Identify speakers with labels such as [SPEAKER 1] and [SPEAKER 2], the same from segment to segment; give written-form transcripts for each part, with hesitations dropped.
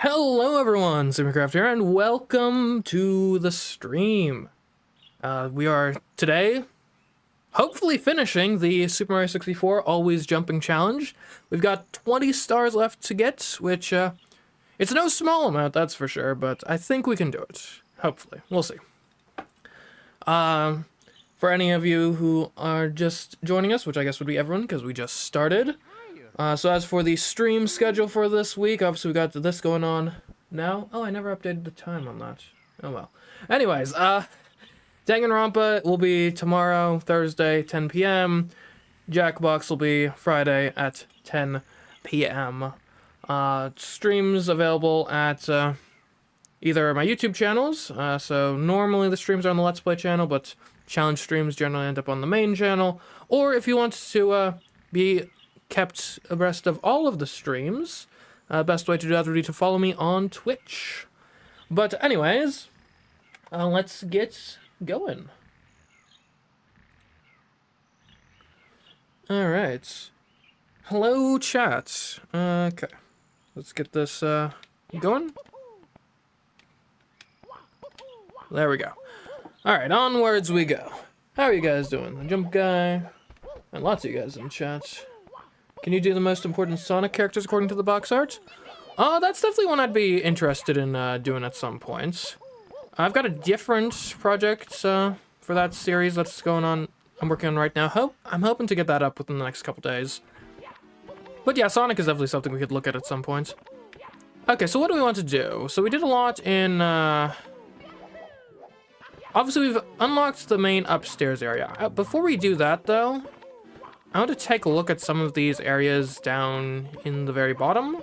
[SPEAKER 1] Hello everyone, CMeeCraft here, and welcome to the stream. We are today, hopefully finishing the Super Mario 64 Always Jumping Challenge. We've got 20 stars left to get, which, it's no small amount, that's for sure, but I think we can do it. Hopefully. We'll see. For any of you who are just joining us, which I guess would be everyone, because we just started. So as for the stream schedule for this week, obviously we got this going on now. Oh, I never updated the time on that. Oh well. Anyways, Danganronpa will be tomorrow, Thursday, 10 p.m. Jackbox will be Friday at 10 p.m. Streams available at either my YouTube channels. So normally the streams are on the Let's Play channel, but challenge streams generally end up on the main channel. Or if you want to be kept abreast of all of the streams, best way to do that would be to follow me on Twitch. But anyways, let's get going. Alright. Hello, chat. Okay. Let's get this going. There we go. Alright, onwards we go. How are you guys doing? The Jump Guy, and lots of you guys in chat. Can you do the most important Sonic characters according to the box art? That's definitely one I'd be interested in doing at some point. I've got a different project for that series that's going on, I'm working on right now. I'm hoping to get that up within the next couple days. But yeah, Sonic is definitely something we could look at some point. Okay, so what do we want to do? So we did a lot in... Obviously, we've unlocked the main upstairs area. Before we do that, though, I want to take a look at some of these areas down in the very bottom,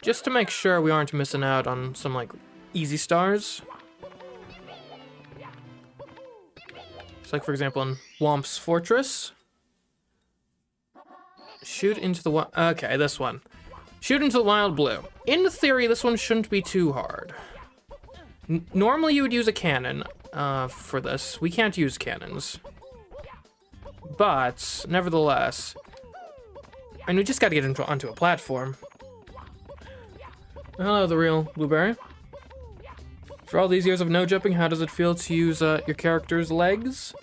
[SPEAKER 1] just to make sure we aren't missing out on some, like, easy stars. It's like, for example, in Whomp's Fortress. Shoot into the... Okay, this one. Shoot into the Wild Blue. In theory, this one shouldn't be too hard. Normally, you would use a cannon for this. We can't use cannons. But, nevertheless, and we just gotta get onto a platform. Hello, the real Blueberry. For all these years of no jumping, how does it feel to use your character's legs?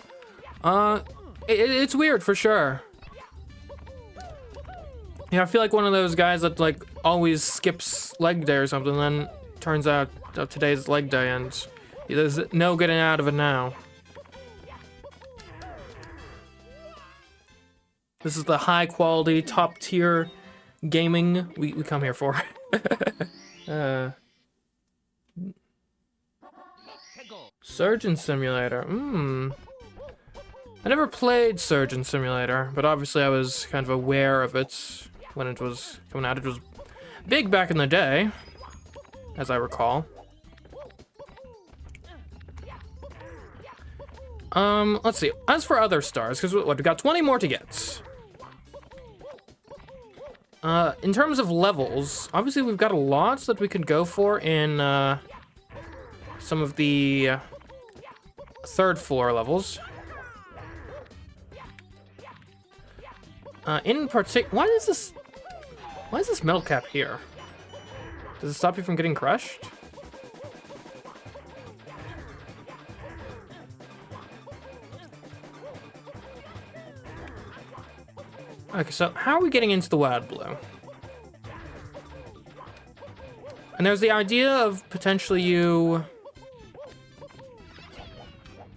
[SPEAKER 1] It's weird, for sure. Yeah, I feel like one of those guys that, like, always skips leg day or something, then turns out today's leg day, and there's no getting out of it now. This is the high quality, top tier gaming we come here for. Surgeon Simulator. I never played Surgeon Simulator, but obviously I was kind of aware of it when it was coming out. It was big back in the day, as I recall. Let's see. As for other stars, because what, we got 20 more to get. In terms of levels, obviously we've got a lot that we could go for in, some of the third floor levels. In particular, why is this metal cap here? Does it stop you from getting crushed? Okay, so how are we getting into the Wild Blue? And there's the idea of potentially you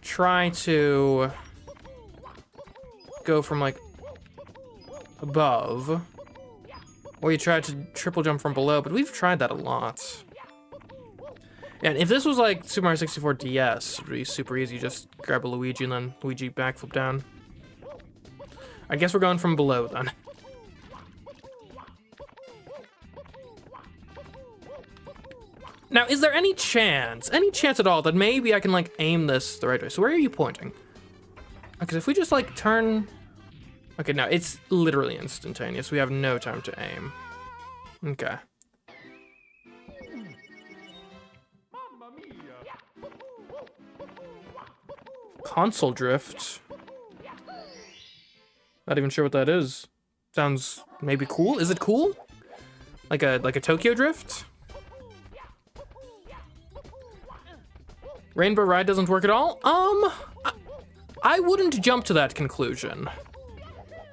[SPEAKER 1] try to go from, like, above, or you try to triple jump from below, but we've tried that a lot. And if this was like Super Mario 64 DS, it would be super easy. Just grab a Luigi and then Luigi backflip down. I guess we're going from below then. Now, is there any chance at all that maybe I can, like, aim this the right way? So where are you pointing? Because if we just, like, turn... Okay, no, it's literally instantaneous. We have no time to aim. Okay. Console drift. Not even sure what that is. Sounds maybe cool. Is it cool? Like a Tokyo drift? Rainbow Ride doesn't work at all? I wouldn't jump to that conclusion.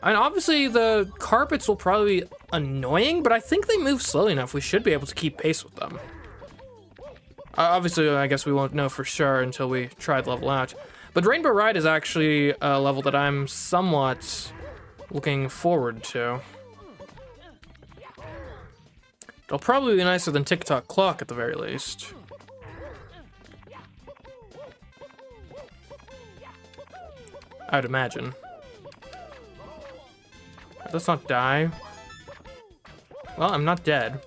[SPEAKER 1] And obviously the carpets will probably be annoying, but I think they move slowly enough. We should be able to keep pace with them. Obviously, I guess we won't know for sure until we try the level out. But Rainbow Ride is actually a level that I'm somewhat looking forward to. It'll probably be nicer than Tock Clock at the very least. I would imagine. Let's not die. Well, I'm not dead.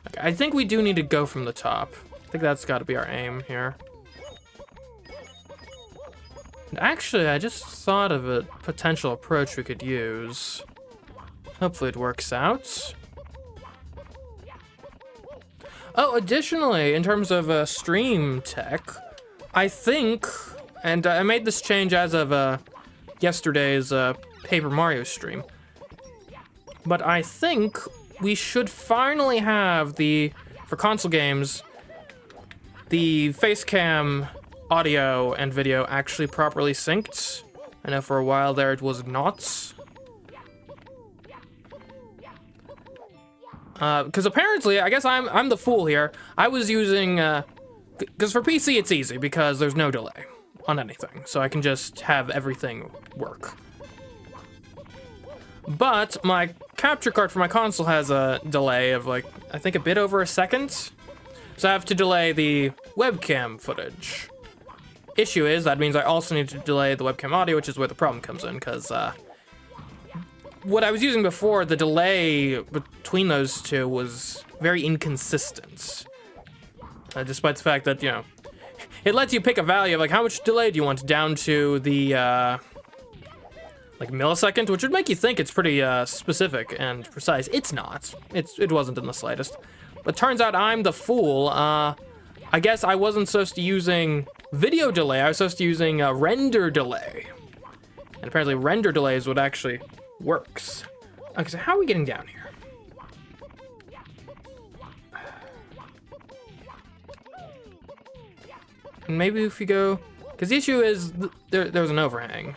[SPEAKER 1] Okay, I think we do need to go from the top. I think that's got to be our aim here. And actually, I just thought of a potential approach we could use. Hopefully it works out. Oh, additionally, in terms of stream tech, I think, and I made this change as of yesterday's Paper Mario stream, but I think we should finally have for console games, the face cam audio and video actually properly synced. I know for a while there it was not. Because apparently, I guess I'm the fool here. I was using, because for PC it's easy because there's no delay on anything. So I can just have everything work. But my capture card for my console has a delay of like, I think a bit over a second. So I have to delay the webcam footage. Issue is, that means I also need to delay the webcam audio, which is where the problem comes in, because, what I was using before, the delay between those two was very inconsistent. Despite the fact that, you know, it lets you pick a value of, like, how much delay do you want down to the, like, millisecond, which would make you think it's pretty, specific and precise. It's not. It wasn't in the slightest. But turns out I'm the fool. I guess I wasn't supposed to be using video delay. I was supposed to be using render delay. And apparently render delay is what actually works. Okay, so how are we getting down here? And maybe if we go, because the issue is there's an overhang.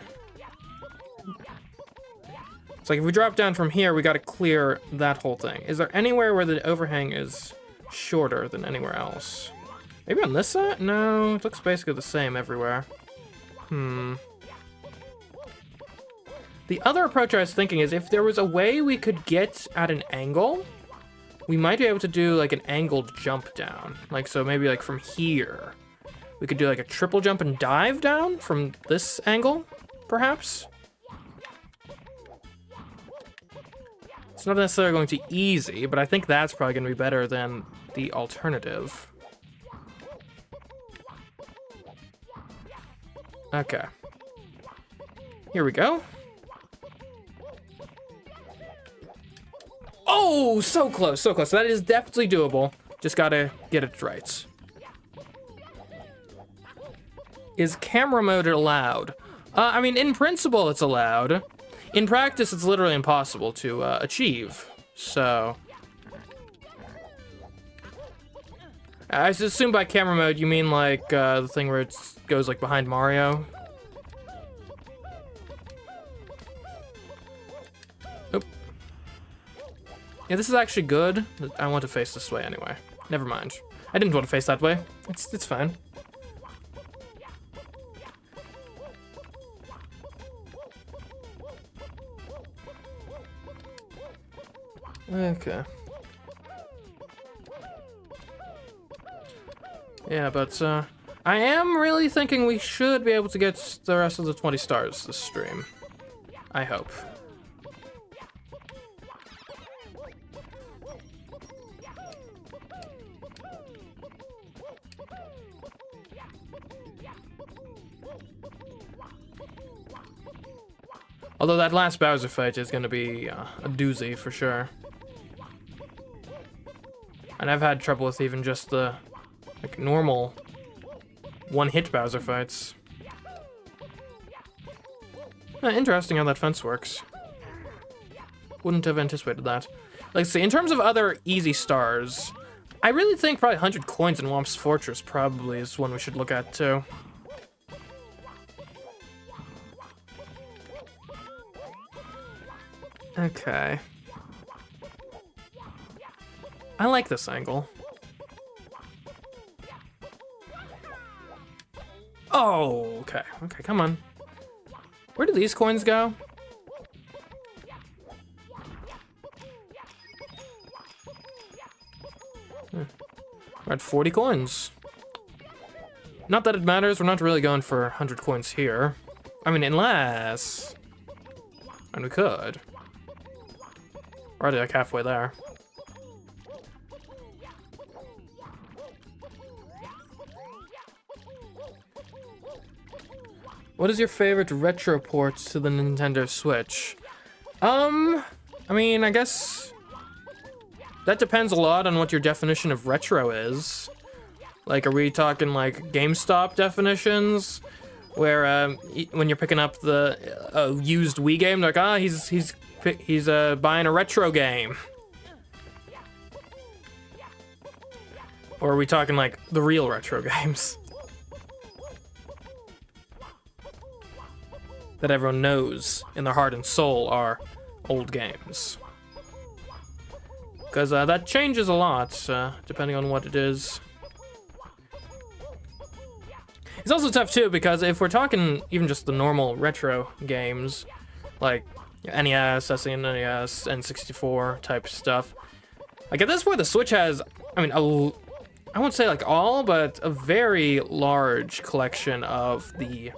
[SPEAKER 1] It's like if we drop down from here, we got to clear that whole thing. Is there anywhere where the overhang is shorter than anywhere else? Maybe on this side? No, it looks basically the same everywhere. The other approach I was thinking is if there was a way we could get at an angle, we might be able to do like an angled jump down. Like, so maybe like from here, we could do like a triple jump and dive down from this angle, perhaps? It's not necessarily going to be easy, but I think that's probably going to be better than the alternative. Okay. Here we go. Oh, so close, so close. That is definitely doable. Just gotta get it right. Is camera mode allowed? I mean, in principle, it's allowed. In practice, it's literally impossible to achieve. So, I assume by camera mode you mean like the thing where it goes like behind Mario. Oop. Yeah, this is actually good. I want to face this way anyway. Never mind. I didn't want to face that way. It's fine. Okay. Yeah, but I am really thinking we should be able to get the rest of the 20 stars this stream. I hope. Although that last Bowser fight is going to be a doozy for sure. And I've had trouble with even just the, like, normal one-hit Bowser fights. Interesting how that fence works. Wouldn't have anticipated that. Like, see, in terms of other easy stars, I really think probably 100 coins in Whomp's Fortress probably is one we should look at, too. Okay. I like this angle. Oh, okay. Okay, come on. Where do these coins go? We're at 40 coins. Not that it matters, we're not really going for 100 coins here. I mean, unless... And we could. We're already like halfway there. What is your favorite retro port to the Nintendo Switch? I mean, I guess that depends a lot on what your definition of retro is. Like, are we talking like GameStop definitions, where when you're picking up the used Wii game, like, he's buying a retro game? Or are we talking like the real retro games that everyone knows in their heart and soul are old games? Because that changes a lot, depending on what it is. It's also tough, too, because if we're talking even just the normal retro games, like NES, SNES, N64 type stuff, like at this point the Switch has, I mean, I won't say like all, but a very large collection of the...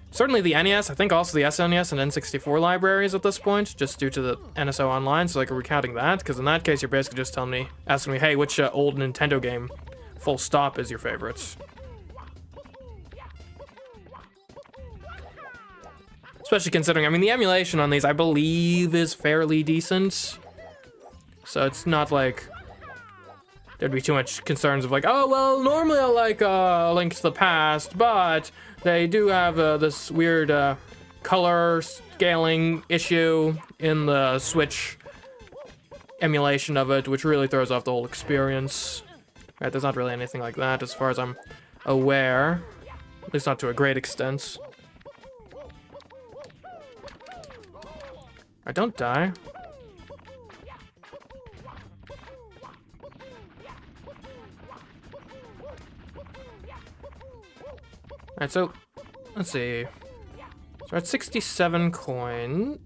[SPEAKER 1] Certainly the NES, I think also the SNES and N64 libraries at this point, just due to the NSO Online, so like, are we counting that? Because in that case, you're basically just asking me, hey, which old Nintendo game, full stop, is your favorite? Especially considering, I mean, the emulation on these, I believe, is fairly decent. So it's not like there'd be too much concerns of like, oh, well, normally I like Link to the Past, but they do have this weird color scaling issue in the Switch emulation of it, which really throws off the whole experience. Right, there's not really anything like that as far as I'm aware. At least not to a great extent. I don't die. Alright, so, let's see. So we're at 67 coin.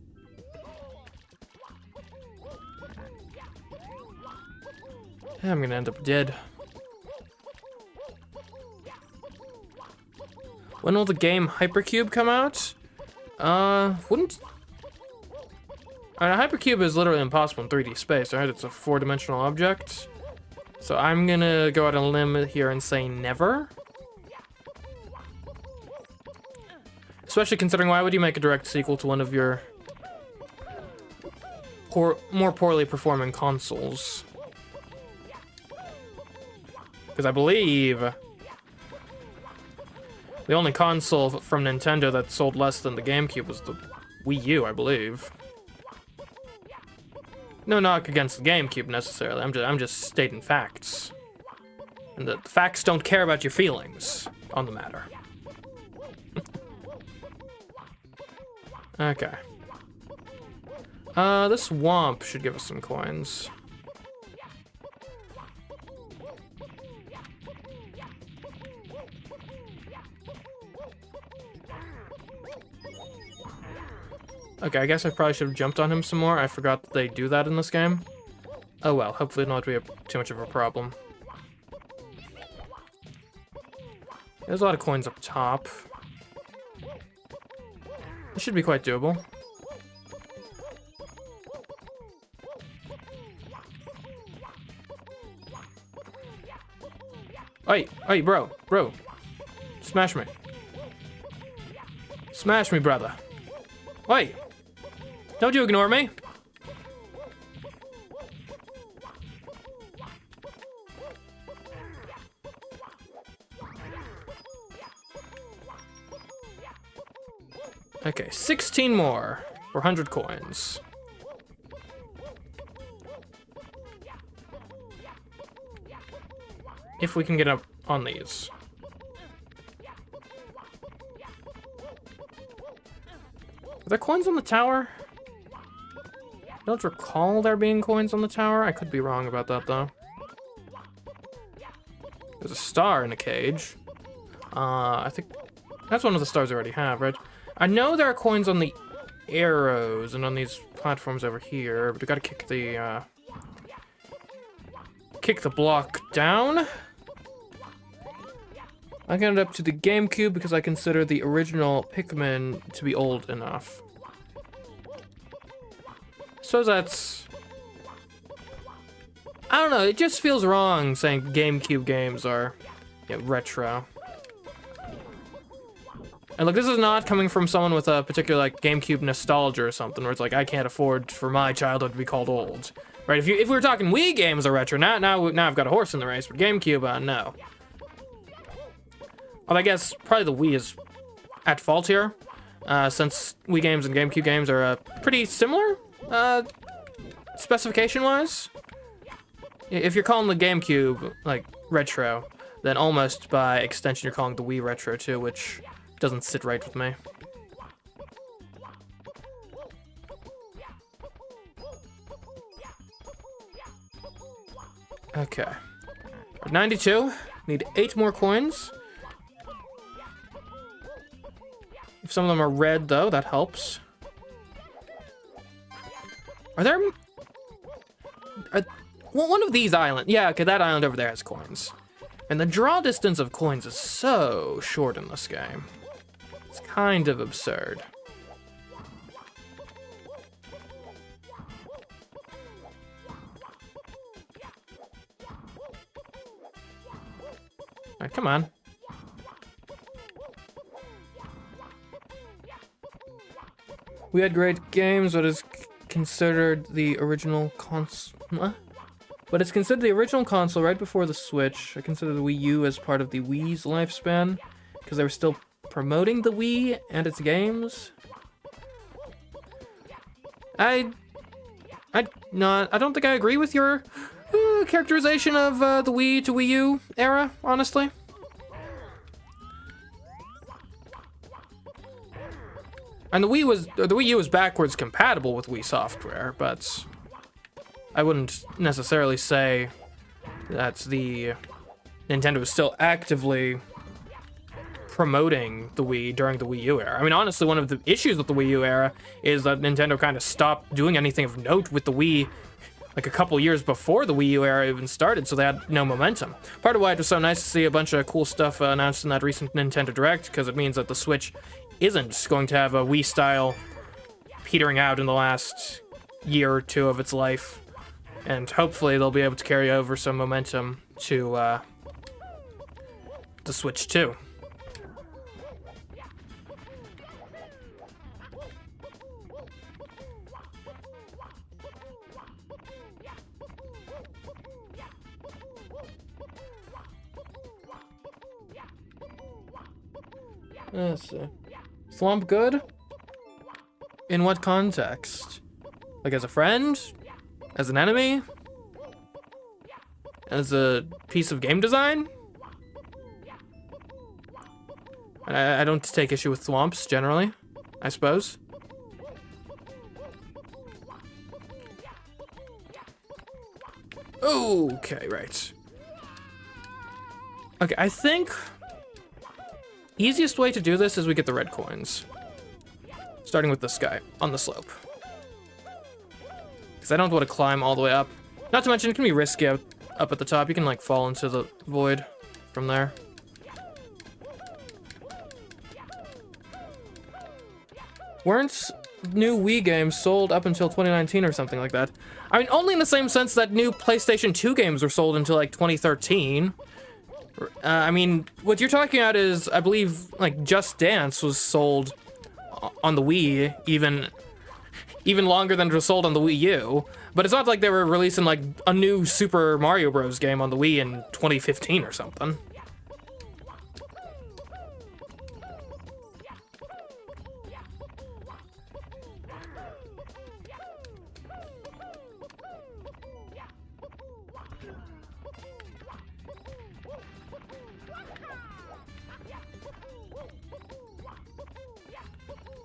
[SPEAKER 1] Yeah, I'm gonna end up dead. When will the game Hypercube come out? Wouldn't... Hypercube is literally impossible in 3D space, right? It's a 4-dimensional object. So I'm gonna go out on a limb here and say never. Especially considering, why would you make a direct sequel to one of your more poorly performing consoles? Because I believe the only console from Nintendo that sold less than the GameCube was the Wii U, I believe. No knock against the GameCube necessarily. I'm just stating facts, and the facts don't care about your feelings on the matter. Okay. This Whomp should give us some coins. Okay, I guess I probably should have jumped on him some more. I forgot that they do that in this game. Oh well, hopefully it'll not be too much of a problem. There's a lot of coins up top. This should be quite doable. Hey, bro. Smash me. Smash me, brother. Wait. Don't you ignore me. Okay, 16 more for 100 coins. If we can get up on these. Are there coins on the tower? I don't recall there being coins on the tower. I could be wrong about that, though. There's a star in a cage. I think that's one of the stars I already have, right? I know there are coins on the arrows and on these platforms over here, but we gotta kick the block down. I got it up to the GameCube because I consider the original Pikmin to be old enough. So that's... I don't know, it just feels wrong saying GameCube games are retro. And look, this is not coming from someone with a particular like GameCube nostalgia or something, where it's like, I can't afford for my childhood to be called old. Right, if we were talking Wii games are retro, now I've got a horse in the race, but GameCube, no. Well, I guess probably the Wii is at fault here, since Wii games and GameCube games are pretty similar, specification-wise. If you're calling the GameCube, like, retro, then almost by extension you're calling the Wii retro too, which doesn't sit right with me. Okay. 92. Need 8 more coins. If some of them are red, though, that helps. Are there... one of these islands... Yeah, okay, that island over there has coins. And the draw distance of coins is so short in this game. It's kind of absurd. Alright, come on. We had great games, but is considered the original console. But it's considered the original console right before the Switch. I consider the Wii U as part of the Wii's lifespan because they were still promoting the Wii and its games. I don't think I agree with your characterization of the Wii to Wii U era, honestly. And the Wii U was backwards compatible with Wii software, but I wouldn't necessarily say that the Nintendo was still actively promoting the Wii during the Wii U era. I mean, honestly, one of the issues with the Wii U era is that Nintendo kind of stopped doing anything of note with the Wii like a couple years before the Wii U era even started, so they had no momentum. Part of why it was so nice to see a bunch of cool stuff announced in that recent Nintendo Direct, because it means that the Switch isn't going to have a Wii style petering out in the last year or two of its life, and hopefully they'll be able to carry over some momentum to the Switch 2. Let's see. Whomp good? In what context? Like as a friend? As an enemy? As a piece of game design? I don't take issue with Thwomps generally, I suppose. Okay, right. Okay, I think easiest way to do this is we get the red coins. Starting with this guy on the slope. Because I don't want to climb all the way up. Not to mention, it can be risky up at the top. You can, like, fall into the void from there. Weren't new Wii games sold up until 2019 or something like that? I mean, only in the same sense that new PlayStation 2 games were sold until, like, 2013. I mean, what you're talking about is, I believe, like, Just Dance was sold on the Wii even longer than it was sold on the Wii U. But it's not like they were releasing, like, a new Super Mario Bros. Game on the Wii in 2015 or something.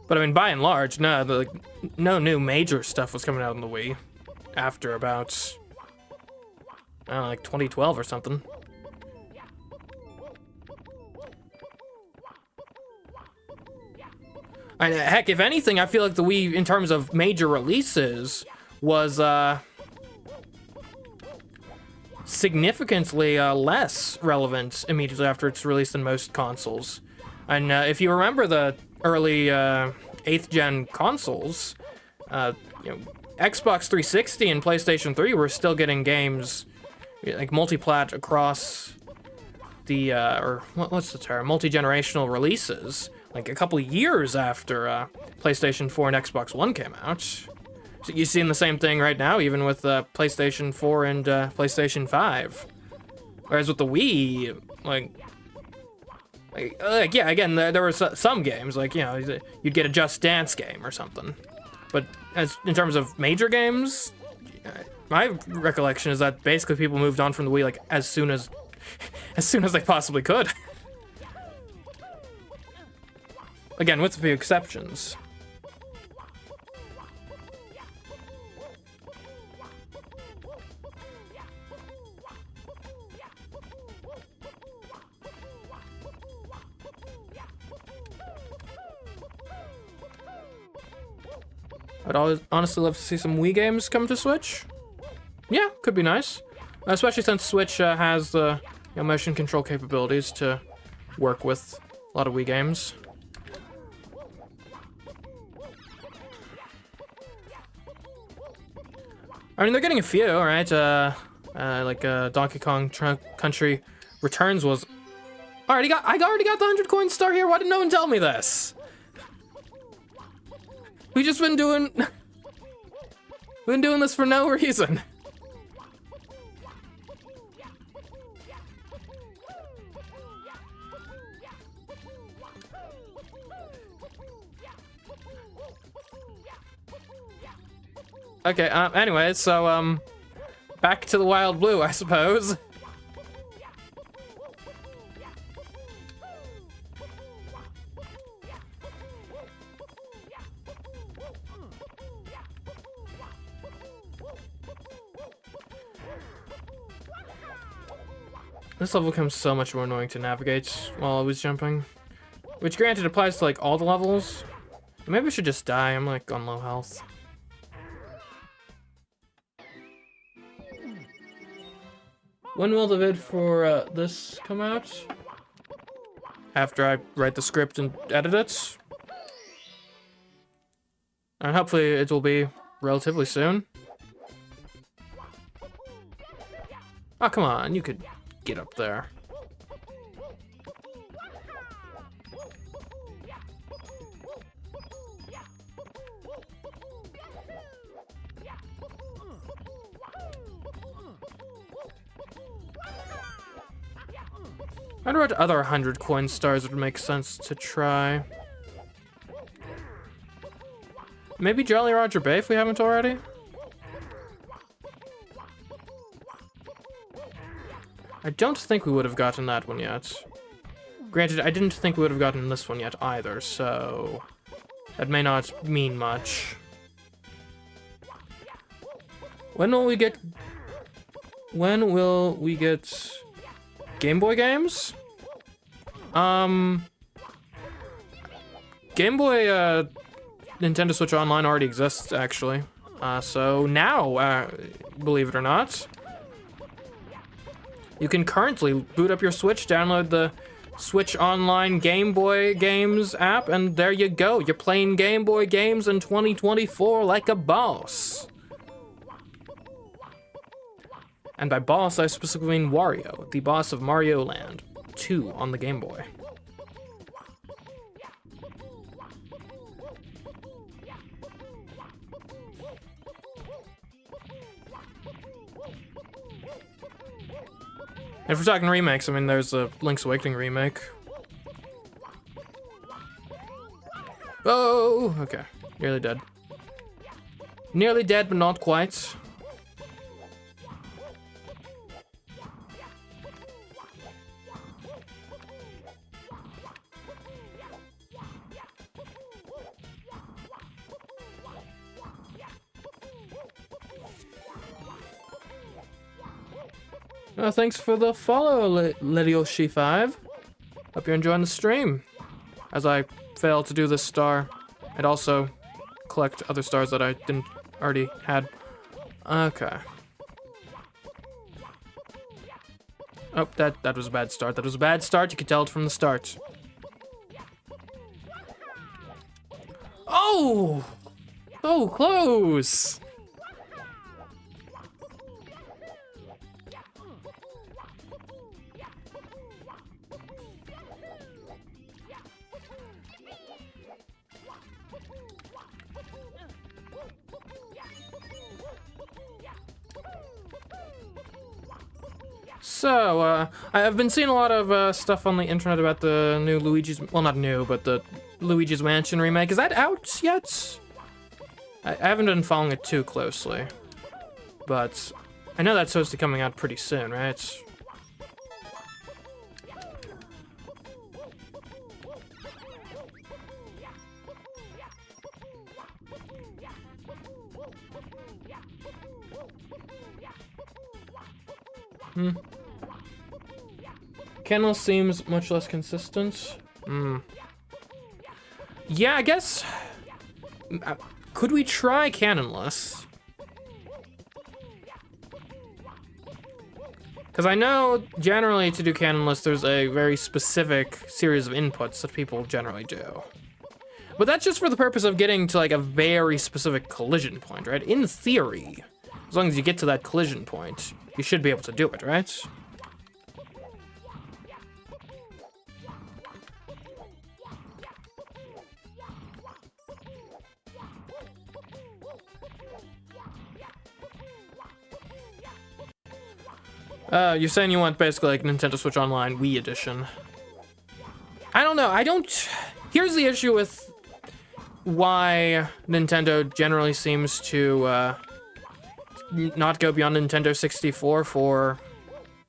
[SPEAKER 1] But I mean, by and large, no, no new major stuff was coming out on the Wii after about, I don't know, like 2012 or something. And heck, if anything, I feel like the Wii, in terms of major releases, was significantly less relevant immediately after its release than most consoles. And if you remember the early 8th gen consoles, you know, Xbox 360 and PlayStation 3 were still getting games like multi-plat across the or what's the term, multi-generational releases, like a couple years after PlayStation 4 and Xbox One came out. So you're seeing the same thing right now, even with PlayStation 4 and PlayStation 5. Whereas with the Wii, like yeah, again, there were some games, like, you know, you'd get a Just Dance game or something. But as in terms of major games, my recollection is that basically people moved on from the Wii like as soon as they possibly could. Again, with a few exceptions. I'd honestly love to see some Wii games come to Switch. Yeah, could be nice. Especially since Switch has the motion control capabilities to work with a lot of Wii games. I mean, they're getting a few, right? Like Donkey Kong Country Returns was... I already got the 100 coin star here. Why didn't no one tell me this? We just been doing this for no reason. Okay, anyway, so, back to the Wild Blue, I suppose. This level becomes so much more annoying to navigate while I was jumping. Which, granted, applies to, like, all the levels. Maybe I should just die. I'm, like, on low health. When will the vid for this come out? After I write the script and edit it. And hopefully it will be relatively soon. Oh, come on. You could get up there. I wonder what other 100 coin stars would make sense to try. Maybe Jolly Roger Bay if we haven't already? I don't think we would have gotten that one yet. Granted, I didn't think we would have gotten this one yet either, so that may not mean much. When will we get Game Boy games? Game Boy Nintendo Switch Online already exists, actually. So now, believe it or not, you can currently boot up your Switch, download the Switch Online Game Boy Games app, and there you go. You're playing Game Boy games in 2024 like a boss. And by boss, I specifically mean Wario, the boss of Mario Land 2 on the Game Boy. If we're talking remakes, I mean, there's a Link's Awakening remake. Oh, okay. Nearly dead. Nearly dead, but not quite. Thanks for the follow, Lidioshi5. Hope you're enjoying the stream. As I fail to do this star, and also collect other stars that I didn't already had. Okay. Oh, that was a bad start. That was a bad start. You could tell it from the start. Oh! So close! So, I've been seeing a lot of stuff on the internet about the new Luigi's... Well, not new, but the Luigi's Mansion remake. Is that out yet? I haven't been following it too closely. But I know that's supposed to be coming out pretty soon, right? Kennel seems much less consistent. Yeah, I guess... could we try canonless? Because I know, generally, to do canonless, there's a very specific series of inputs that people generally do. But that's just for the purpose of getting to, like, a very specific collision point, right? In theory, as long as you get to that collision point, you should be able to do it, right? You're saying you want basically like Nintendo Switch Online Wii Edition. I don't know, here's the issue with why Nintendo generally seems to, not go beyond Nintendo 64 for,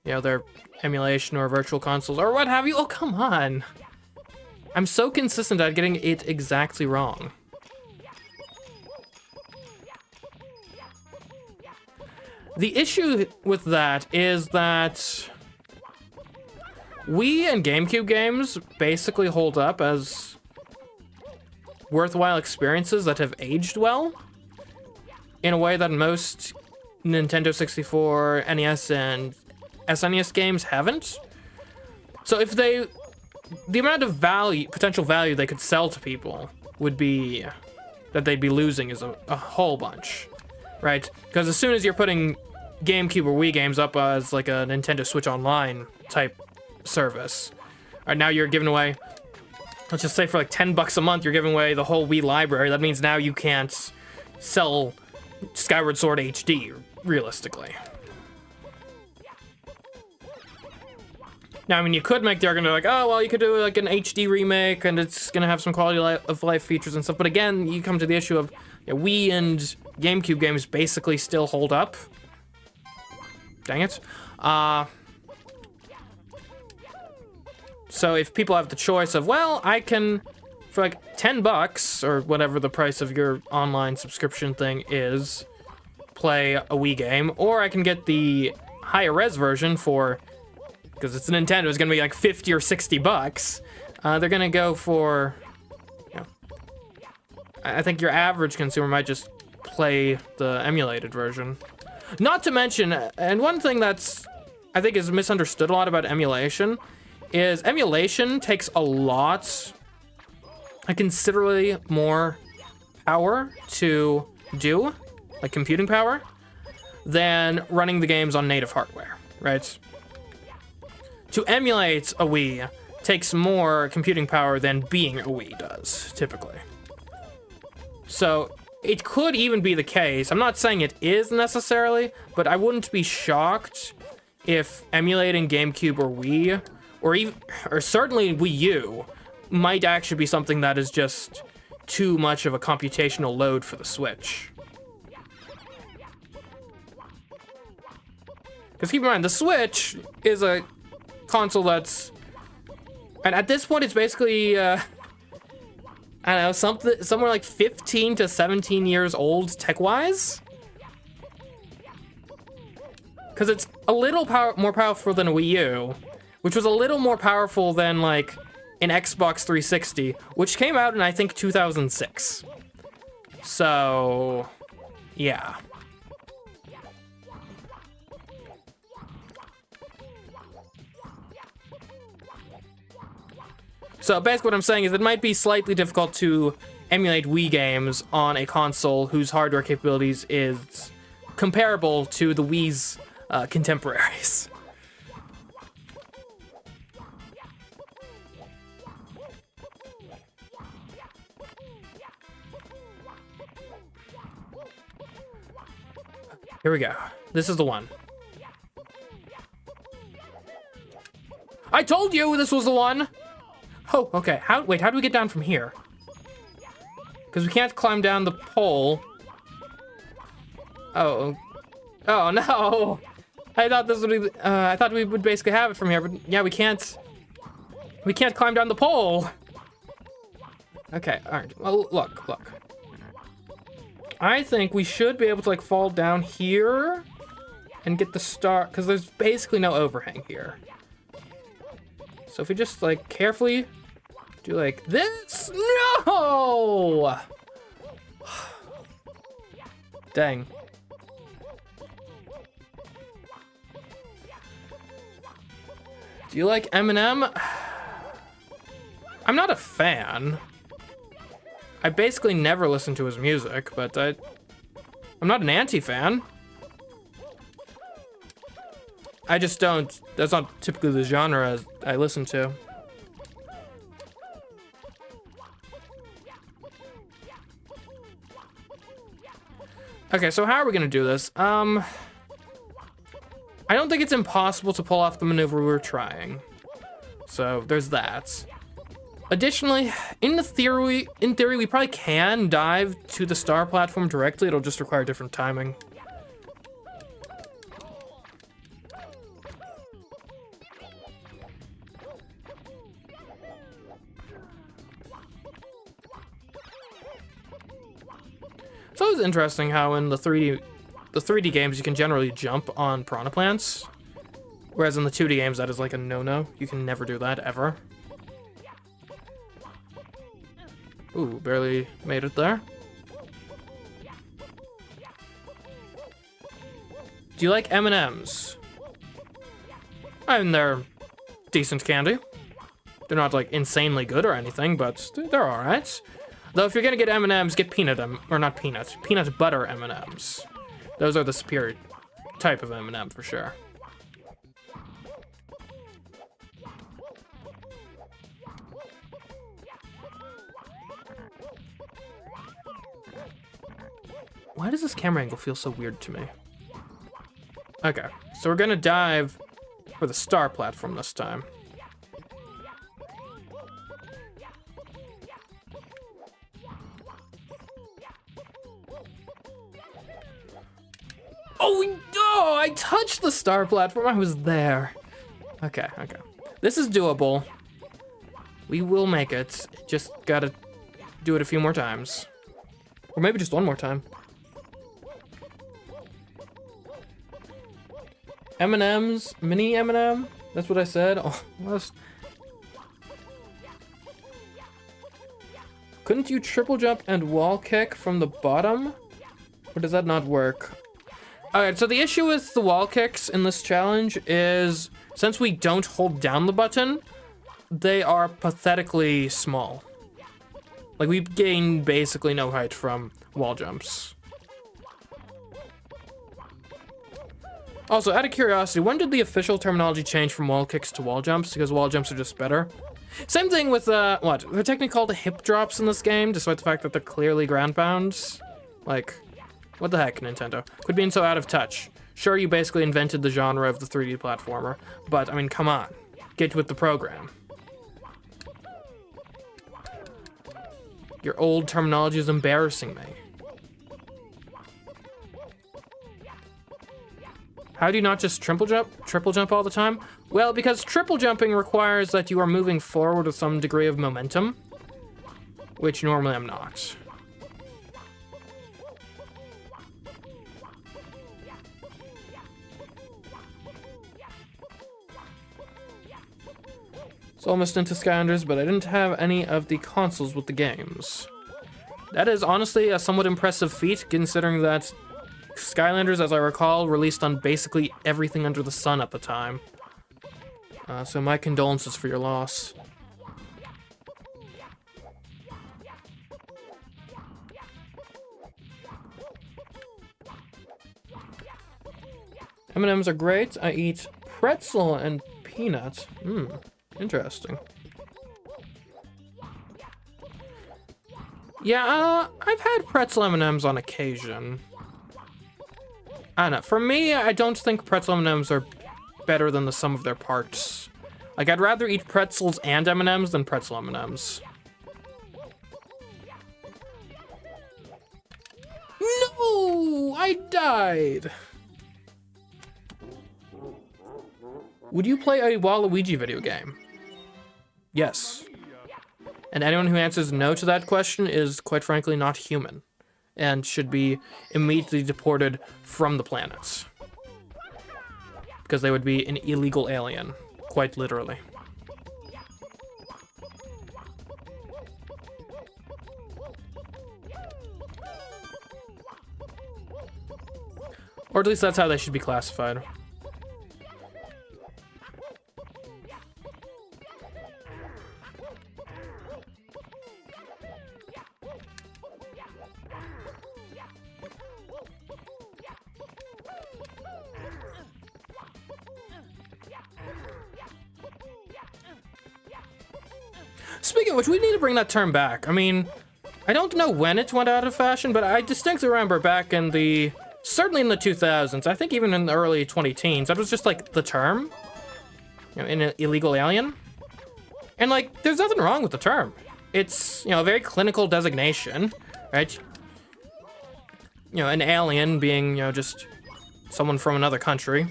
[SPEAKER 1] you know, their emulation or virtual consoles or what have you. Oh, come on. I'm so consistent at getting it exactly wrong. The issue with that is that Wii and GameCube games basically hold up as worthwhile experiences that have aged well in a way that most Nintendo 64, NES, and SNES games haven't. So if the amount of potential value they could sell to people would be, that they'd be losing is a whole bunch, right? Because as soon as you're putting GameCube or Wii games up as like a Nintendo Switch Online type service, right, now you're giving away, let's just say for like $10 a month, you're giving away the whole Wii library. That means now you can't sell Skyward Sword HD, realistically. Now, I mean, you could make the argument like, oh, well, you could do like an HD remake and it's gonna have some quality of life features and stuff. But again, you come to the issue of, you know, Wii and GameCube games basically still hold up. Dang it. So if people have the choice of, well, I can, for like $10 or whatever the price of your online subscription thing is, play a Wii game, or I can get the higher res version for, because it's Nintendo, it's gonna be like 50 or $60. They're gonna go for, you know, I think your average consumer might just play the emulated version. Not to mention, and one thing that's, I think is misunderstood a lot about emulation, is emulation takes considerably more power to do, like computing power, than running the games on native hardware, right? To emulate a Wii takes more computing power than being a Wii does, typically. So it could even be the case, I'm not saying it is necessarily, but I wouldn't be shocked if emulating GameCube or Wii, or certainly Wii U, might actually be something that is just too much of a computational load for the Switch. Because keep in mind, the Switch is a console that's, and at this point it's basically, I don't know, somewhere like 15 to 17 years old tech-wise. Because it's a little more powerful than a Wii U, which was a little more powerful than, like, an Xbox 360, which came out in, I think, 2006. So, yeah. So basically what I'm saying is it might be slightly difficult to emulate Wii games on a console whose hardware capabilities is comparable to the Wii's contemporaries. Here we go. This is the one. I told you this was the one! Oh, okay. Wait, how do we get down from here? Because we can't climb down the pole. Oh. Oh, no! I thought this would be, I thought we would basically have it from here, but yeah, we can't. We can't climb down the pole! Okay, alright. Well, look. I think we should be able to, like, fall down here and get the star, because there's basically no overhang here. So if we just, like, carefully do like this. No! Dang. Do you like Eminem? I'm not a fan. I basically never listen to his music, but I'm not an anti-fan. I just don't, that's not typically the genre I listen to. Okay, so how are we gonna do this? I don't think it's impossible to pull off the maneuver we were trying. So there's that. Additionally, in theory, we probably can dive to the star platform directly. It'll just require different timing. It's always interesting how in the 3D games you can generally jump on piranha plants, whereas in the 2D games that is like a no-no. You can never do that ever. Ooh, barely made it there. Do you like M&Ms? I mean, they're decent candy. They're not like insanely good or anything, but they're all right. Though if you're gonna get M&Ms, get peanut butter M&Ms. Those are the superior type of M&M for sure. Why does this camera angle feel so weird to me? Okay, so we're gonna dive for the star platform this time. Oh, I touched the star platform. I was there. Okay. This is doable. We will make it. Just gotta do it a few more times. Or maybe just one more time. M&M's, mini M&M? That's what I said? Oh, couldn't you triple jump and wall kick from the bottom? Or does that not work? Alright, so the issue with the wall kicks in this challenge is, since we don't hold down the button, they are pathetically small. Like, we gain basically no height from wall jumps. Also, out of curiosity, when did the official terminology change from wall kicks to wall jumps? Because wall jumps are just better. Same thing with, what? They're technically called hip drops in this game, despite the fact that they're clearly ground pounds. Like, what the heck, Nintendo? Quit being so out of touch. Sure, you basically invented the genre of the 3D platformer, but, I mean, come on. Get with the program. Your old terminology is embarrassing me. How do you not just triple jump all the time? Well, because triple jumping requires that you are moving forward with some degree of momentum, which normally I'm not. It's almost into Skylanders, but I didn't have any of the consoles with the games. That is honestly a somewhat impressive feat, considering that Skylanders, as I recall, released on basically everything under the sun at the time. So my condolences for your loss. M&Ms are great. I eat pretzel and peanut. Interesting. Yeah, I've had pretzel M&Ms on occasion. I don't know. For me, I don't think pretzel M&Ms are better than the sum of their parts. Like, I'd rather eat pretzels and M&Ms than pretzel M&Ms. No! I died! Would you play a Waluigi video game? Yes. And anyone who answers no to that question is, quite frankly, not human, and should be immediately deported from the planet. Because they would be an illegal alien, quite literally. Or at least that's how they should be classified. Speaking of which, we need to bring that term back. I mean, I don't know when it went out of fashion, but I distinctly remember back in the... certainly in the 2000s, I think even in the early 2010s, that was just, like, the term. You know, an illegal alien. And, like, there's nothing wrong with the term. It's, you know, a very clinical designation, right? You know, an alien being, you know, just someone from another country.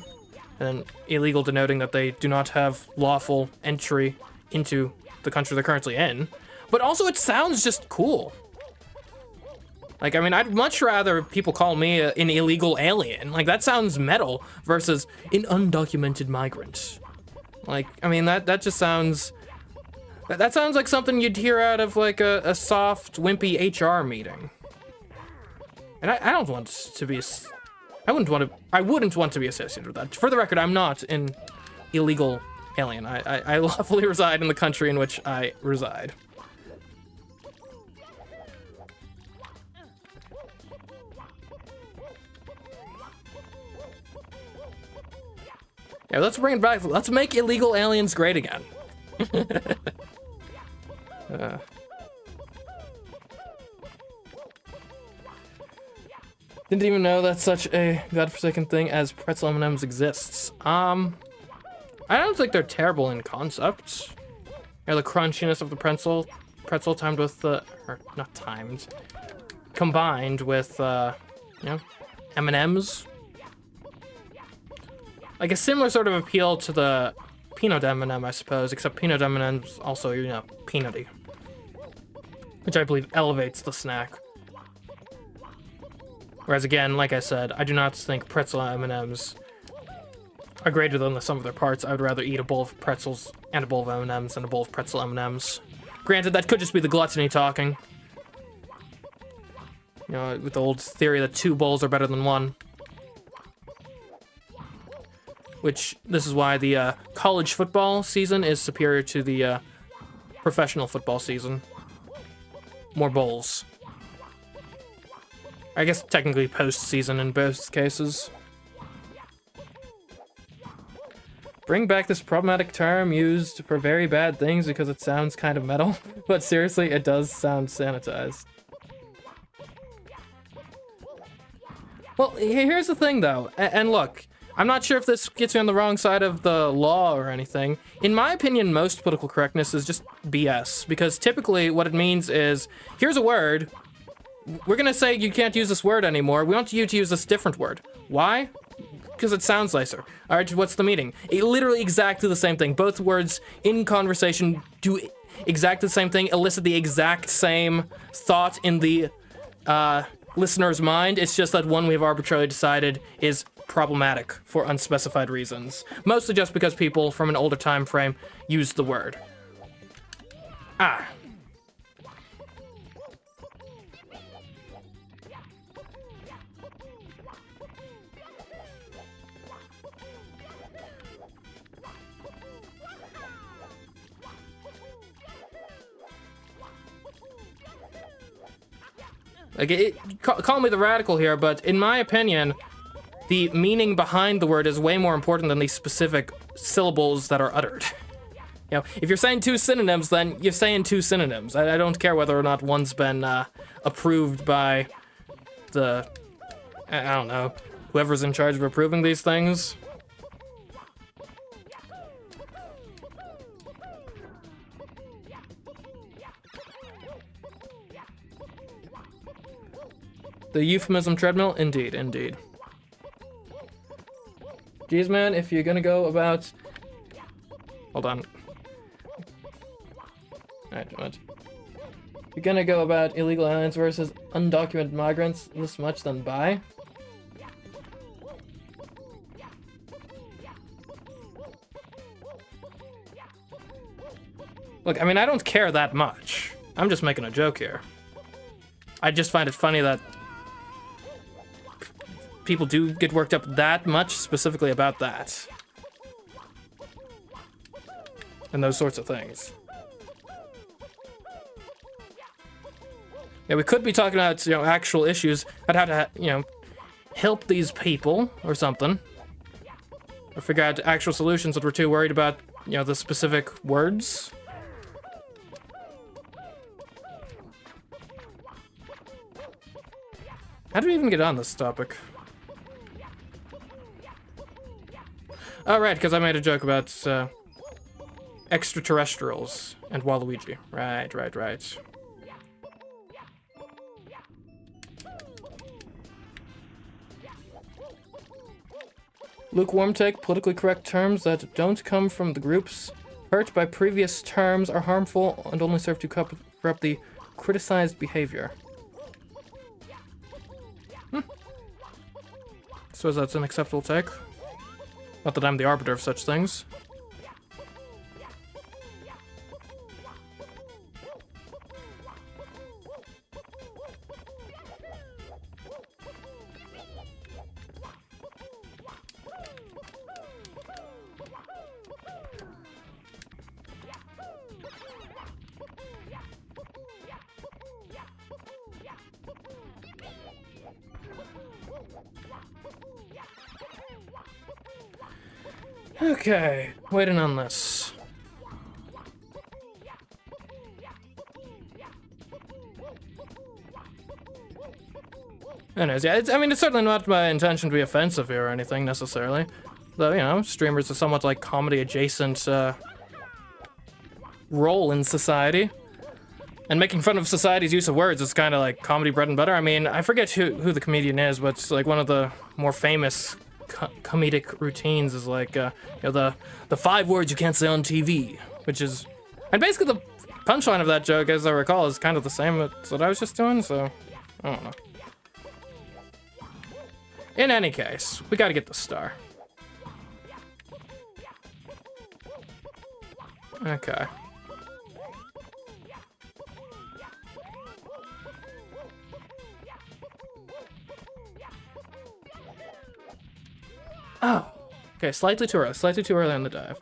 [SPEAKER 1] And then illegal denoting that they do not have lawful entry into the country they're currently in. But also it sounds just cool. Like, I mean, I'd much rather people call me an illegal alien. Like, that sounds metal versus an undocumented migrant. Like, I mean, that just sounds... That sounds like something you'd hear out of, like, a soft, wimpy HR meeting. And I don't want to be... I wouldn't want to be associated with that. For the record, I'm not an illegal alien. I lawfully reside in the country in which I reside. Yeah, let's bring it back. Let's make illegal aliens great again. Didn't even know that such a godforsaken thing as pretzel M&Ms exists. I don't think they're terrible in concept. You know, the crunchiness of the pretzel timed with the, or not timed, combined with, you know, M&Ms. Like a similar sort of appeal to the peanut M&M, I suppose, except peanut M&M's also, you know, peanutty. Which I believe elevates the snack. Whereas again, like I said, I do not think pretzel M&Ms are greater than the sum of their parts. I would rather eat a bowl of pretzels and a bowl of M&Ms than a bowl of pretzel M&Ms. Granted, that could just be the gluttony talking. You know, with the old theory that 2 bowls are better than 1. Which, this is why the college football season is superior to the professional football season. More bowls. I guess technically postseason in both cases. Bring back this problematic term used for very bad things because it sounds kind of metal, but seriously, it does sound sanitized. Well, here's the thing though, and look, I'm not sure if this gets you on the wrong side of the law or anything. In my opinion, most political correctness is just BS, because typically what it means is, here's a word, we're gonna say you can't use this word anymore, we want you to use this different word. Why? Because it sounds nicer. Alright, what's the meaning? Literally exactly the same thing. Both words in conversation do exactly the same thing, elicit the exact same thought in the listener's mind. It's just that one we've arbitrarily decided is problematic for unspecified reasons. Mostly just because people from an older time frame used the word. Ah. Like, call me the radical here, but in my opinion, the meaning behind the word is way more important than the specific syllables that are uttered. You know, if you're saying two synonyms, then you're saying two synonyms. I don't care whether or not one's been approved by the, I don't know, whoever's in charge of approving these things. The euphemism treadmill? Indeed, indeed. Geez, man, if you're gonna go about... Hold on. Alright, what? If you're gonna go about illegal aliens versus undocumented migrants this much, then bye. Look, I mean, I don't care that much. I'm just making a joke here. I just find it funny that people do get worked up that much specifically about that. And those sorts of things. Yeah, we could be talking about, you know, actual issues. I'd have to, you know, help these people or something. Or figure out actual solutions that we're too worried about, you know, the specific words. How do we even get on this topic? Oh, right, because I made a joke about extraterrestrials and Waluigi. Right. Lukewarm take, politically correct terms that don't come from the groups hurt by previous terms are harmful and only serve to corrupt the criticized behavior. So that's an acceptable take. Not that I'm the arbiter of such things. Okay, waiting on this. Anyways, yeah, I mean, it's certainly not my intention to be offensive here or anything necessarily. Though, you know, streamers are somewhat like comedy-adjacent role in society. And making fun of society's use of words is kind of like comedy bread and butter. I mean, I forget who the comedian is, but it's like one of the more famous comedic routines is like, you know, the 5 words you can't say on TV, which is, and basically the punchline of that joke, as I recall, is kind of the same as what I was just doing, so, I don't know. In any case, we gotta get the star. Okay. Oh, okay, slightly too early on the dive.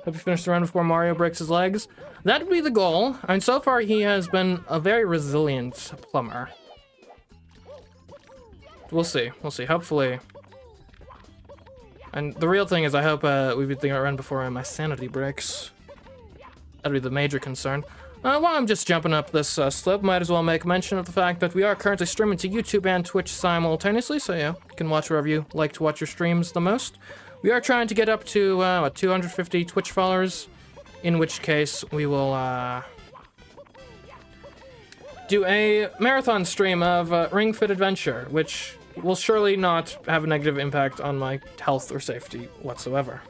[SPEAKER 1] Hope you finish the round before Mario breaks his legs. That would be the goal. I mean, so far he has been a very resilient plumber. We'll see, hopefully. And the real thing is I hope we beat the run before my sanity breaks. That'd be the major concern. While I'm just jumping up this slope, might as well make mention of the fact that we are currently streaming to YouTube and Twitch simultaneously, so yeah, you can watch wherever you like to watch your streams the most. We are trying to get up to, 250 Twitch followers, in which case we will, do a marathon stream of Ring Fit Adventure, which will surely not have a negative impact on my health or safety whatsoever.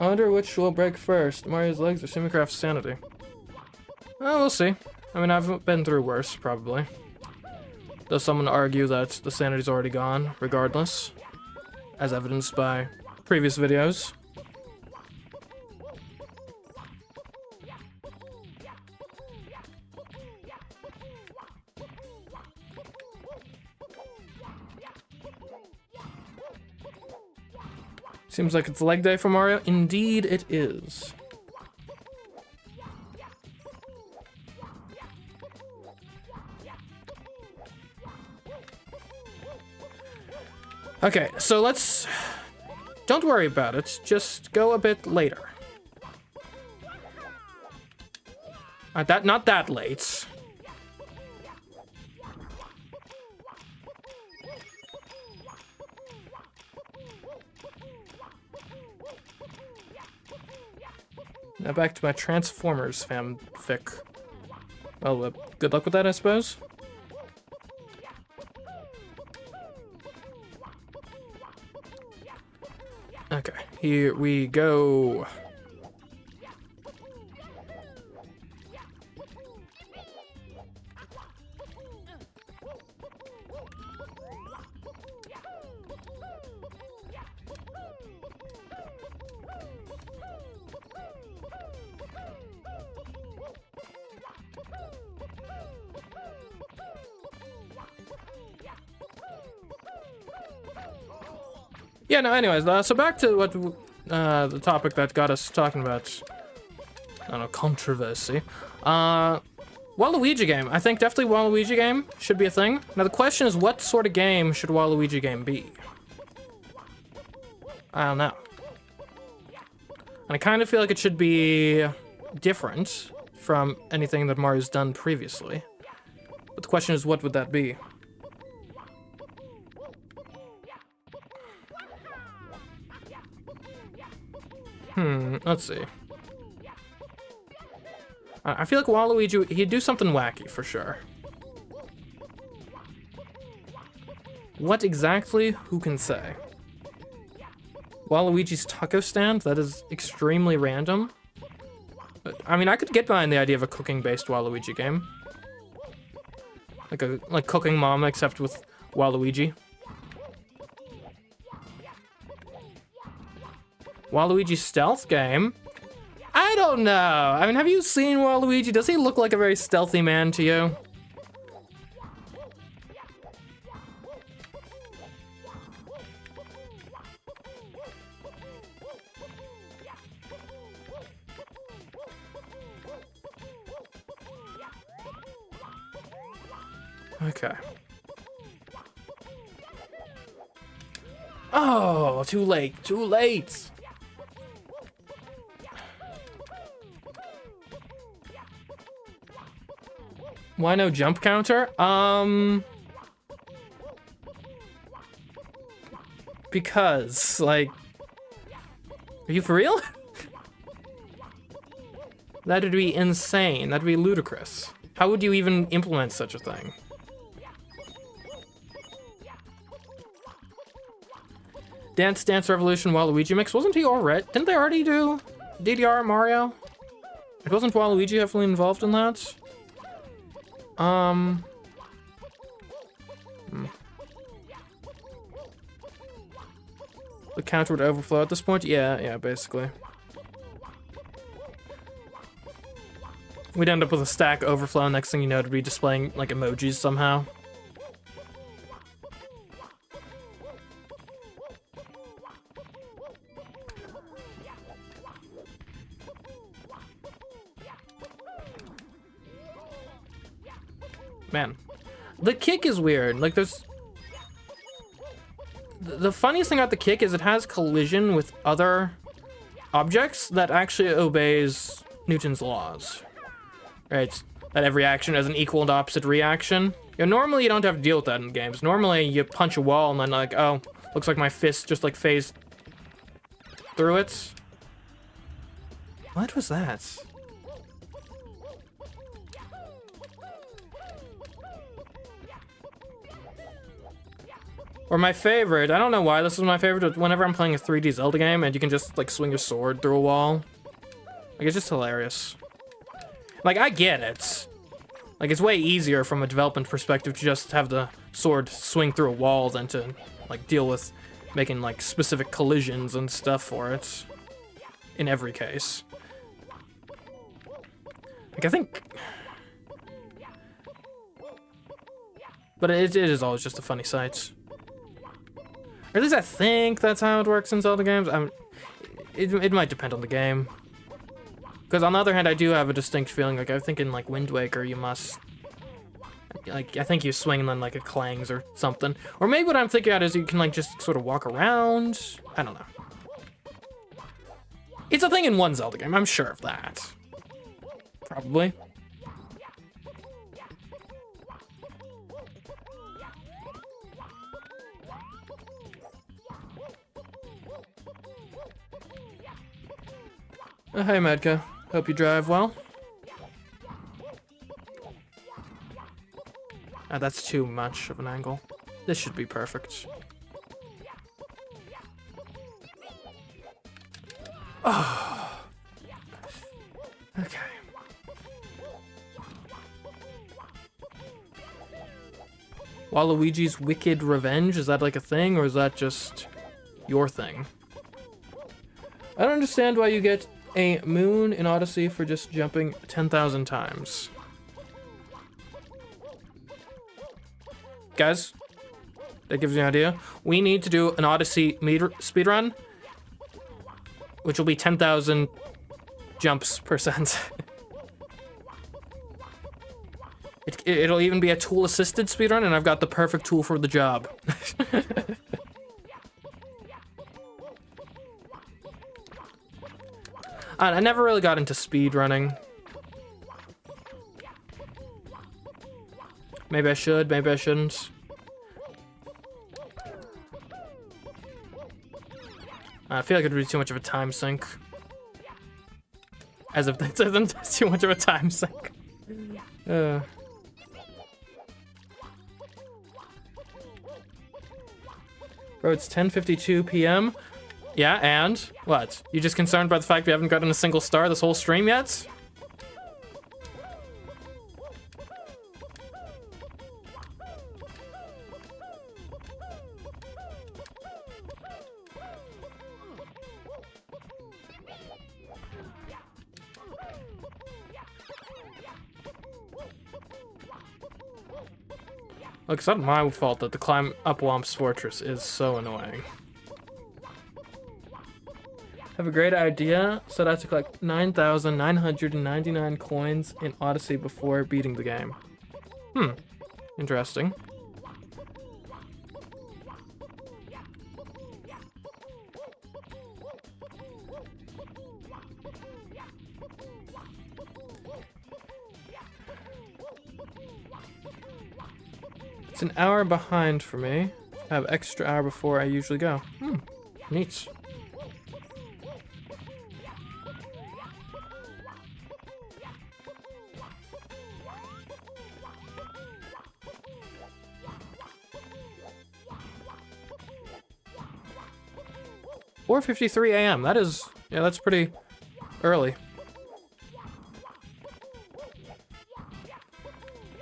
[SPEAKER 1] I wonder which will break first, Mario's legs or CMeeCraft's sanity. Well, we'll see. I mean, I've been through worse, probably. Though someone argue that the sanity's already gone, regardless. As evidenced by previous videos. Seems like it's leg day for Mario. Indeed it is. Okay, so let's... Don't worry about it. Just go a bit later. Not that late. Now back to my Transformers fanfic. Well, good luck with that, I suppose. Okay, here we go. Yeah, no, anyways, so back to what, the topic that got us talking about, I don't know, controversy. Waluigi game. I think definitely Waluigi game should be a thing. Now the question is, what sort of game should Waluigi game be? I don't know. And I kind of feel like it should be different from anything that Mario's done previously. But the question is, what would that be? Let's see. I feel like Waluigi, he'd do something wacky for sure. What exactly? Who can say? Waluigi's taco stand? That is extremely random. But, I mean, I could get behind the idea of a cooking-based Waluigi game. Like Cooking Mama, except with Waluigi. Waluigi stealth game? I don't know. I mean, have you seen Waluigi? Does he look like a very stealthy man to you? Okay. Oh, too late, too late. Why no jump counter? Because, like, are you for real? That would be insane. That'd be ludicrous. How would you even implement such a thing? Dance Dance Revolution Waluigi mix. Wasn't he already? Didn't they already do DDR Mario? It wasn't Waluigi heavily involved in that? The counter would overflow at this point? Yeah, basically. We'd end up with a stack overflow, next thing you know, to be displaying, like, emojis somehow. Man, the kick is weird. Like, there's... The funniest thing about the kick is it has collision with other objects that actually obeys Newton's laws. Right? That every action has an equal and opposite reaction. You know, normally you don't have to deal with that in games. Normally you punch a wall and then, like, oh, looks like my fist just, like, phased through it. What was that? Or my favorite, I don't know why this is my favorite, but whenever I'm playing a 3D Zelda game and you can just, like, swing your sword through a wall. Like, it's just hilarious. Like, I get it. Like, it's way easier from a development perspective to just have the sword swing through a wall than to, like, deal with making, like, specific collisions and stuff for it. In every case. Like, I think... But it is always just a funny sight. Or at least I think that's how it works in Zelda games. It might depend on the game. Because on the other hand, I do have a distinct feeling, like I think in like Wind Waker, you must, like I think you swing and then like it clangs or something. Or maybe what I'm thinking about is you can like just sort of walk around. I don't know. It's a thing in one Zelda game, I'm sure of that. Probably. Hey, Medka. Hope you drive well. Ah, that's too much of an angle. This should be perfect. Oh. Okay. Waluigi's Wicked Revenge? Is that like a thing, or is that just your thing? I don't understand why you get a moon in Odyssey for just jumping 10,000 times. Guys, that gives you an idea. We need to do an Odyssey speedrun, which will be 10,000 jumps per cent. It'll even be a tool-assisted speedrun, and I've got the perfect tool for the job. I never really got into speedrunning. Maybe I should, maybe I shouldn't. I feel like it would be too much of a time sink. As if that's too much of a time sink. Bro, it's 10:52 p.m. Yeah, and? What? You just concerned by the fact we haven't gotten a single star this whole stream yet? Look, it's not my fault that the climb up Whomp's fortress is so annoying. Have a great idea. Set out to collect 9,999 coins in Odyssey before beating the game. Interesting. It's an hour behind for me. I have extra hour before I usually go. Neat. Or 4:53 a.m. That is, yeah, that's pretty early.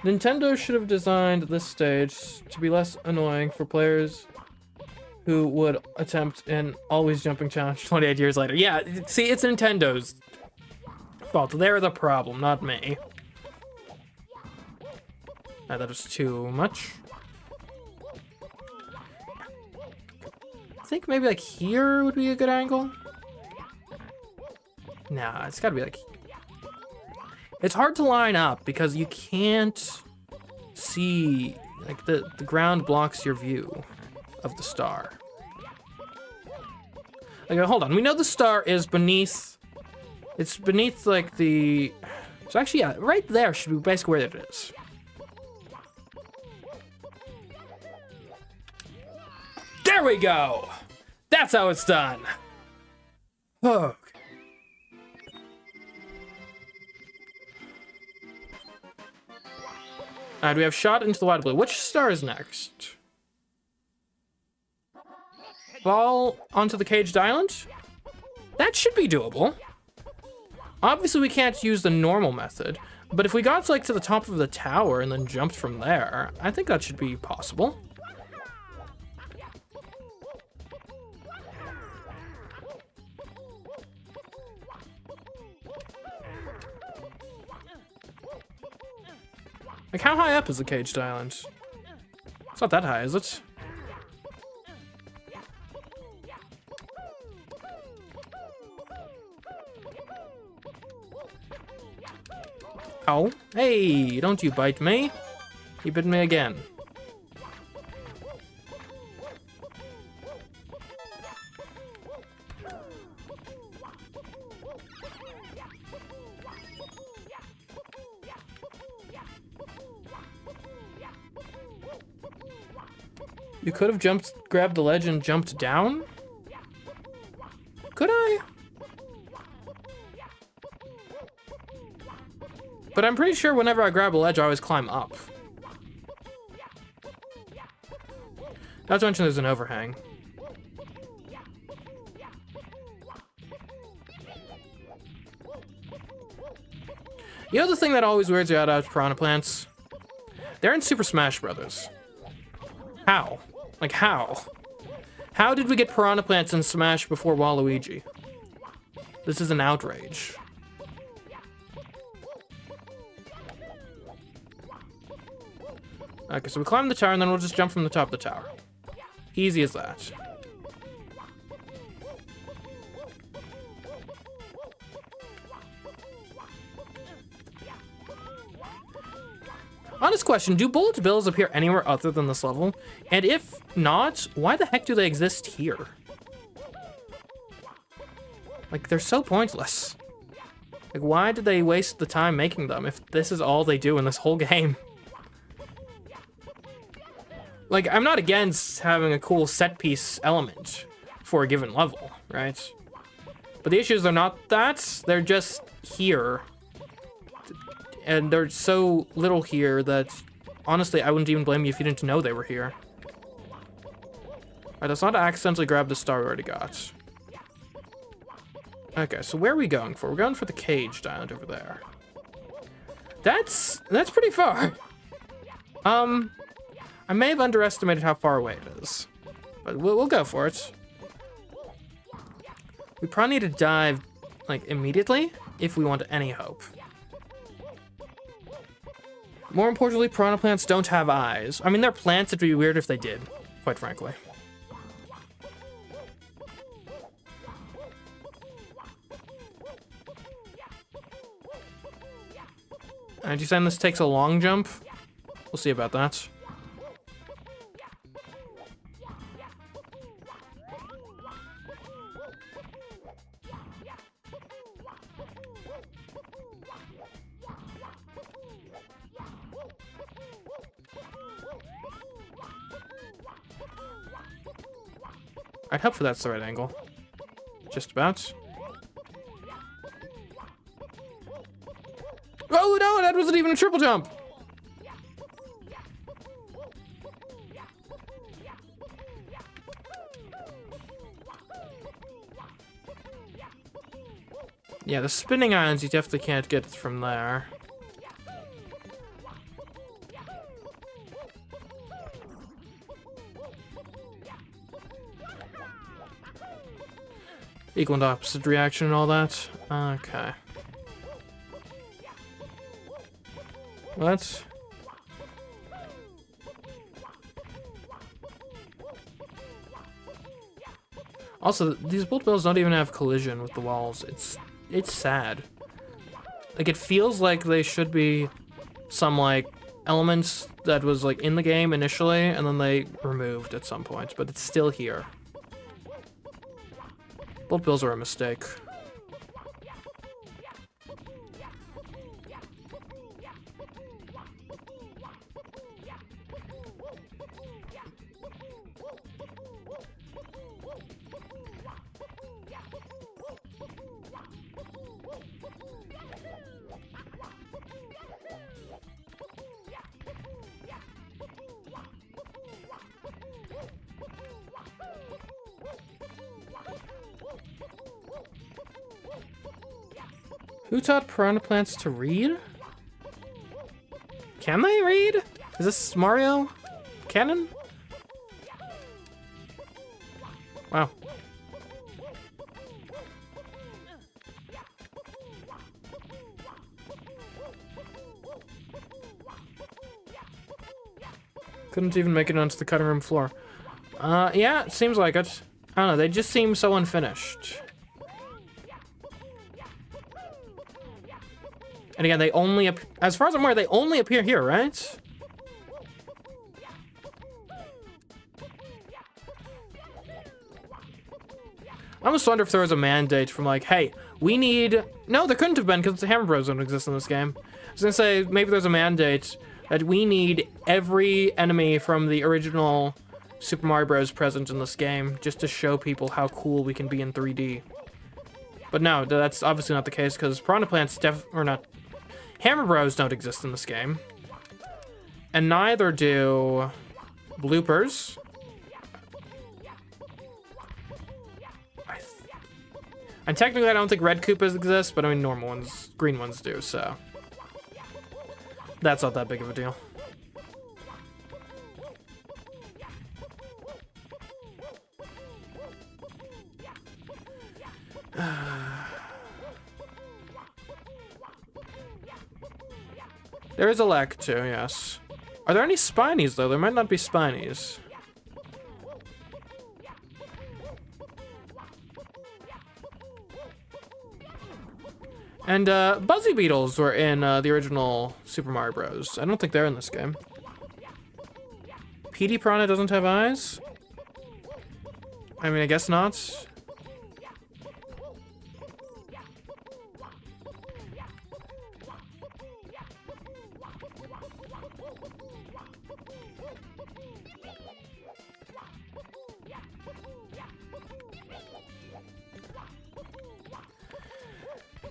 [SPEAKER 1] Nintendo should have designed this stage to be less annoying for players who would attempt an always jumping challenge 28 years later. Yeah, see, it's Nintendo's fault. They're the problem, not me. That was too much. I think maybe like here would be a good angle. Nah, it's gotta be like... It's hard to line up because you can't see, like the ground blocks your view of the star. Okay, hold on, we know the star is beneath, it's beneath like the, so actually yeah, right there should be basically where it is. There we go! That's how it's done! Oh. Alright, we have shot into the wide blue. Which star is next? fall onto the caged island? That should be doable. Obviously, we can't use the normal method, but if we got like to the top of the tower and then jumped from there, I think that should be possible. Like, how high up is the caged island? It's not that high, is it? Oh, hey, don't you bite me. You bit me again. You could have jumped, grabbed the ledge and jumped down? Could I? But I'm pretty sure whenever I grab a ledge, I always climb up. Not to mention there's an overhang. You know the thing that always weirds you out about piranha plants? They're in Super Smash Brothers. How? Like, how? How did we get piranha plants in Smash before Waluigi? This is an outrage. Okay, so we climb the tower and then we'll just jump from the top of the tower. Easy as that. Honest question, do bullet bills appear anywhere other than this level? And if not, why the heck do they exist here? Like, they're so pointless. Like, why did they waste the time making them if this is all they do in this whole game? Like, I'm not against having a cool set piece element for a given level, right? But the issue is they're not that, they're just here. And they're so little here that, honestly, I wouldn't even blame you if you didn't know they were here. Alright, let's not accidentally grab the star we already got. Okay, so where are we going for? We're going for the caged island over there. That's pretty far. I may have underestimated how far away it is. But we'll go for it. We probably need to dive, like, immediately if we want any hope. More importantly, piranha plants don't have eyes. I mean, they're plants, it'd be weird if they did, quite frankly. And you saying this takes a long jump? We'll see about that. I'd hope for that's the right angle. Just about. Oh no, that wasn't even a triple jump! Yeah, the spinning irons you definitely can't get from there. Equal and opposite reaction and all that. Okay. What? Also, these bullet bills don't even have collision with the walls. It's sad. Like, it feels like they should be some, like, elements that was, like, in the game initially, and then they removed at some point, but it's still here. Bullet bills are a mistake. Who taught piranha plants to read? Can they read? Is this Mario canon? Wow. Couldn't even make it onto the cutting room floor. Yeah, it seems like it. I don't know, they just seem so unfinished. And again, they only, as far as I'm aware, they only appear here, right? I almost wonder if there was a mandate from like, hey, we need... No, there couldn't have been because the Hammer Bros don't exist in this game. I was gonna say, maybe there's a mandate that we need every enemy from the original Super Mario Bros. Present in this game just to show people how cool we can be in 3D. But no, that's obviously not the case because Piranha Plants or not... Hammer Bros don't exist in this game. And neither do bloopers. And technically I don't think red Koopas exist, but I mean normal ones, green ones do, so. That's not that big of a deal. There is a lack too, yes. Are there any Spinies though? There might not be Spinies. And Buzzy Beetles were in the original Super Mario Bros. I don't think they're in this game. Petey Piranha doesn't have eyes? I mean, I guess not.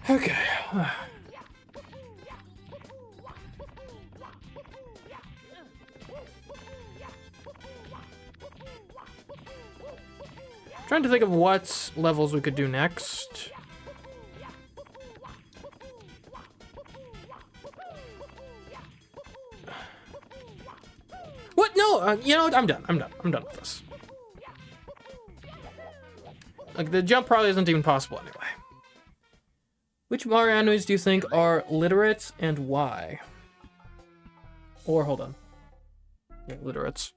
[SPEAKER 1] Okay. Trying to think of what levels we could do next. What? No, you know what? I'm done with this. Like, the jump probably isn't even possible anyway. Which Mario enemies do you think are literate and why? Or, hold on. Yeah, literates.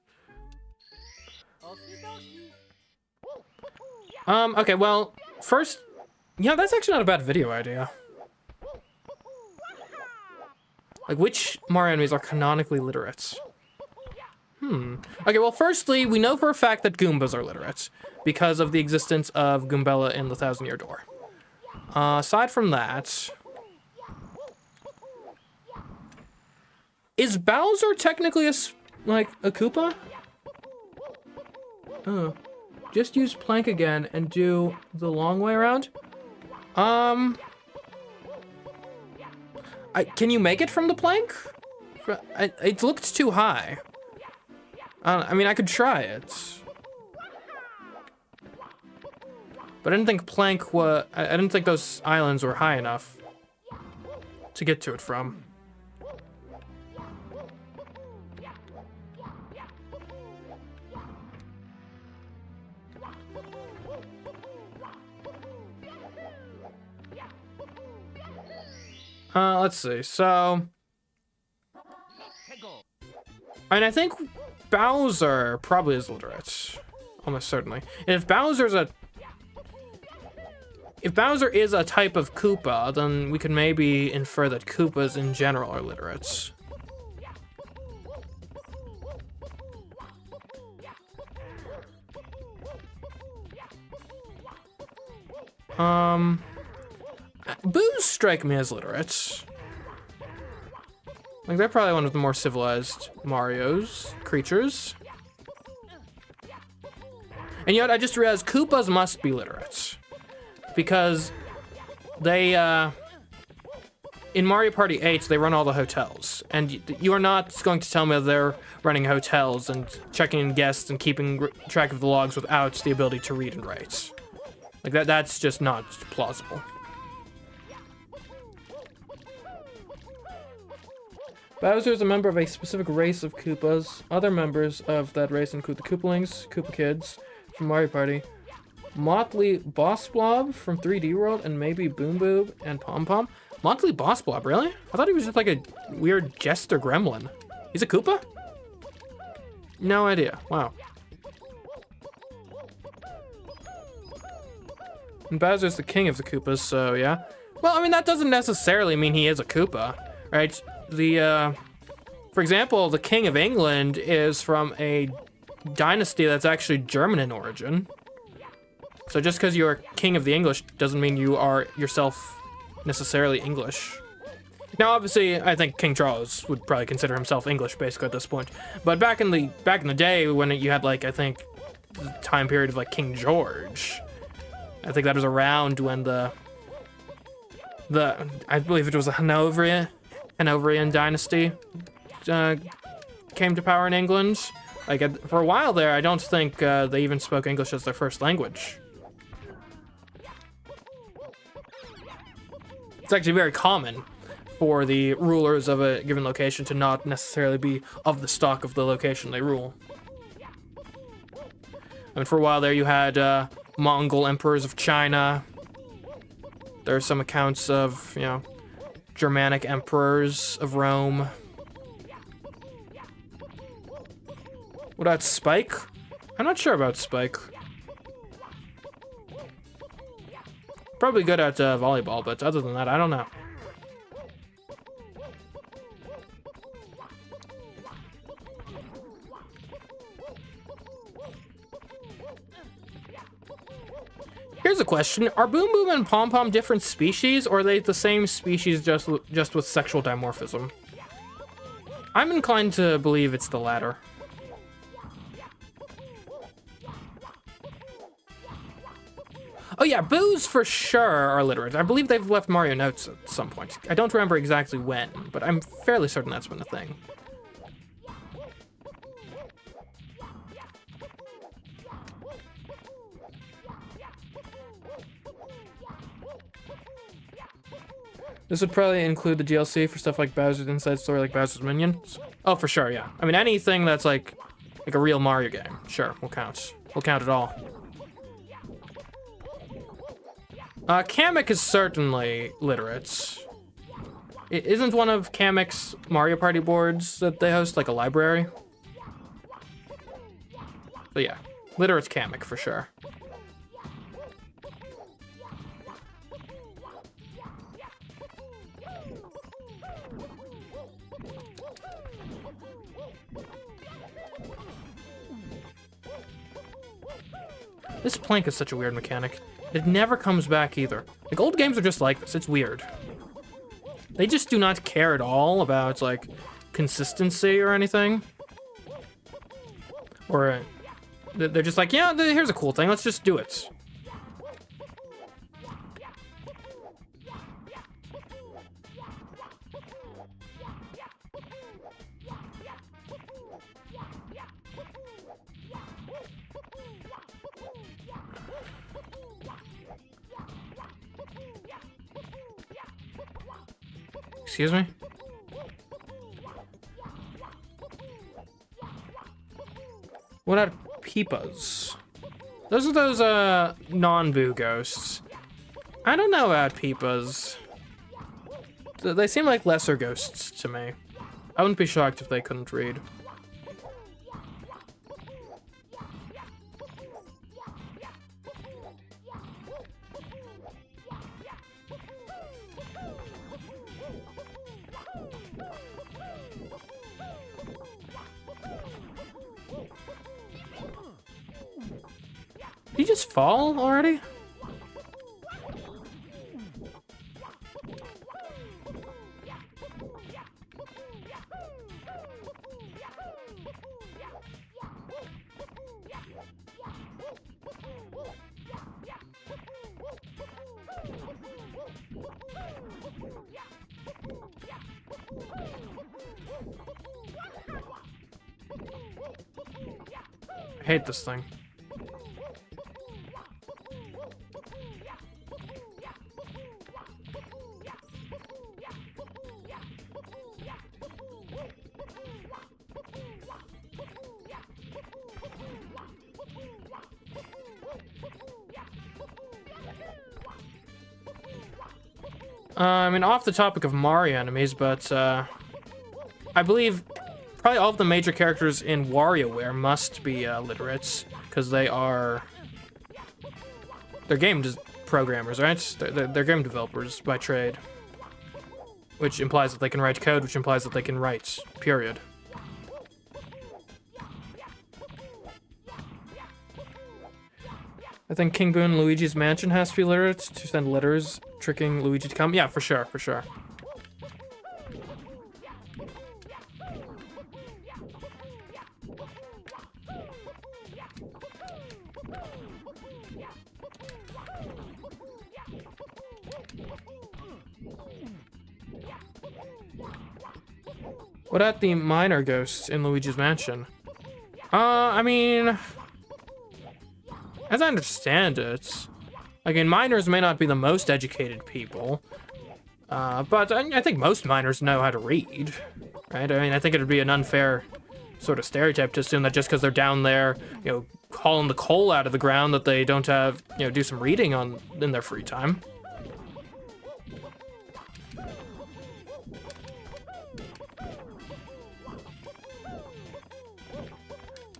[SPEAKER 1] Okay, well, first... Yeah, that's actually not a bad video idea. Like, which Mario enemies are canonically literate? Okay, well, firstly, we know for a fact that Goombas are literate because of the existence of Goombella in the Thousand Year Door. Aside from that, is Bowser technically a Koopa? Oh, just use Plank again and do the long way around. Can you make it from the plank? It looked too high. I mean, I could try it. But I didn't think plank was... I didn't think those islands were high enough to get to it from. Let's see. So... And I think Bowser probably is literate. Almost certainly. And if Bowser is a type of Koopa, then we could maybe infer that Koopas in general are literates. Boos strike me as literates. Like, they're probably one of the more civilized creatures. And yet, I just realized Koopas must be literates. Because they, in Mario Party 8, they run all the hotels. And you are not going to tell me that they're running hotels and checking in guests and keeping track of the logs without the ability to read and write. Like, that's just not plausible. Bowser is a member of a specific race of Koopas. Other members of that race include the Koopalings, Koopa Kids from Mario Party, Motley Boss Blob from 3D World, and maybe Boom Boob and Pom Pom. Motley Boss Blob, really? I thought he was just like a weird jester gremlin. He's a Koopa? No idea. Wow. And Bowser's the king of the Koopas, so yeah. Well, I mean, that doesn't necessarily mean he is a Koopa, right? For example, the King of England is from a dynasty that's actually German in origin. So just because you're King of the English doesn't mean you are yourself necessarily English. Now, obviously, I think King Charles would probably consider himself English, basically, at this point. But back in the day, when you had, like, I think, the time period of, like, King George, I think that was around when I believe it was the Hanoverian dynasty came to power in England. Like, for a while there, I don't think they even spoke English as their first language. It's actually very common for the rulers of a given location to not necessarily be of the stock of the location they rule. I mean, for a while there, you had Mongol emperors of China. There are some accounts of, you know, Germanic emperors of Rome. What about Spike? I'm not sure about Spike. Probably good at volleyball, but other than that, I don't know. Here's a question. Are Boom Boom and Pom Pom different species, or are they the same species just with sexual dimorphism? I'm inclined to believe it's the latter. Oh yeah, Boos for sure are literate. I believe they've left Mario notes at some point. I don't remember exactly when, but I'm fairly certain that's been a thing. This would probably include the DLC for stuff like Bowser's Inside Story, like Bowser's Minions. Oh, for sure, yeah. I mean, anything that's like a real Mario game, sure, will count. We'll count it all. Kamek is certainly literate. Isn't one of Kamek's Mario Party boards that they host like a library? But yeah, literate's Kamek for sure. This plank is such a weird mechanic. It never comes back either. Like, old games are just like this. It's weird. They just do not care at all about, like, consistency or anything. Or they're just like, yeah, here's a cool thing. Let's just do it. Excuse me? What are Peepas? Those are those, non-boo ghosts. I don't know about Peepas. They seem like lesser ghosts to me. I wouldn't be shocked if they couldn't read. Did he just fall already? I hate this thing. I mean, off the topic of Mario enemies, but I believe probably all of the major characters in WarioWare must be literates, because they're game programmers, right? They're game developers by trade, which implies that they can write code, which implies that they can write, period. I think King Boo and Luigi's Mansion has to be literate to send letters tricking Luigi to come. Yeah, for sure, for sure. What about the minor ghosts in Luigi's Mansion? I mean, as I understand it, again, minors may not be the most educated people, but I think most minors know how to read, right? I mean, I think it would be an unfair sort of stereotype to assume that just because they're down there, you know, hauling the coal out of the ground, that they don't have, you know, do some reading in their free time.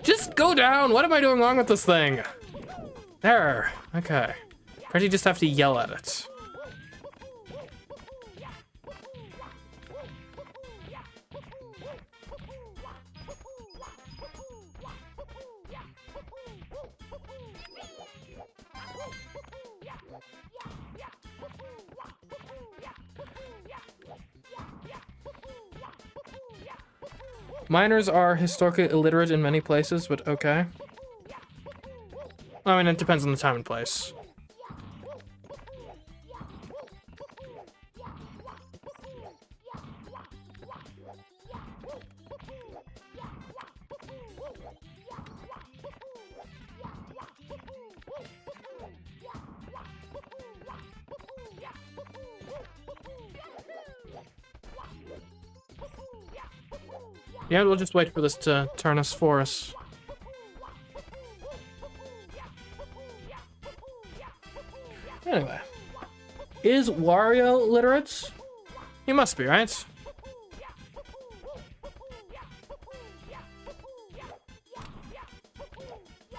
[SPEAKER 1] Just go down! What am I doing wrong with this thing? There. Okay. Or you just have to yell at it. Minors are historically illiterate in many places, but okay. I mean, it depends on the time and place. Yeah, we'll just wait for this to turn us for us. Anyway. Is Wario literate? He must be, right?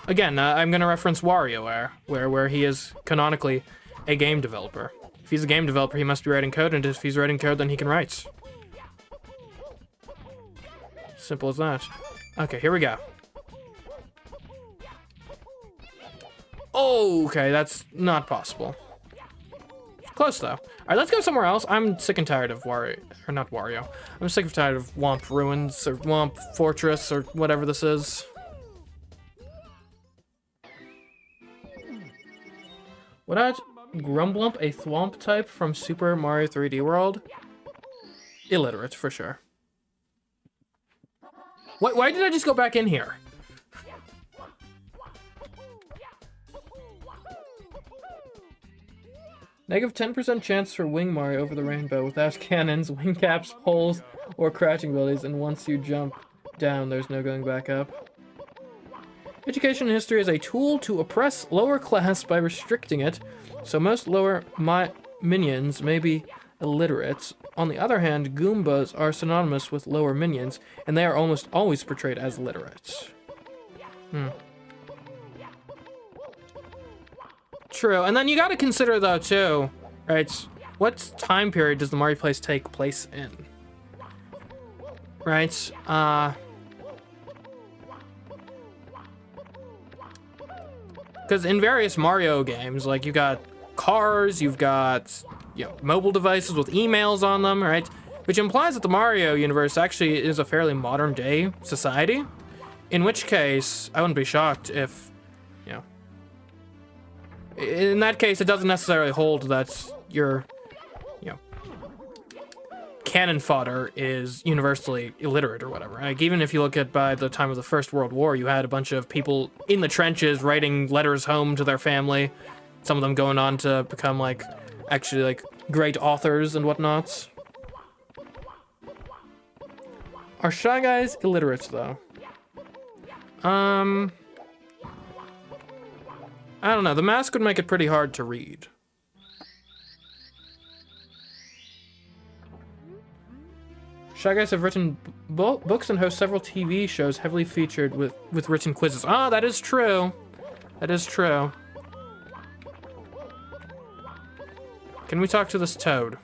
[SPEAKER 1] Again, I'm gonna reference WarioWare, where he is canonically a game developer. If he's a game developer, he must be writing code, and if he's writing code, then he can write. Simple as that. Okay, here we go. Okay, that's not possible. Close, though. Alright, let's go somewhere else. I'm sick and tired of Wario. Or not Wario. I'm sick and tired of Whomp Ruins, or Whomp Fortress, or whatever this is. Would I Grumblump a Thwomp type from Super Mario 3D World? Illiterate, for sure. Why did I just go back in here? Negative 10% chance for Wing Mario over the rainbow without cannons, wing caps, poles, or crouching abilities, and once you jump down, there's no going back up. Education in history is a tool to oppress lower class by restricting it, so most lower minions may be illiterate. On the other hand, Goombas are synonymous with lower minions, and they are almost always portrayed as literate. True, and then you gotta consider, though, too, right, what time period does the Mario place take place in? Right, because in various Mario games, like, you've got cars, you've got, you know, mobile devices with emails on them, right? Which implies that the Mario universe actually is a fairly modern-day society. In which case, I wouldn't be shocked if, you know... In that case, it doesn't necessarily hold that your, you know, cannon fodder is universally illiterate or whatever. Like, even if you look at by the time of the First World War, you had a bunch of people in the trenches writing letters home to their family. Some of them going on to become, like, actually, like, great authors and whatnot. Are Shy Guys illiterate, though? I don't know. The mask would make it pretty hard to read. Shy Guys have written books and host several TV shows heavily featured with written quizzes. Ah, that is true. That is true. Can we talk to this toad?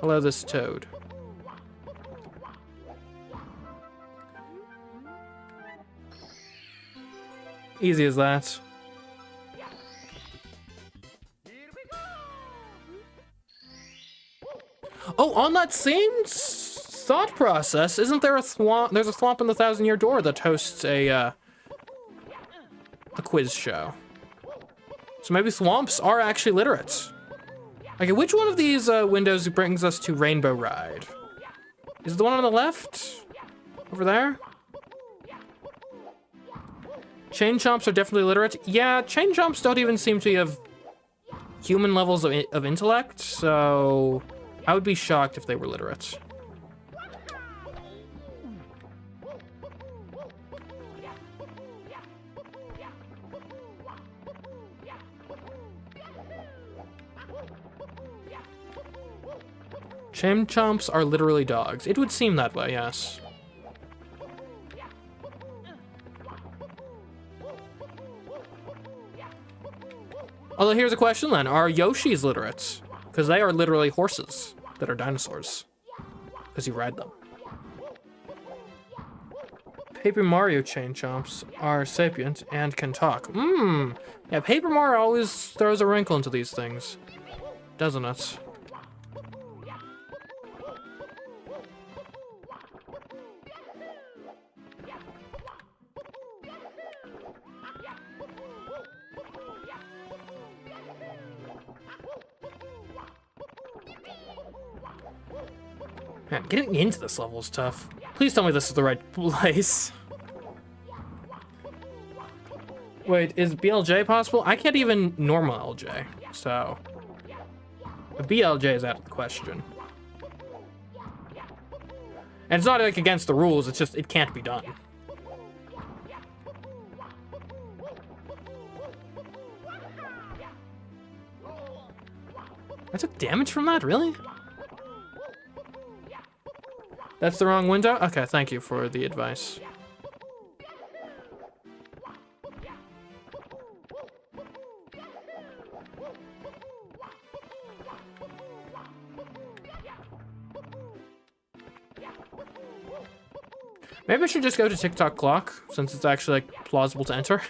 [SPEAKER 1] Hello, this toad. Easy as that. Oh, on that same thought process, isn't there a thwomp? There's a thwomp in the 1,000-Year Door that hosts a quiz show. So maybe thwomps are actually literate. Okay, which one of these windows brings us to Rainbow Ride? Is it the one on the left? Over there? Chain chomps are definitely literate. Yeah, chain chomps don't even seem to have human levels of intellect, so I would be shocked if they were literate. Chain chomps are literally dogs. It would seem that way, yes. Although here's a question then, are Yoshis literate? Because they are literally horses that are dinosaurs. Because you ride them. Paper Mario chain chomps are sapient and can talk. Yeah, Paper Mario always throws a wrinkle into these things, doesn't it? Man, getting into this level is tough. Please tell me this is the right place. Wait, is BLJ possible? I can't even normal LJ, so... The BLJ is out of the question. And it's not like against the rules, it's just, it can't be done. I took damage from that, really? That's the wrong window? Okay, thank you for the advice. Maybe I should just go to Tock Clock, since it's actually, like, plausible to enter.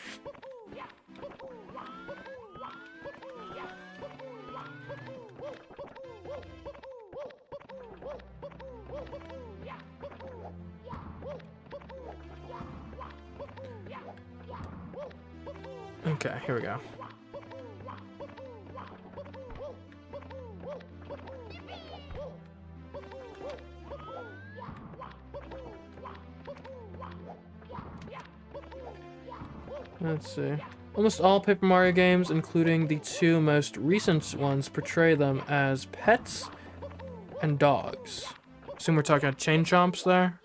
[SPEAKER 1] Okay, here we go. Let's see. Almost all Paper Mario games, including the two most recent ones, portray them as pets and dogs. Assume we're talking about chain chomps there.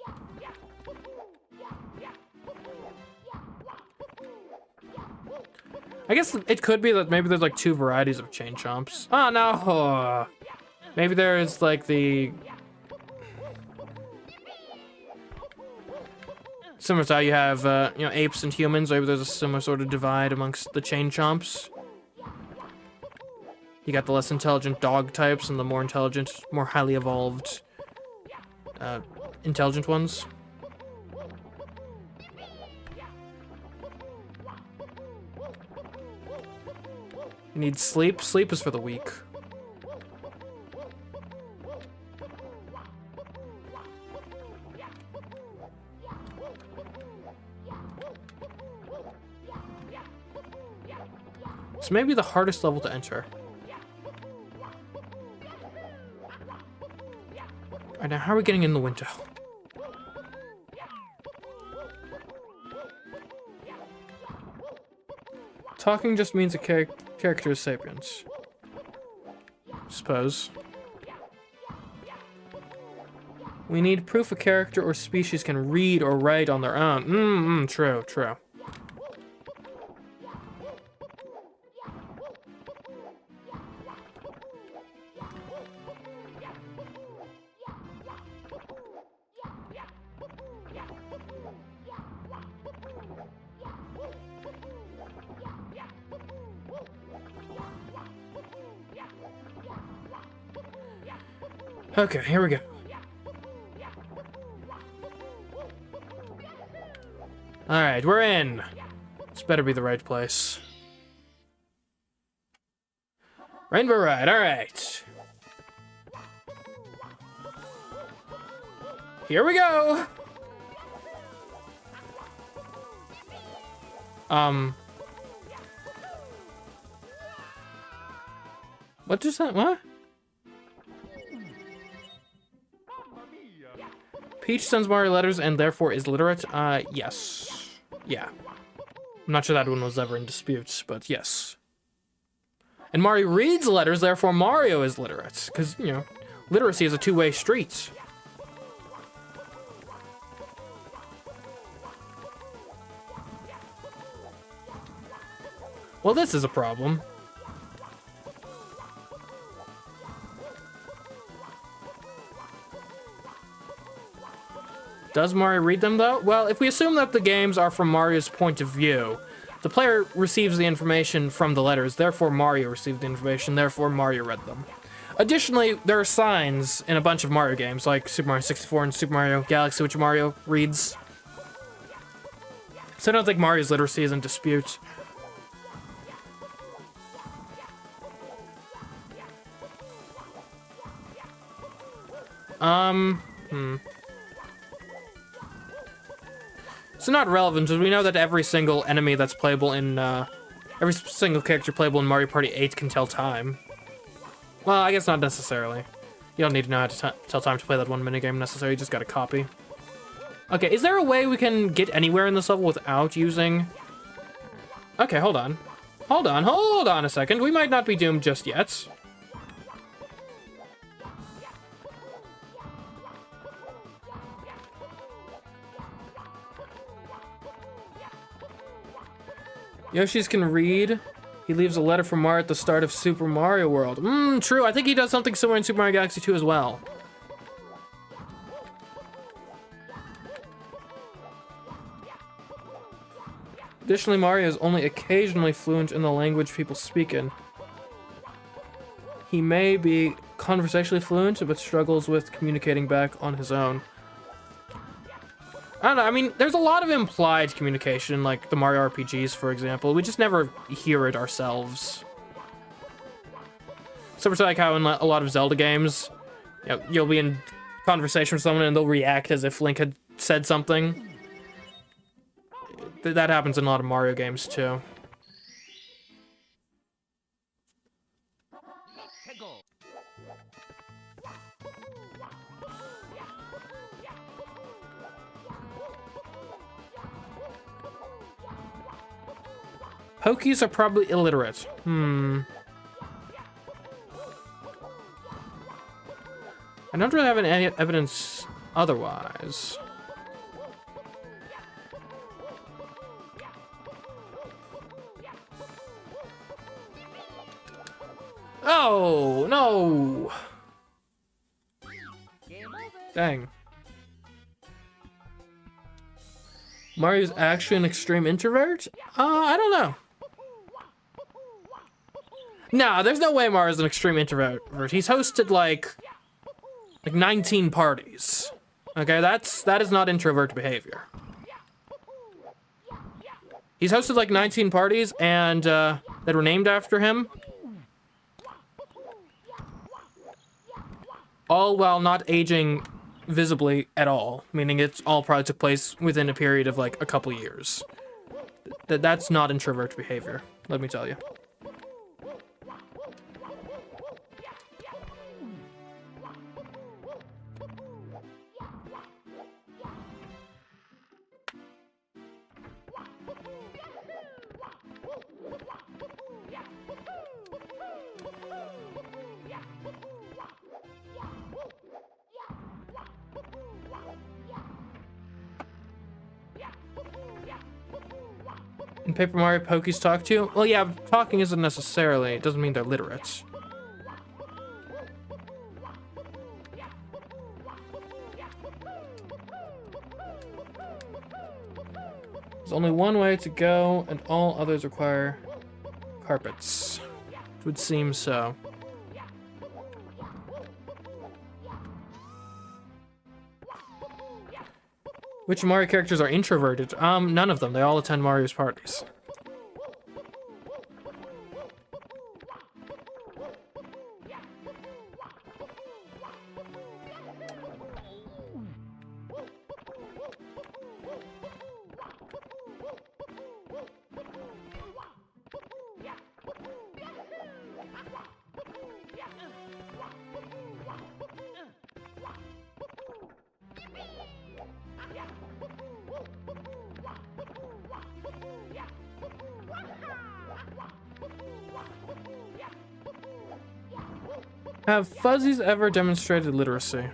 [SPEAKER 1] I guess it could be that maybe there's like two varieties of chain chomps. Oh no! Maybe there is like the... Similar to how you have, you know, apes and humans, maybe there's a similar sort of divide amongst the chain chomps. You got the less intelligent dog types and the more intelligent, more highly evolved, intelligent ones. You need sleep? Sleep is for the weak. So maybe the hardest level to enter. Alright, now how are we getting in the window? Talking just means a character is sapient. Suppose. We need proof a character or species can read or write on their own. True, true. Okay, here we go. Alright, we're in. This better be the right place. Rainbow Ride, alright. Here we go! What just that? What? Peach sends Mario letters and therefore is literate? Yes. Yeah. I'm not sure that one was ever in dispute, but yes. And Mario reads letters, therefore Mario is literate. Because, you know, literacy is a two-way street. Well, this is a problem. Does Mario read them, though? Well, if we assume that the games are from Mario's point of view, the player receives the information from the letters, therefore Mario received the information, therefore Mario read them. Additionally, there are signs in a bunch of Mario games, like Super Mario 64 and Super Mario Galaxy, which Mario reads. So I don't think Mario's literacy is in dispute. So not relevant, because we know that every single enemy that's playable in, every single character playable in Mario Party 8 can tell time. Well, I guess not necessarily. You don't need to know how to tell time to play that one minigame necessarily, you just gotta copy. Okay, is there a way we can get anywhere in this level without using... Okay, hold on. Hold on a second. We might not be doomed just yet. Yoshi's can read. He leaves a letter for Mario at the start of Super Mario World. True. I think he does something similar in Super Mario Galaxy 2 as well. Additionally, Mario is only occasionally fluent in the language people speak in. He may be conversationally fluent, but struggles with communicating back on his own. I don't know, I mean, there's a lot of implied communication, like the Mario RPGs, for example. We just never hear it ourselves. So it's like how in a lot of Zelda games, you know, you'll be in conversation with someone and they'll react as if Link had said something. That happens in a lot of Mario games, too. Pokies are probably illiterate. I don't really have any evidence otherwise. Oh, no! Dang. Mario's actually an extreme introvert? I don't know. Nah, there's no way Mario's an extreme introvert. He's hosted like 19 parties. Okay, that is not introvert behavior. He's hosted like 19 parties and that were named after him. All while not aging visibly at all, meaning it's all probably took place within a period of like a couple years. That's not introvert behavior, let me tell you. In Paper Mario, Pokies talk to you? Well, yeah, talking isn't necessarily, it doesn't mean they're literate. There's only one way to go, and all others require carpets. It would seem so. Which Mario characters are introverted? None of them. They all attend Mario's parties. Have fuzzies ever demonstrated literacy?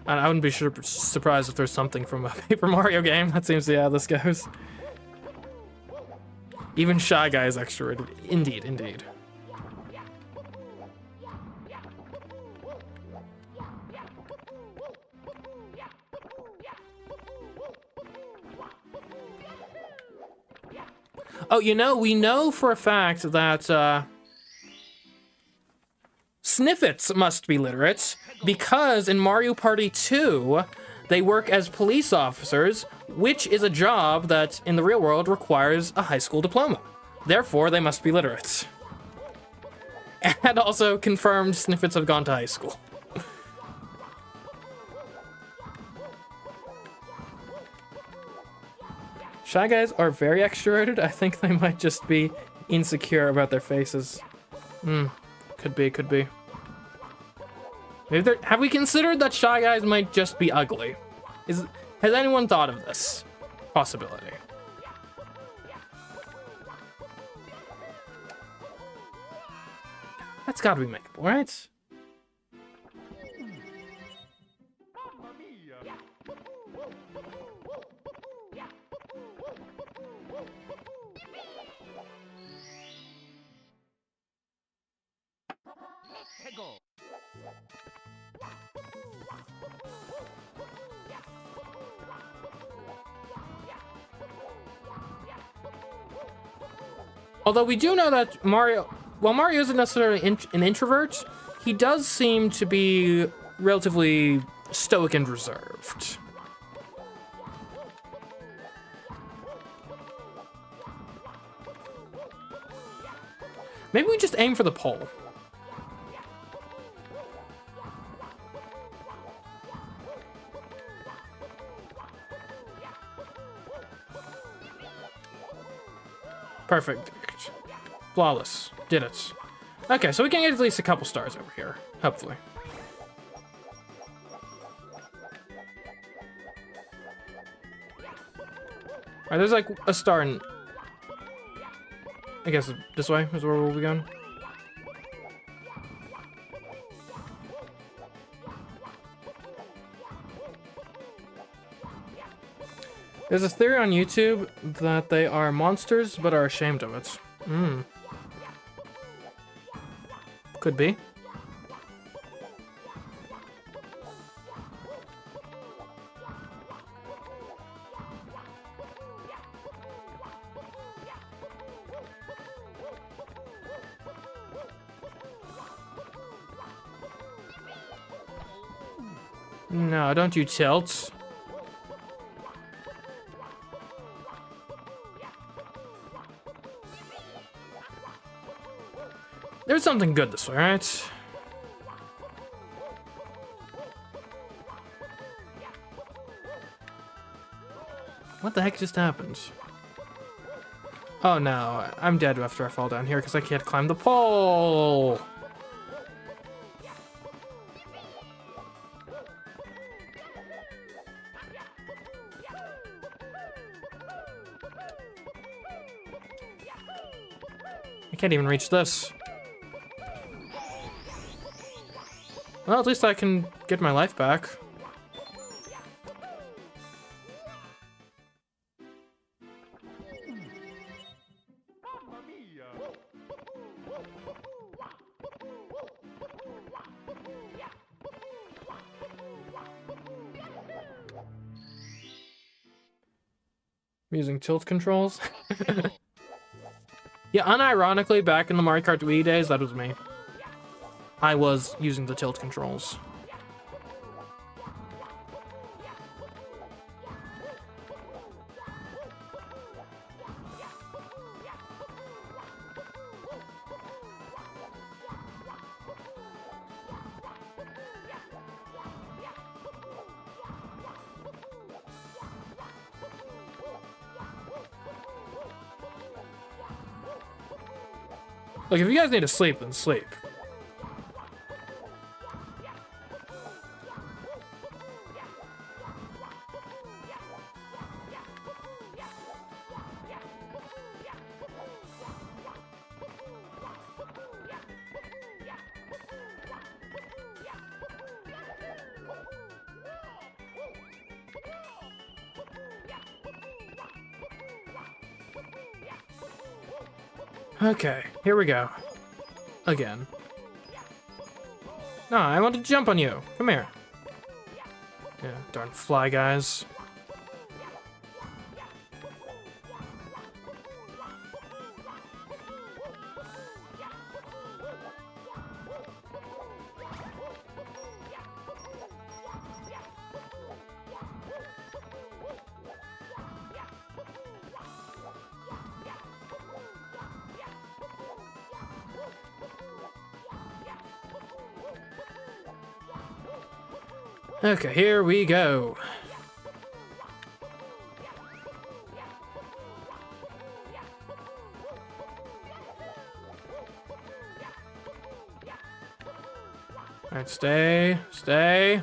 [SPEAKER 1] And I wouldn't be surprised if there's something from a Paper Mario game. That seems to be how this goes. Even Shy Guy is extroverted. Indeed, indeed. Oh, you know, we know for a fact that, Sniffets must be literate, because in Mario Party 2, they work as police officers, which is a job that, in the real world, requires a high school diploma. Therefore, they must be literate. And also confirmed Sniffets have gone to high school. Shy Guys are very extroverted. I think they might just be insecure about their faces. Could be, could be. Maybe have we considered that Shy Guys might just be ugly? Has anyone thought of this possibility? That's gotta be makeable, right? Although we do know that Mario, while Mario isn't necessarily an introvert, he does seem to be relatively stoic and reserved. Maybe we just aim for the pole. Perfect. Flawless. Did it. Okay, so we can get at least a couple stars over here. Hopefully. Alright, there's like a star in... I guess this way is where we'll be going. There's a theory on YouTube that they are monsters, but are ashamed of it. Could be. No, don't you tilt. There's something good this way, right? What the heck just happened? Oh no, I'm dead after I fall down here because I can't climb the pole. I can't even reach this. Well, at least I can get my life back. I'm using tilt controls. Yeah, unironically, back in the Mario Kart Wii days, that was me. I was using the tilt controls. Look, if you guys need to sleep, then sleep. Okay, here we go. Again. No, I want to jump on you. Come here. Yeah, darn fly guys. Okay, here we go. Alright, stay, stay.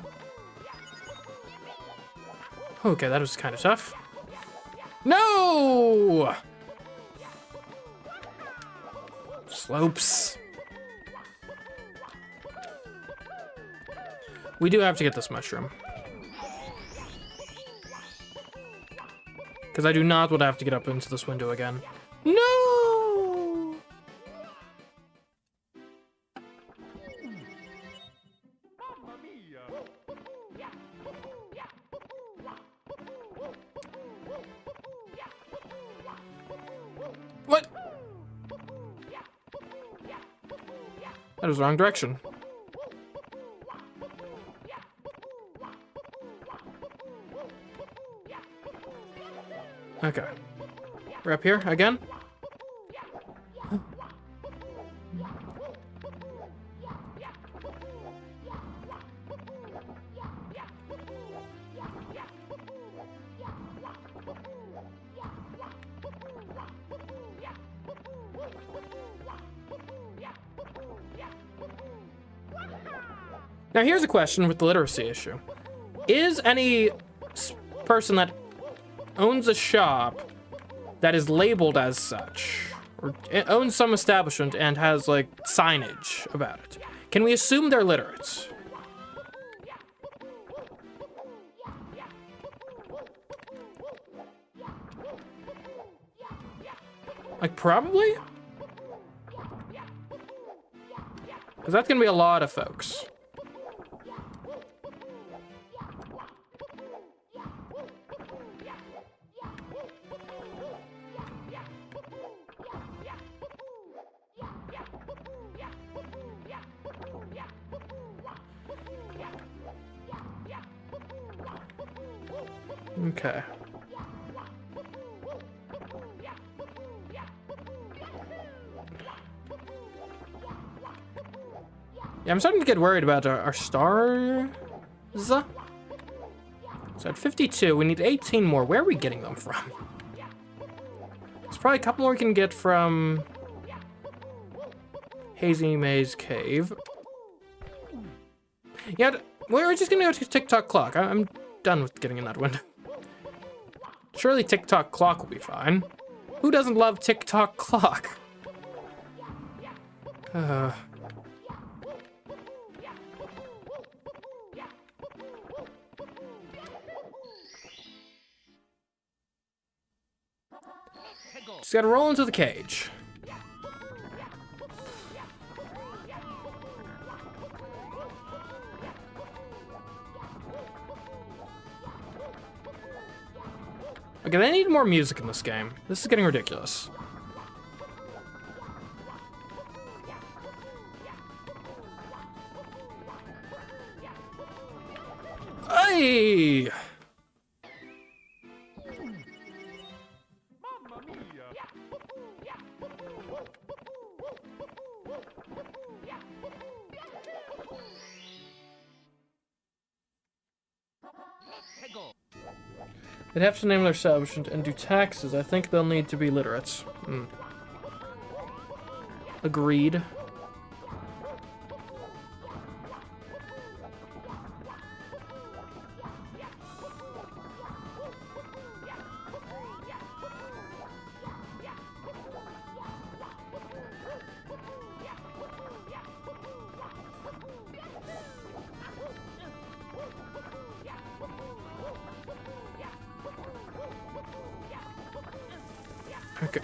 [SPEAKER 1] Okay, that was kind of tough. No! Slopes. We do have to get this mushroom. Because I do not want to have to get up into this window again. No! What? That was the wrong direction. Okay. We're up here again? Now here's a question with the literacy issue. Is any person that owns a shop that is labeled as such, or owns some establishment and has like signage about it, can we assume they're literate? Like, probably? Because that's gonna be a lot of folks. Okay. Yeah, I'm starting to get worried about our stars. So at 52, we need 18 more. Where are we getting them from? There's probably a couple more we can get from Hazy Maze Cave. Yeah, we're just gonna go to Tock Clock. I'm done with getting in that window. Surely Tock Clock will be fine. Who doesn't love Tock Clock? Just gotta roll into the cage. Okay, they need more music in this game. This is getting ridiculous. Hey! They'd have to name their establishment and do taxes. I think they'll need to be literates. Agreed.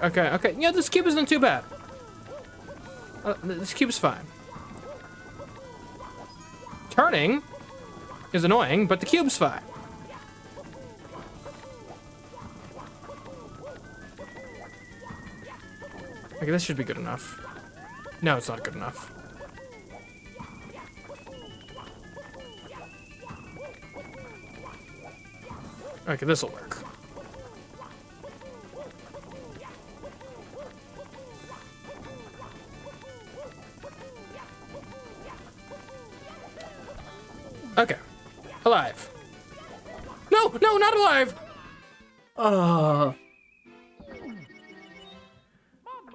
[SPEAKER 1] Okay. Yeah, this cube isn't too bad. This cube's fine. Turning is annoying, but the cube's fine. Okay, this should be good enough. No, it's not good enough. Okay, this'll work. Okay. Alive. No, not alive!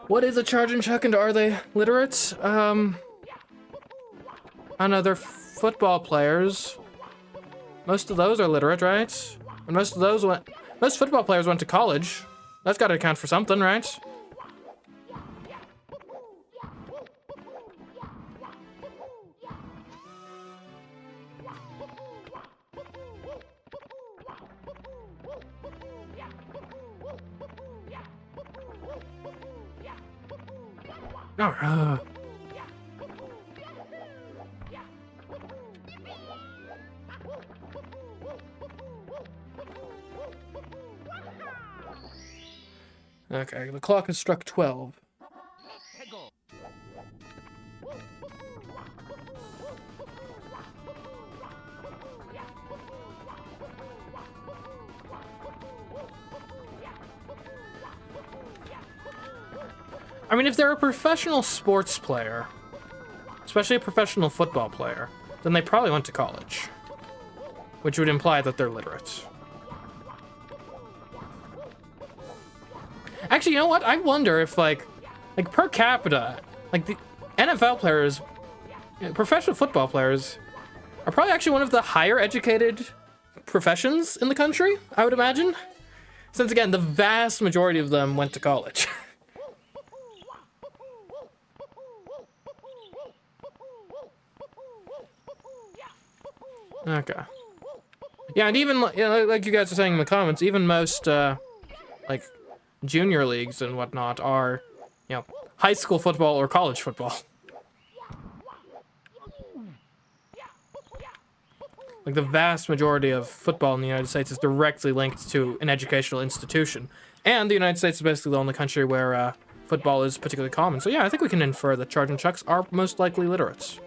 [SPEAKER 1] What is a charge and chuck, and are they literate? I don't know, they're football players. Most of those are literate, right? And most football players went to college. That's gotta account for something, right? Oh, okay, the clock has struck 12. I mean, if they're a professional sports player, especially a professional football player, then they probably went to college, which would imply that they're literate. Actually, you know what? I wonder if, like per capita, like the NFL players, professional football players, are probably actually one of the higher educated professions in the country, I would imagine. Since, again, the vast majority of them went to college. Okay. Yeah, and even, you know, like you guys are saying in the comments, even most, like, junior leagues and whatnot are, you know, high school football or college football. Like, the vast majority of football in the United States is directly linked to an educational institution. And the United States is basically the only country where, football is particularly common. So yeah, I think we can infer that Charge and Chucks are most likely literates.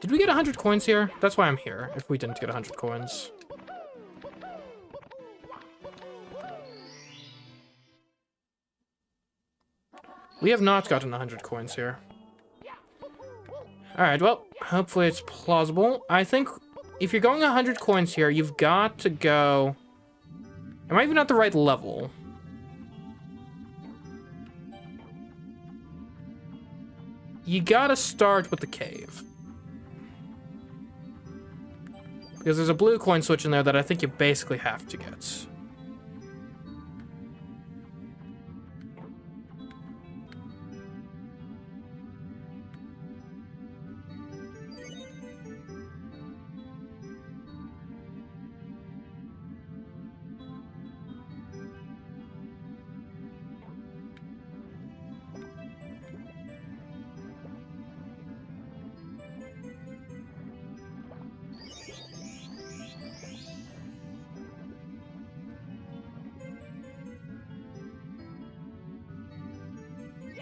[SPEAKER 1] Did we get 100 coins here? That's why I'm here, if we didn't get 100 coins. We have not gotten 100 coins here. Alright, well, hopefully it's plausible. I think if you're going 100 coins here, you've got to go... Am I even at the right level? You gotta start with the cave. Because there's a blue coin switch in there that I think you basically have to get.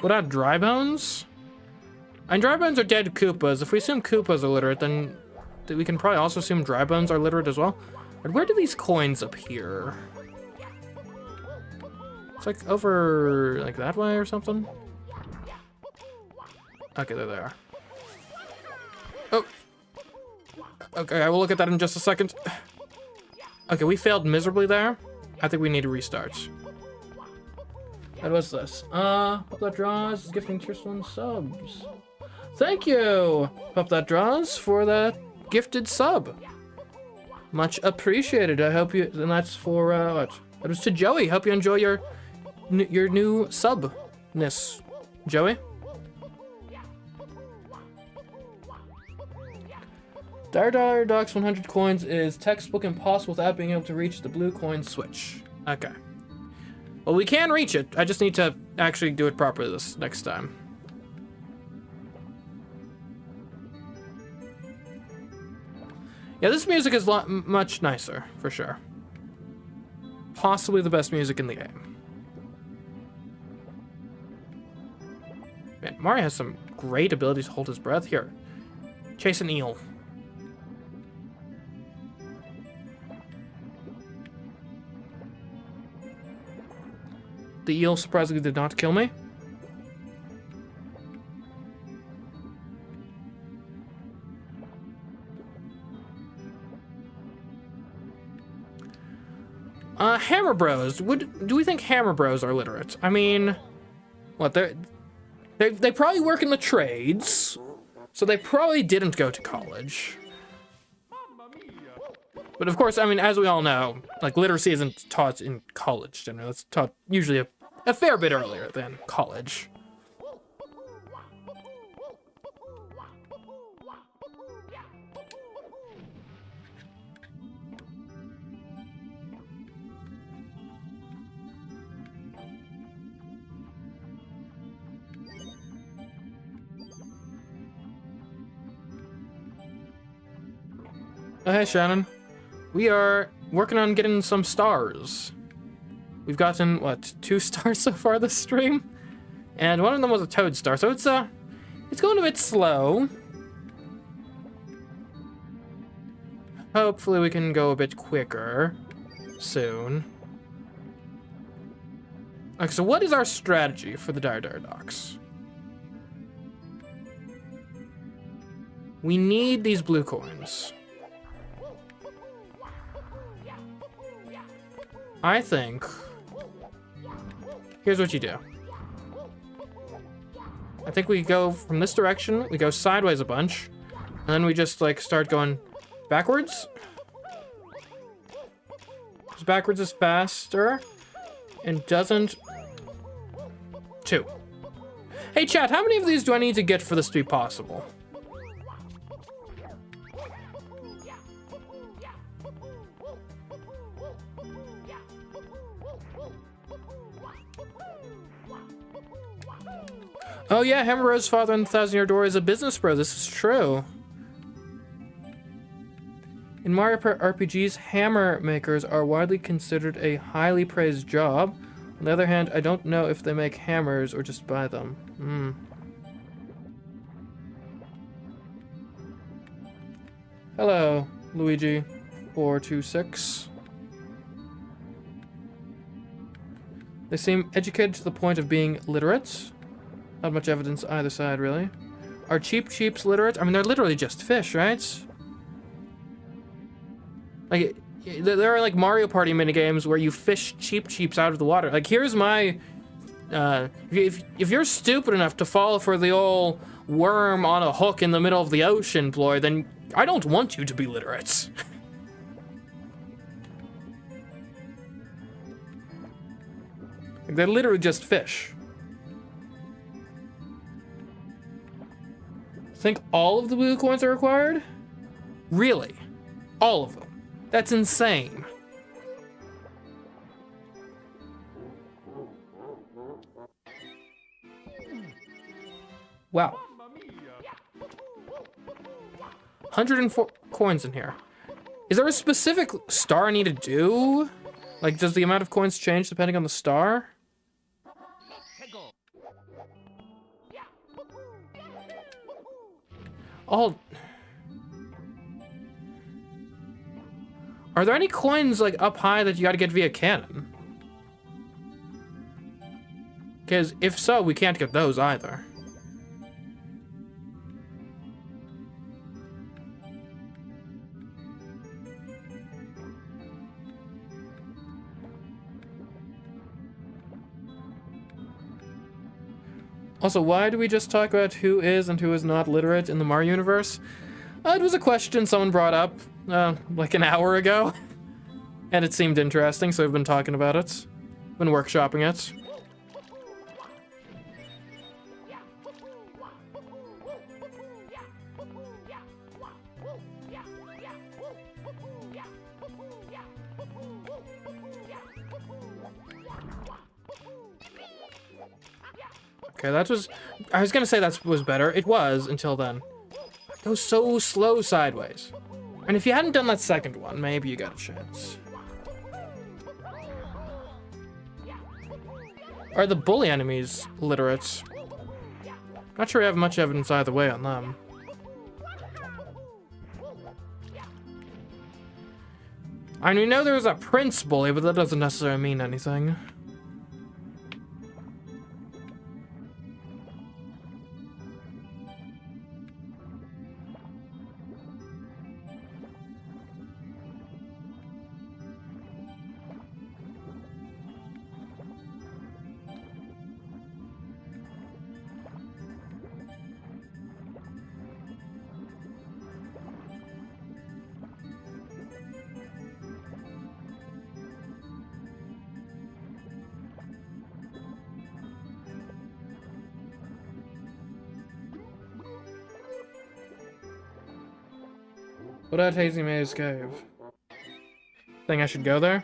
[SPEAKER 1] Without dry bones? And dry bones are dead Koopas. If we assume Koopas are literate, then we can probably also assume dry bones are literate as well. But where do these coins appear? It's like over, like that way or something? Okay, there they are. Oh! Okay, I will look at that in just a second. Okay, we failed miserably there. I think we need to restart. And what's this? Pop That Draws is gifting tier 1 subs. Thank you, Pop That Draws, for that gifted sub. Much appreciated. I hope you, and that's for, what? That was to Joey. Hope you enjoy your new subness, Joey. Dire Docks 100 coins is textbook impossible without being able to reach the blue coin switch. Okay. Well, we can reach it. I just need to actually do it properly this next time. Yeah, this music is much nicer, for sure. Possibly the best music in the game. Man, Mario has some great abilities to hold his breath. Here, chase an eel. The eel surprisingly did not kill me. Hammer Bros. Do we think Hammer Bros are literate? I mean, what, they probably work in the trades, so they probably didn't go to college. But of course, I mean, as we all know, like, literacy isn't taught in college generally. It's taught usually a fair bit earlier than college. Oh, hey, Shannon. We are working on getting some stars. We've gotten, what, 2 stars so far this stream? And one of them was a toad star, so it's going a bit slow. Hopefully we can go a bit quicker soon. Okay, so what is our strategy for the Dire Docks? We need these blue coins. I think, here's what you do. I think we go from this direction, we go sideways a bunch, and then we just, like, start going backwards. Because backwards is faster, and doesn't... 2. Hey, chat, how many of these do I need to get for this to be possible? Oh yeah, Hammer Bros' father in the 1,000-Year Door is a business bro. This is true. In Mario RPGs, hammer makers are widely considered a highly praised job. On the other hand, I don't know if they make hammers or just buy them. Hello, Luigi 426. They seem educated to the point of being literate. Not much evidence either side, really. Are Cheep Cheeps literate? I mean, they're literally just fish, right? Like, there are, like, Mario Party minigames where you fish Cheep Cheeps out of the water. Like, here's my... if you're stupid enough to fall for the old worm on a hook in the middle of the ocean ploy, then I don't want you to be literate. Like, they're literally just fish. Think all of the blue coins are required? Really? All of them? That's insane. Wow. 104 coins in here. Is there a specific star I need to do? Like, does the amount of coins change depending on the star? Are there any coins, like, up high that you gotta get via cannon? Because if so, we can't get those either. Also, why do we just talk about who is and who is not literate in the Mario universe? It was a question someone brought up, like an hour ago. And it seemed interesting, so we've been talking about it. Been workshopping it. Okay, that was... I was gonna say that was better. It was, until then. It goes so slow sideways. And if you hadn't done that second one, maybe you got a chance. Are the bully enemies literate? Not sure we have much evidence either way on them. I mean, we know there was a prince bully, but that doesn't necessarily mean anything. What about Hazy Maze Cave? Think I should go there?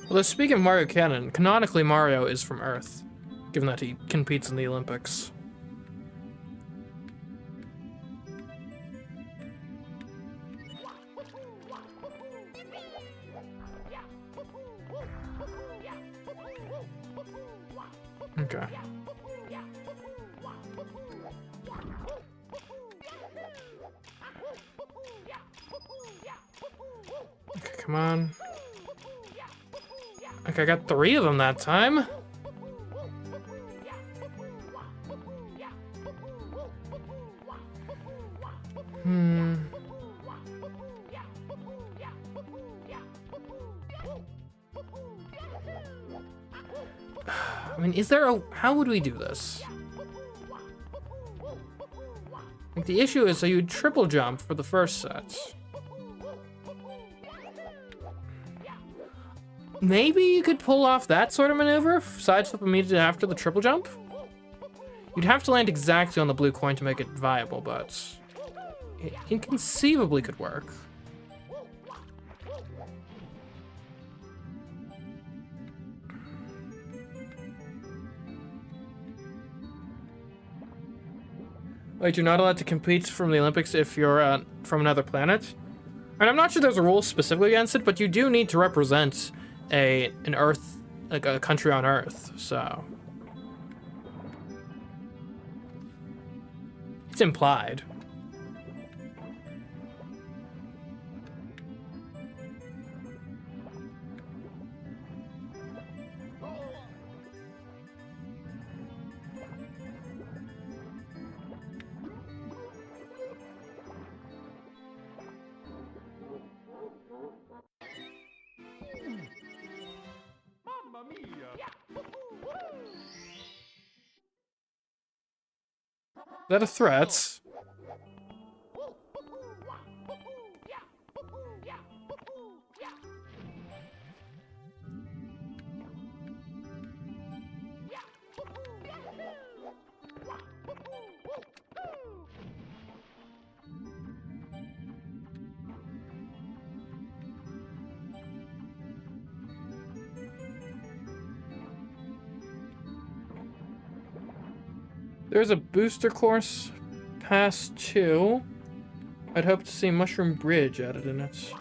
[SPEAKER 1] Although speaking of Mario canon, canonically Mario is from Earth, given that he competes in the Olympics. Okay. Okay, come on. Okay, I got 3 of them that time. I mean, is there a... How would we do this? Like, the issue is, so you triple jump for the first set. Maybe you could pull off that sort of maneuver, sidestep immediately after the triple jump? You'd have to land exactly on the blue coin to make it viable, but it inconceivably could work. Wait, you're not allowed to compete from the Olympics if you're from another planet? And I'm not sure there's a rule specifically against it, but you do need to represent an Earth, like a country on Earth, so it's implied. Is that a threat? There's a booster course pass 2. I'd hope to see Mushroom Bridge added in it.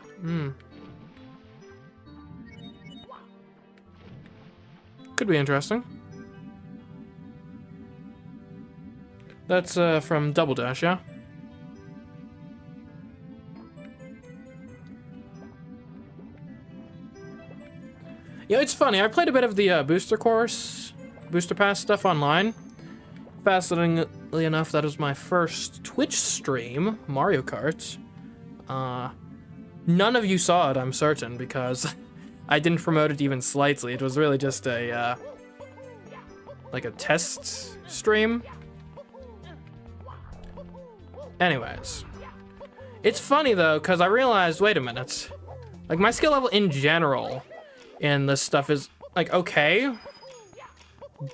[SPEAKER 1] Could be interesting. That's from Double Dash, yeah? Yeah, it's funny. I played a bit of the booster pass stuff online. Fascinatingly enough, that was my first Twitch stream, Mario Kart. None of you saw it, I'm certain, because I didn't promote it even slightly. It was really just a, like a test stream. Anyways. It's funny, though, because I realized, wait a minute. Like, my skill level in general in this stuff is, like, okay.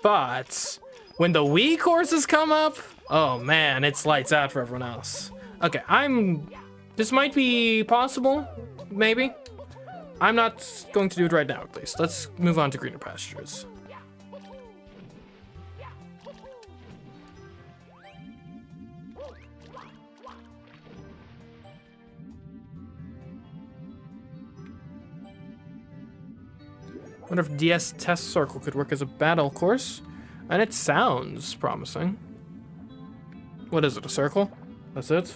[SPEAKER 1] But when the Wii courses come up, oh, man, it's lights out for everyone else. Okay, this might be possible, maybe. I'm not going to do it right now, at least. Let's move on to greener pastures. Wonder if DS Test Circle could work as a battle course. And it sounds promising. What is it, a circle? That's it?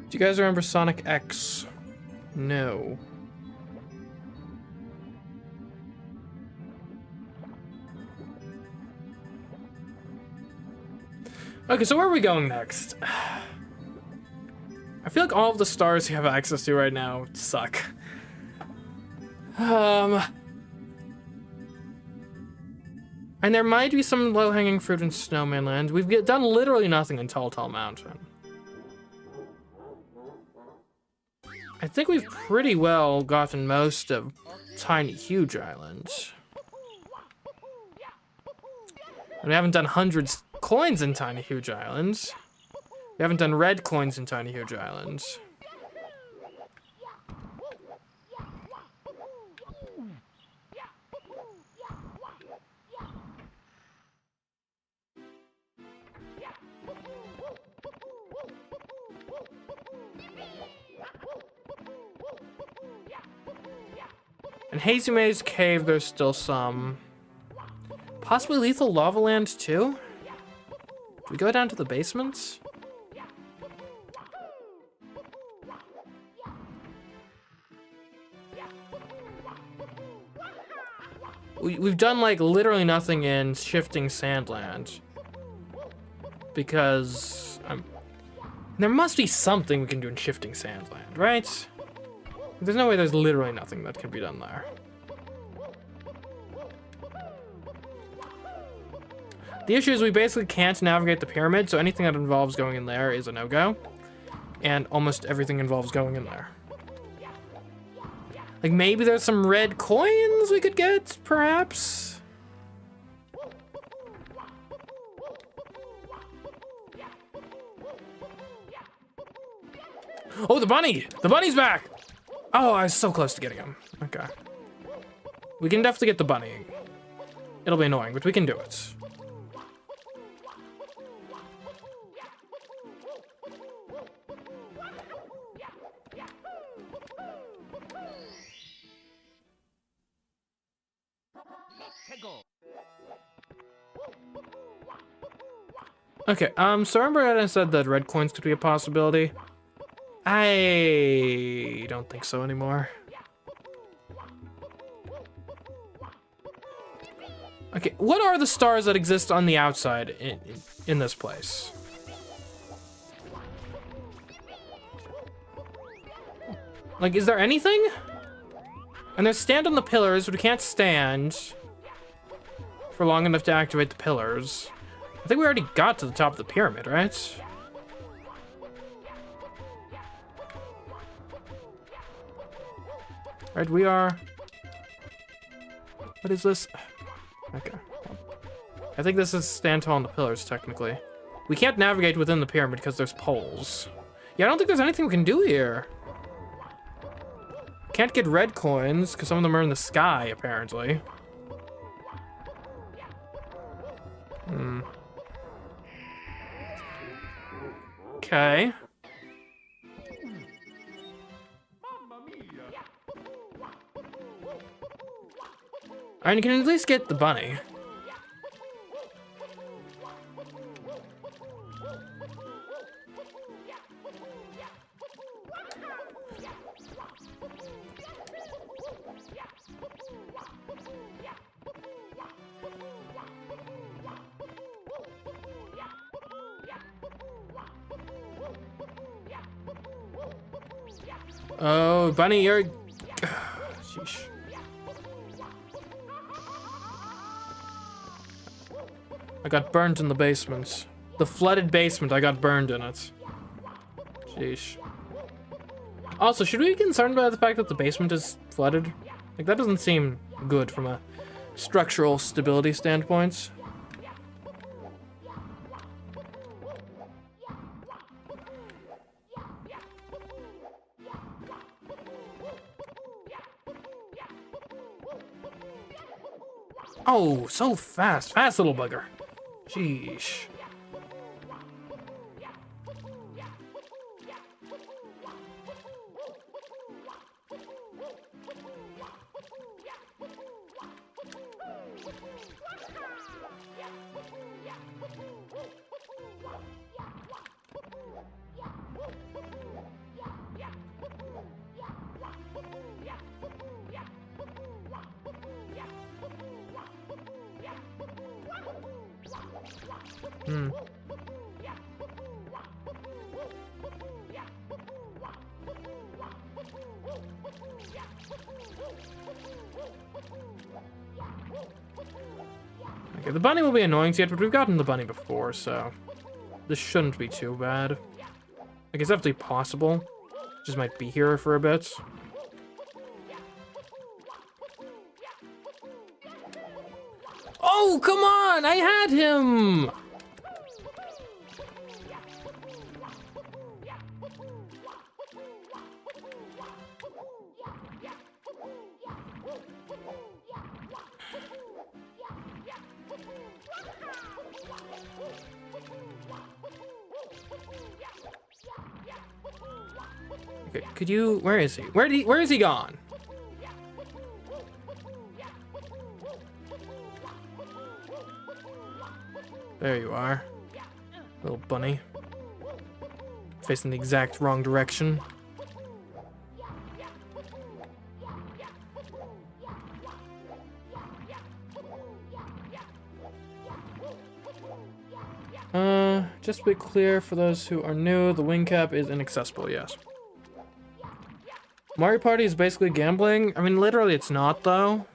[SPEAKER 1] Do you guys remember Sonic X? No. Okay, so where are we going next? I feel like all of the stars you have access to right now suck. And there might be some low-hanging fruit in Snowman Land. We've done literally nothing in Tall Tall Mountain. I think we've pretty well gotten most of Tiny Huge Island. And we haven't done hundreds coins in Tiny Huge Island. We haven't done red coins in Tiny Huge Island. In Hazy Maze Cave, there's still some. Possibly Lethal Lava Land, too? Do we go down to the basements? We've done, like, literally nothing in Shifting Sandland. Because there must be something we can do in Shifting Sandland, right? There's no way there's literally nothing that can be done there. The issue is we basically can't navigate the pyramid, so anything that involves going in there is a no-go. And almost everything involves going in there. Like, maybe there's some red coins we could get, perhaps? Oh, the bunny! The bunny's back! Oh, I was so close to getting him. Okay. We can definitely get the bunny. It'll be annoying, but we can do it. Okay, so remember I said that red coins could be a possibility? I don't think so anymore. Okay, what are the stars that exist on the outside in this place? Like, is there anything? And there's stand on the pillars, but we can't stand for long enough to activate the pillars. I think we already got to the top of the pyramid, right? Right, we are... What is this? Okay. I think this is stand tall on the pillars, technically. We can't navigate within the pyramid because there's poles. Yeah, I don't think there's anything we can do here. Can't get red coins, because some of them are in the sky, apparently. Hmm. Okay. Alright, you can at least get the bunny. Oh, bunny, you're... Sheesh. I got burned in the basement. The flooded basement, I got burned in it. Sheesh. Also, should we be concerned about the fact that the basement is flooded? Like, that doesn't seem good from a structural stability standpoint. Oh, so fast. Fast little bugger. Sheesh. Hmm. Okay, the bunny will be annoying to get, but we've gotten the bunny before, so this shouldn't be too bad. Like, it's definitely possible. Just might be here for a bit. Oh, come on! I had him! Okay, could you... Where is he? Where is he gone? There you are. Little bunny. Facing the exact wrong direction. Just to be clear, for those who are new, the wing cap is inaccessible, yes. Mario Party is basically gambling. I mean, literally it's not, though.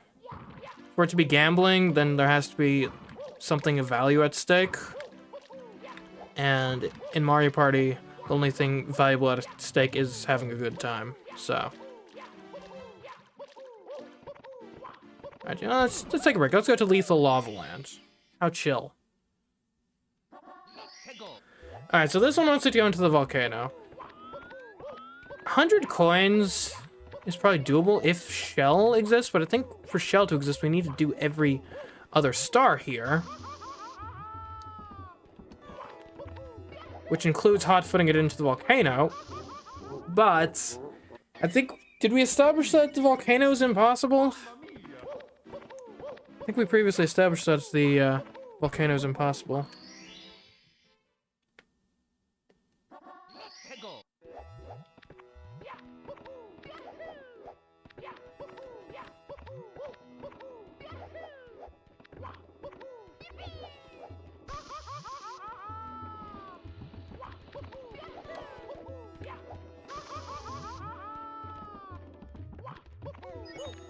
[SPEAKER 1] For it to be gambling, then there has to be something of value at stake. And in Mario Party, the only thing valuable at stake is having a good time, so. Alright, you know, let's take a break. Let's go to Lethal Lava Land. How chill. Alright, so this one wants to go into the volcano. 100 coins is probably doable if Shell exists, but I think for Shell to exist, we need to do every other star here. Which includes hot-footing it into the volcano. But I think, did we establish that the volcano is impossible? I think we previously established that the volcano is impossible.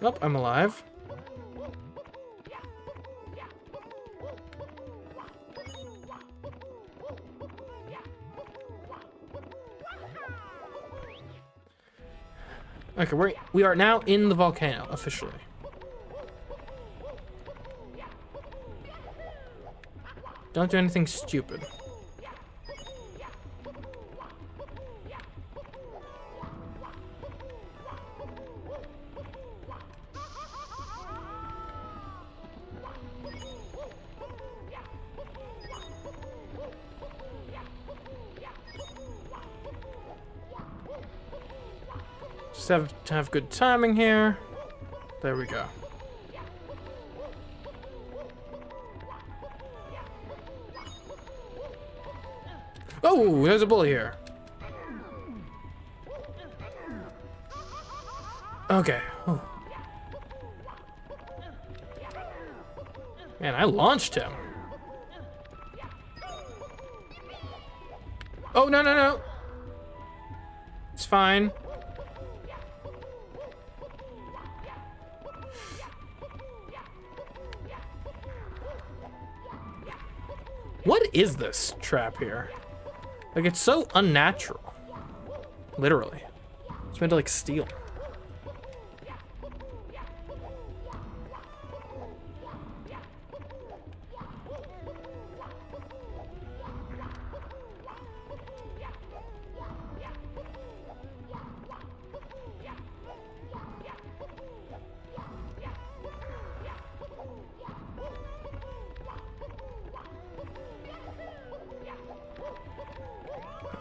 [SPEAKER 1] Nope, I'm alive. Okay, we are now in the volcano, officially. Don't do anything stupid. Just have to have good timing here. There we go. Oh, there's a bully here. Okay. Oh. Man, I launched him. Oh, no, no, no. It's fine. What is this trap here? Like, it's so unnatural. Literally. It's meant to, like, steal.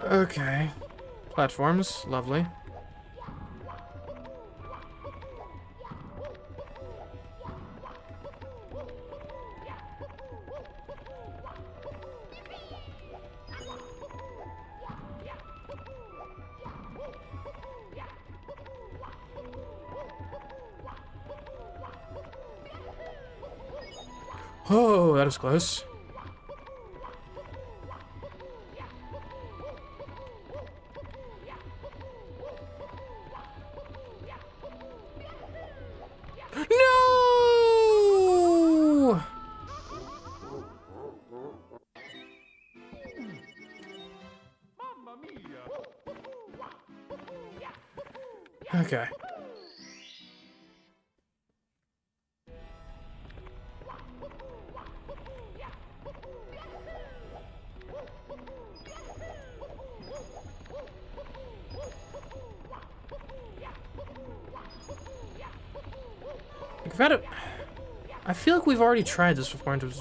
[SPEAKER 1] Okay. Platforms, lovely. Oh, that was close. No! Okay. I feel like we've already tried this before. And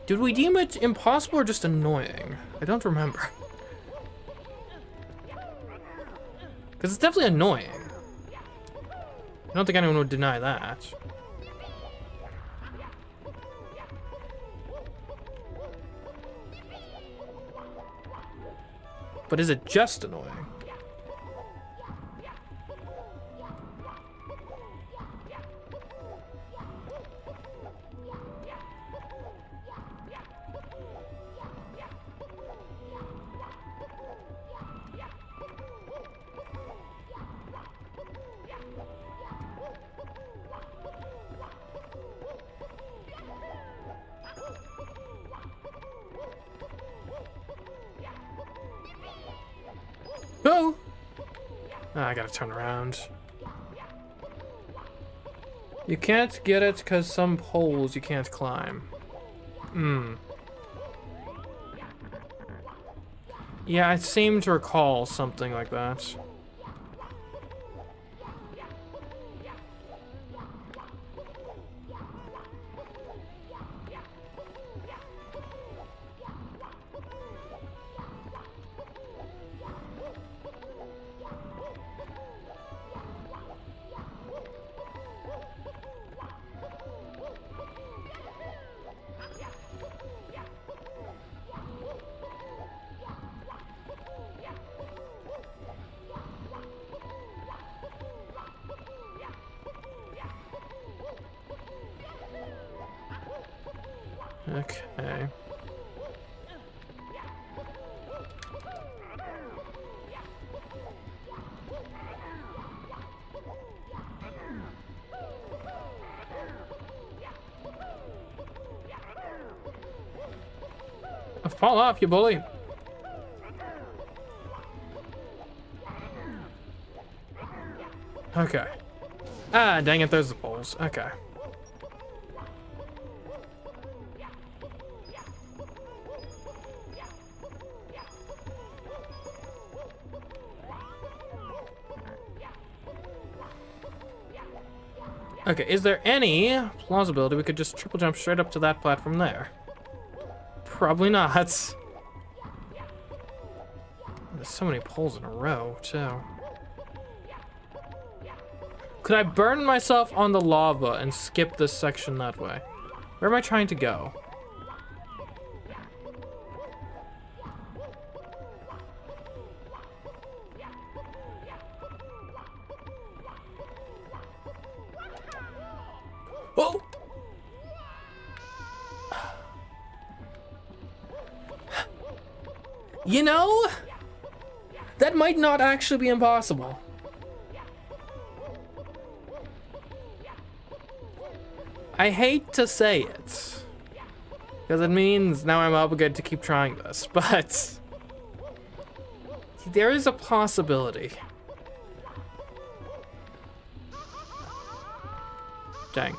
[SPEAKER 1] did we deem it impossible or just annoying? I don't remember. Because it's definitely annoying. I don't think anyone would deny that. But is it just annoying? Oh! Ah, I gotta turn around. You can't get it because some poles you can't climb. Yeah, I seem to recall something like that. Okay. Fall off, you bully. Okay. Ah, dang it, there's the poles. Okay. Okay, is there any plausibility we could just triple jump straight up to that platform there? Probably not. There's so many poles in a row, too. Could I burn myself on the lava and skip this section that way? Where am I trying to go? Oh! You know, that might not actually be impossible. I hate to say it, because it means now I'm obligated to keep trying this, but there is a possibility. Dang.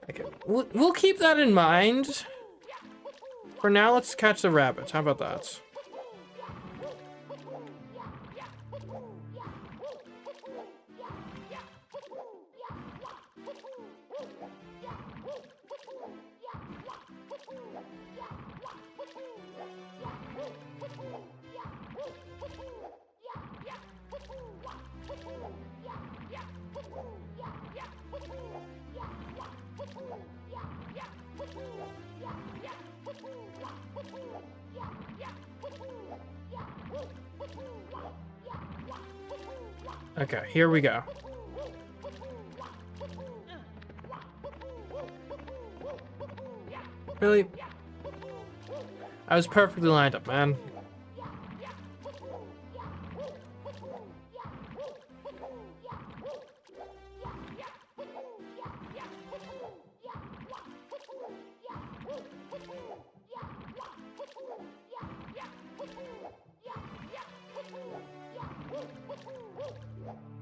[SPEAKER 1] Okay, we'll keep that in mind. For now, let's catch the rabbit. How about that? Okay, here we go. Really? I was perfectly lined up, man.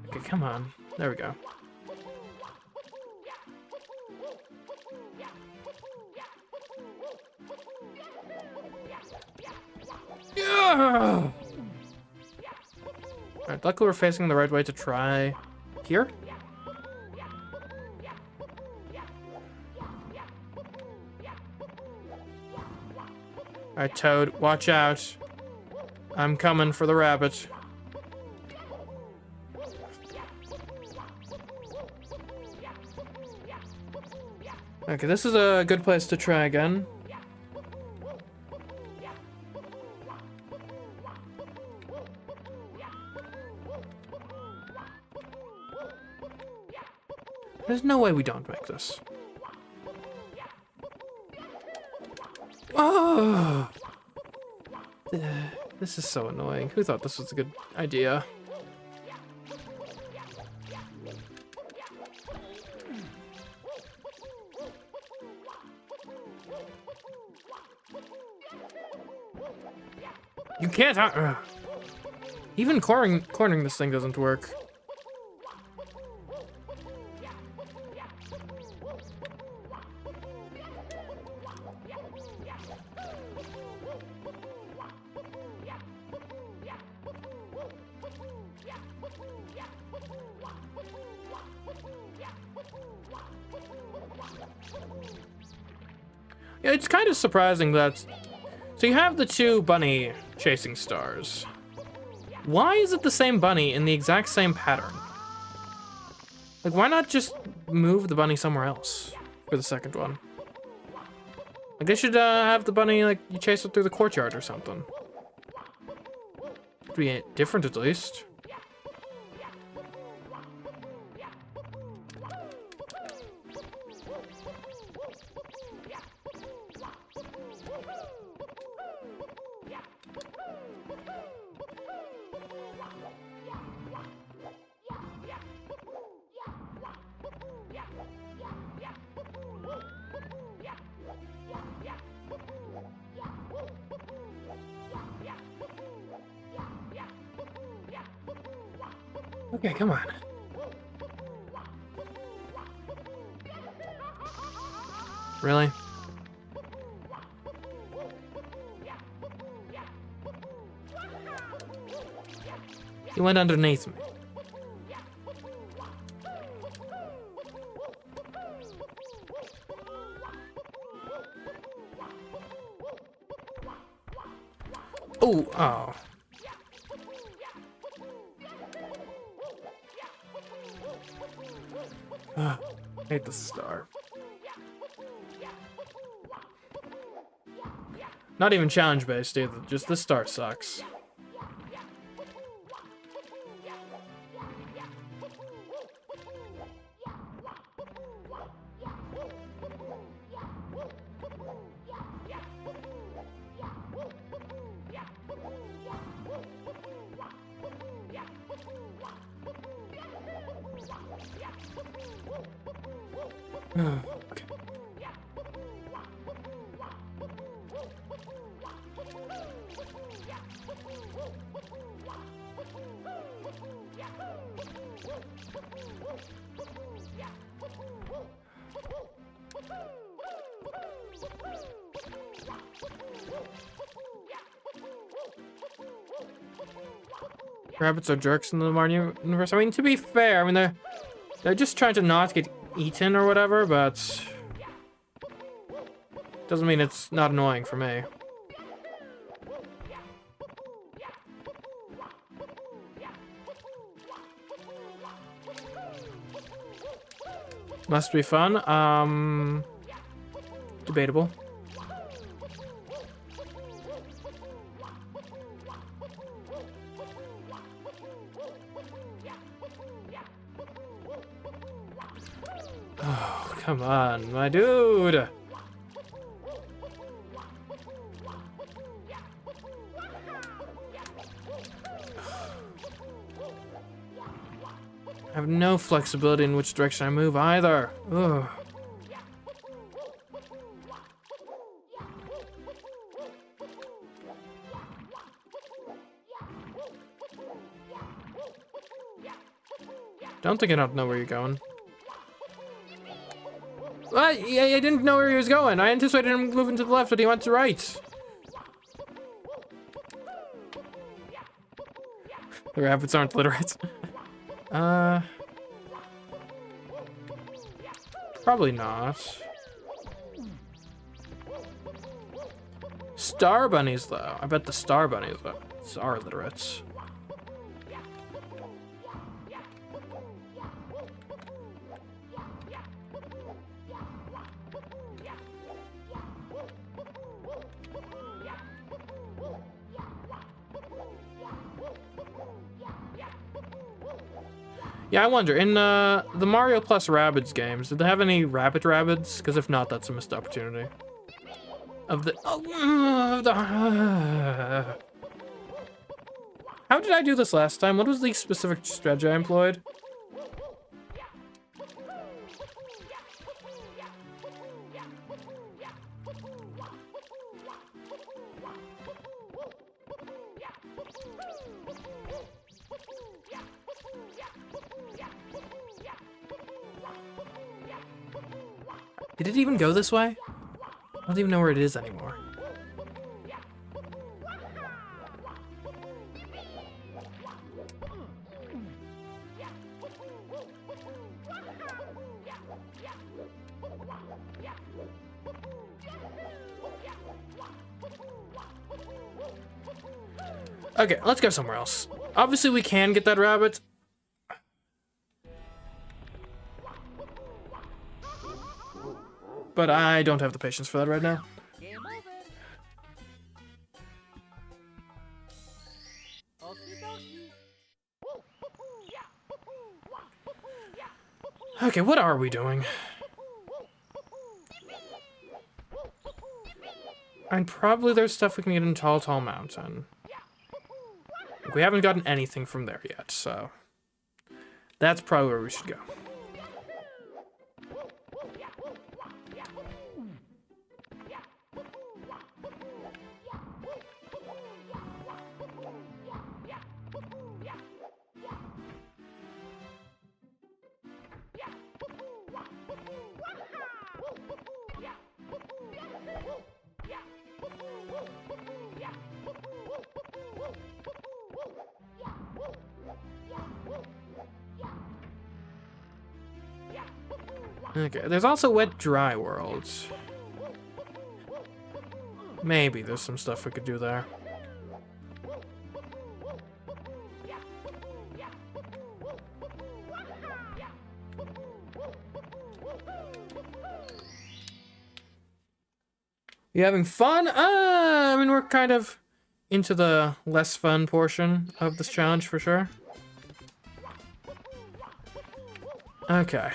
[SPEAKER 1] Okay, come on. There we go. Yeah! Alright, luckily we're facing the right way to try here. Alright, Toad, watch out. I'm coming for the rabbit. Okay, this is a good place to try again. There's no way we don't make this. Oh! This is so annoying. Who thought this was a good idea? You can't. Even cornering this thing doesn't work. Yeah, it's kind of surprising that. So you have the two bunny chasing stars. Why is it the same bunny in the exact same pattern? Like, why not just move the bunny somewhere else for the second one? Like, they should have the bunny, like, you chase it through the courtyard or something. It'd be different at least. Okay, come on. Really? He went underneath me. Oh, oh. Hate the star. Not even challenge based either, just this star sucks. Okay. Rabbits are jerks in the Mario universe. I mean, to be fair, I mean they're just trying to not get eaten or whatever, but doesn't mean it's not annoying for me. Must be fun. Debatable. Oh, come on, my dude. I have no flexibility in which direction I move either. Ugh. Don't think I don't know where you're going. What? Yeah, I didn't know where he was going. I anticipated him moving to the left, but he went to right. The rabbits aren't literate. Probably not. Star bunnies, though. I bet the star bunnies are literate. Yeah, I wonder, in the Mario plus Rabbids games, did they have any Rabbit Rabbids? Because if not, that's a missed opportunity. Of the... How did I do this last time? What was the specific strategy I employed? Did it even go this way? I don't even know where it is anymore. Okay, let's go somewhere else. Obviously, we can get that rabbit. But I don't have the patience for that right now. Okay, what are we doing? And probably there's stuff we can get in Tall Tall Mountain. We haven't gotten anything from there yet, so that's probably where we should go. Okay, there's also wet dry worlds. Maybe there's some stuff we could do there. You having fun? I mean, we're kind of into the less fun portion of this challenge for sure. Okay.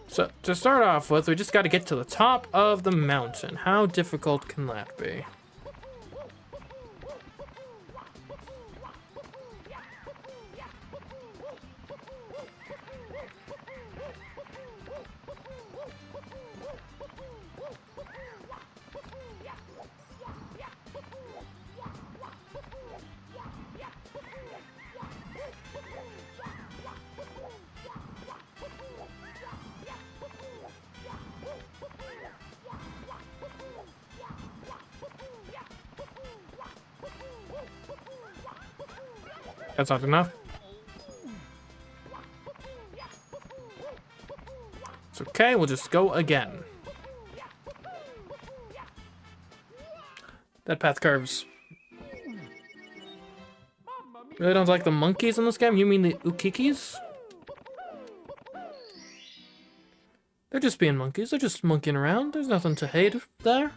[SPEAKER 1] So, to start off with, we just got to get to the top of the mountain. How difficult can that be? That's not enough. It's okay, we'll just go again. That path curves. Really don't like the monkeys in this game? You mean the ukikis? They're just being monkeys. They're just monkeying around. There's nothing to hate there.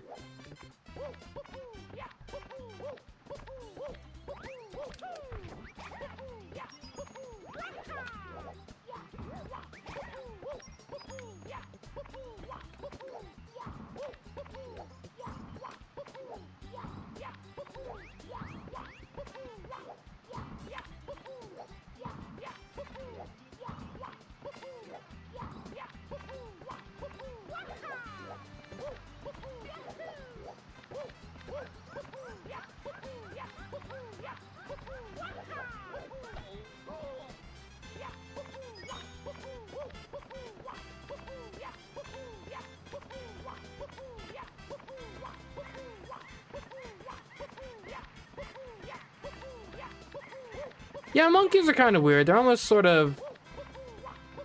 [SPEAKER 1] Yeah, monkeys are kind of weird. They're almost sort of...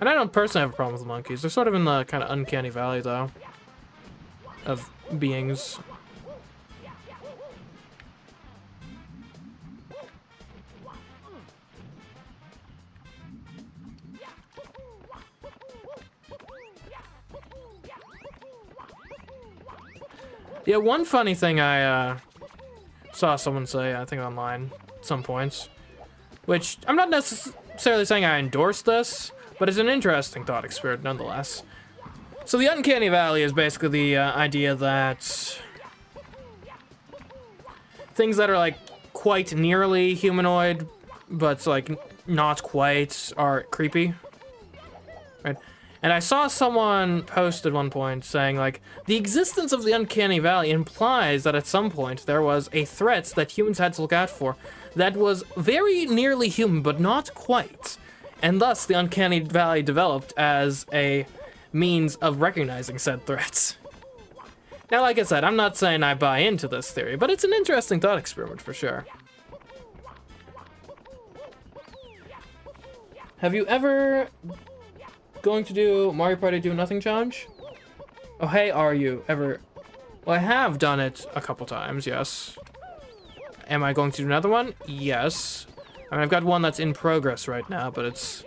[SPEAKER 1] And I don't personally have a problem with monkeys. They're sort of in the kind of uncanny valley, though, of beings. Yeah, one funny thing I saw someone say, I think online, at some points, which I'm not necessarily saying I endorse this, but it's an interesting thought experiment nonetheless. So the uncanny valley is basically the idea that things that are like quite nearly humanoid, but like not quite, are creepy, right? And I saw someone post at one point saying, like, the existence of the uncanny valley implies that at some point there was a threat that humans had to look out for that was very nearly human, but not quite. And thus, the uncanny valley developed as a means of recognizing said threats. Now, like I said, I'm not saying I buy into this theory, but it's an interesting thought experiment for sure. Have you ever going to do Mario Party Do Nothing challenge? Oh, hey, are you ever... Well, I have done it a couple times, yes. Am I going to do another one? Yes. I mean, I've got one that's in progress right now, but it's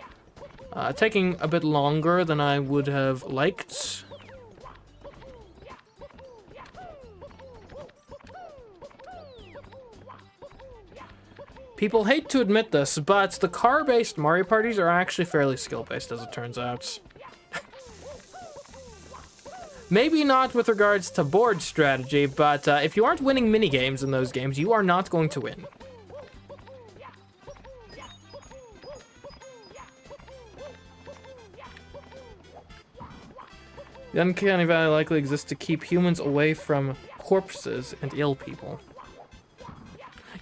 [SPEAKER 1] taking a bit longer than I would have liked. People hate to admit this, but the car-based Mario parties are actually fairly skill-based, as it turns out. Maybe not with regards to board strategy, but if you aren't winning minigames in those games, you are not going to win. The uncanny valley likely exists to keep humans away from corpses and ill people.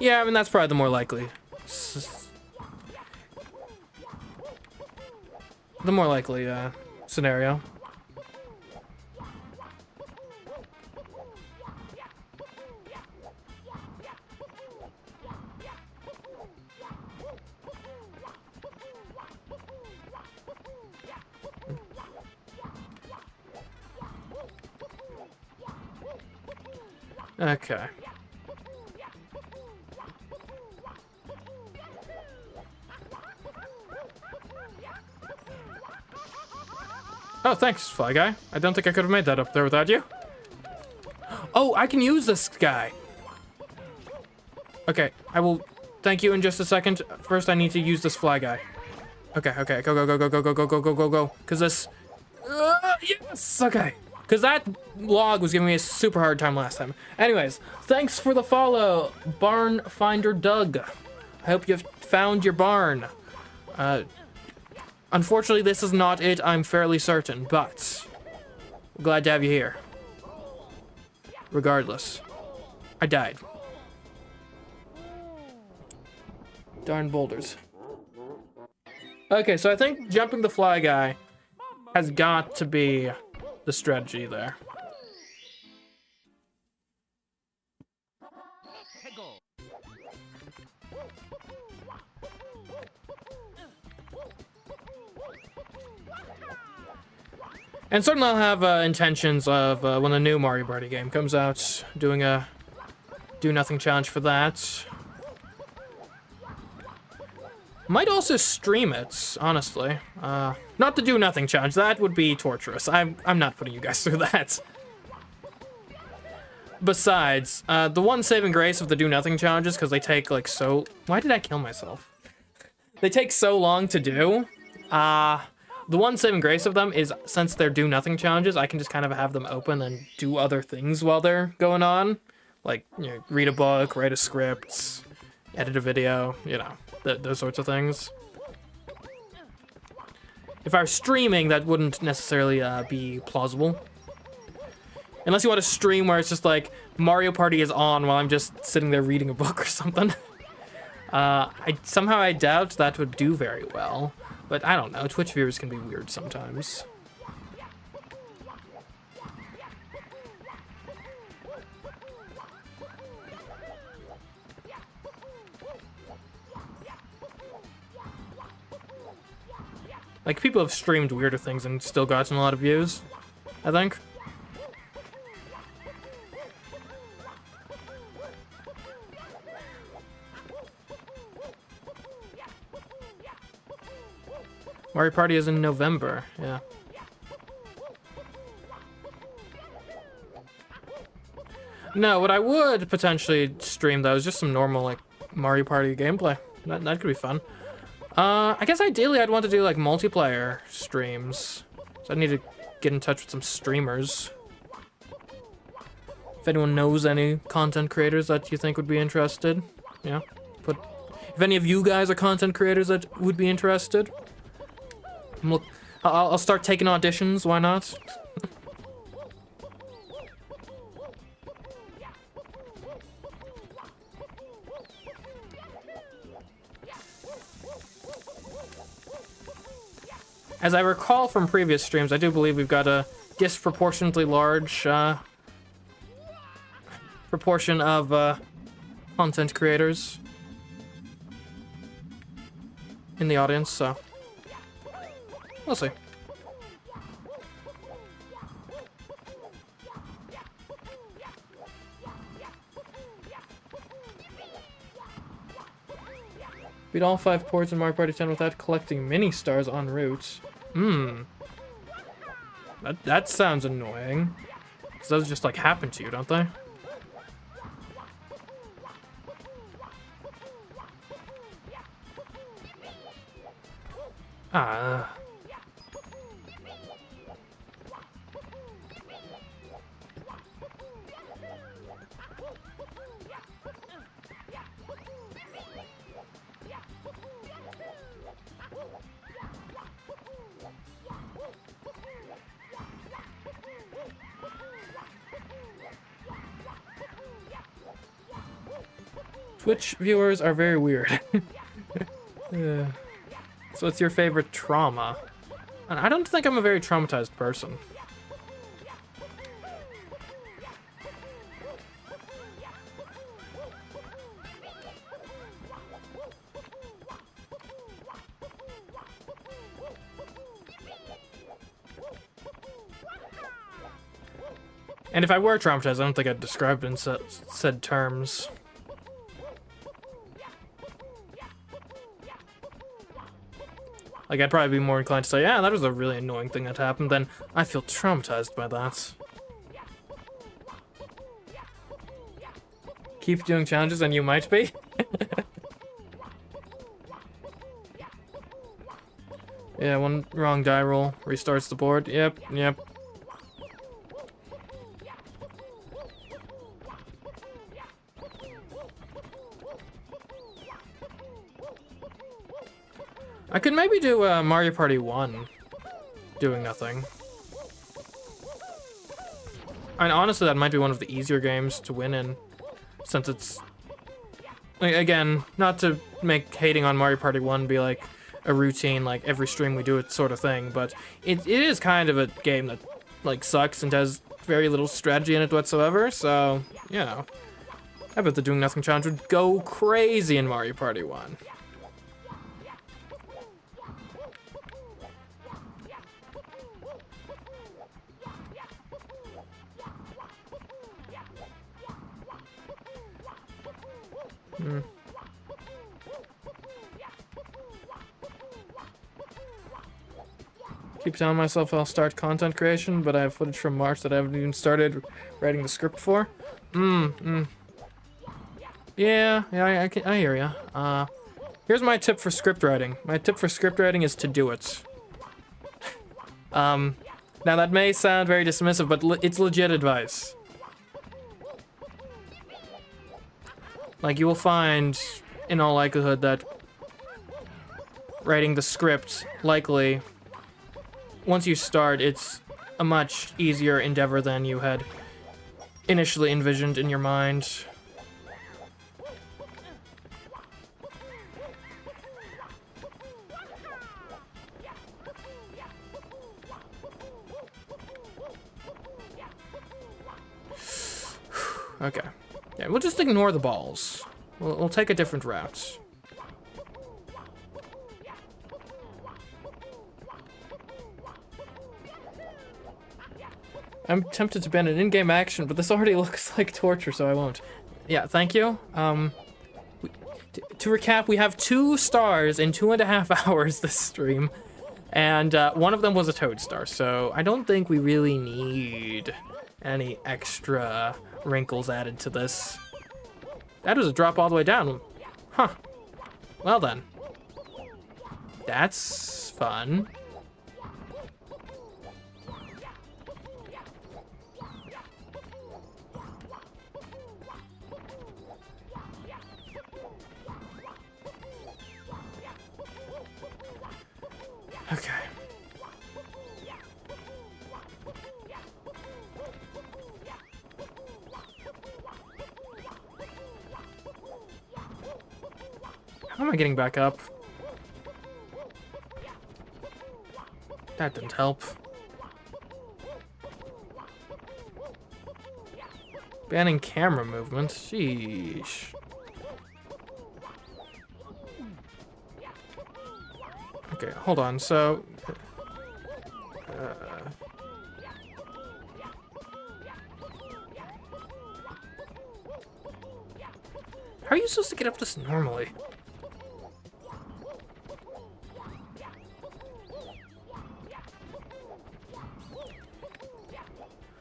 [SPEAKER 1] Yeah, I mean, that's probably the more likely. The more likely scenario. Okay. Oh, thanks, Fly Guy. I don't think I could have made that up there without you. Oh, I can use this guy. Okay, I will thank you in just a second. First, I need to use this Fly Guy. Okay, okay, go, go, go, go, go, go, go, go, go, go, go. Because this... yes! Okay. Because that log was giving me a super hard time last time. Anyways, thanks for the follow, Barn Finder Doug. I hope you've found your barn. Unfortunately, this is not it, I'm fairly certain, but... glad to have you here. Regardless. I died. Darn boulders. Okay, so I think jumping the Fly Guy has got to be the strategy there. And certainly I'll have intentions of, when the new Mario Party game comes out, doing a do-nothing challenge for that. Might also stream it, honestly. Not the do-nothing challenge, that would be torturous. I'm not putting you guys through that. Besides, the one saving grace of the do-nothing challenges, because they take, like, so... why did I kill myself? They take so long to do. The one saving grace of them is, since they're do-nothing challenges, I can just kind of have them open and do other things while they're going on. Like, you know, read a book, write a script, edit a video, you know, those sorts of things. If I were streaming, that wouldn't necessarily be plausible. Unless you want to stream where it's just like, Mario Party is on while I'm just sitting there reading a book or something. Somehow I doubt that would do very well. But I don't know, Twitch viewers can be weird sometimes. Like, people have streamed weirder things and still gotten a lot of views, I think. Mario Party is in November, yeah. No, what I would potentially stream, though, is just some normal, like, Mario Party gameplay. That could be fun. I guess ideally I'd want to do, like, multiplayer streams. So I need to get in touch with some streamers. If anyone knows any content creators that you think would be interested, yeah. If any of you guys are content creators that would be interested, look, I'll start taking auditions, why not? As I recall from previous streams, I do believe we've got a disproportionately large proportion of content creators in the audience, so we'll see. Beat all 5 ports in Mario Party 10 without collecting mini stars en route. That sounds annoying. 'Cause those just like happen to you, don't they? Twitch viewers are very weird. Yeah. So what's your favorite trauma? And I don't think I'm a very traumatized person. And if I were traumatized, I don't think I'd describe it in said terms. Like, I'd probably be more inclined to say, yeah, that was a really annoying thing that happened, than I feel traumatized by that. Keep doing challenges and you might be. Yeah, one wrong die roll restarts the board. Yep, yep. I could maybe do Mario Party 1, doing nothing. And honestly, that might be one of the easier games to win in, since it's... Like, again, not to make hating on Mario Party 1 be like a routine, like every stream we do it sort of thing, but it is kind of a game that like sucks and has very little strategy in it whatsoever, so, you know. I bet the Doing Nothing challenge would go crazy in Mario Party 1. Keep telling myself I'll start content creation, but I have footage from March that I haven't even started writing the script for. Yeah, I hear ya. Here's my tip for script writing. My tip for script writing is to do it. Now that may sound very dismissive, but it's legit advice. Like, you will find, in all likelihood, that writing the script, likely, once you start, it's a much easier endeavor than you had initially envisioned in your mind. Okay. Yeah, we'll just ignore the balls. We'll take a different route. I'm tempted to ban an in-game action, but this already looks like torture, so I won't. Yeah, thank you. To recap, we have 2 stars in 2.5 hours this stream, and one of them was a Toad star, so I don't think we really need any extra wrinkles added to this. That was a drop all the way down. Huh. Well then. That's fun. Okay. How am I getting back up? That didn't help. Banning camera movement? Sheesh. Okay, hold on, so... how are you supposed to get up this normally?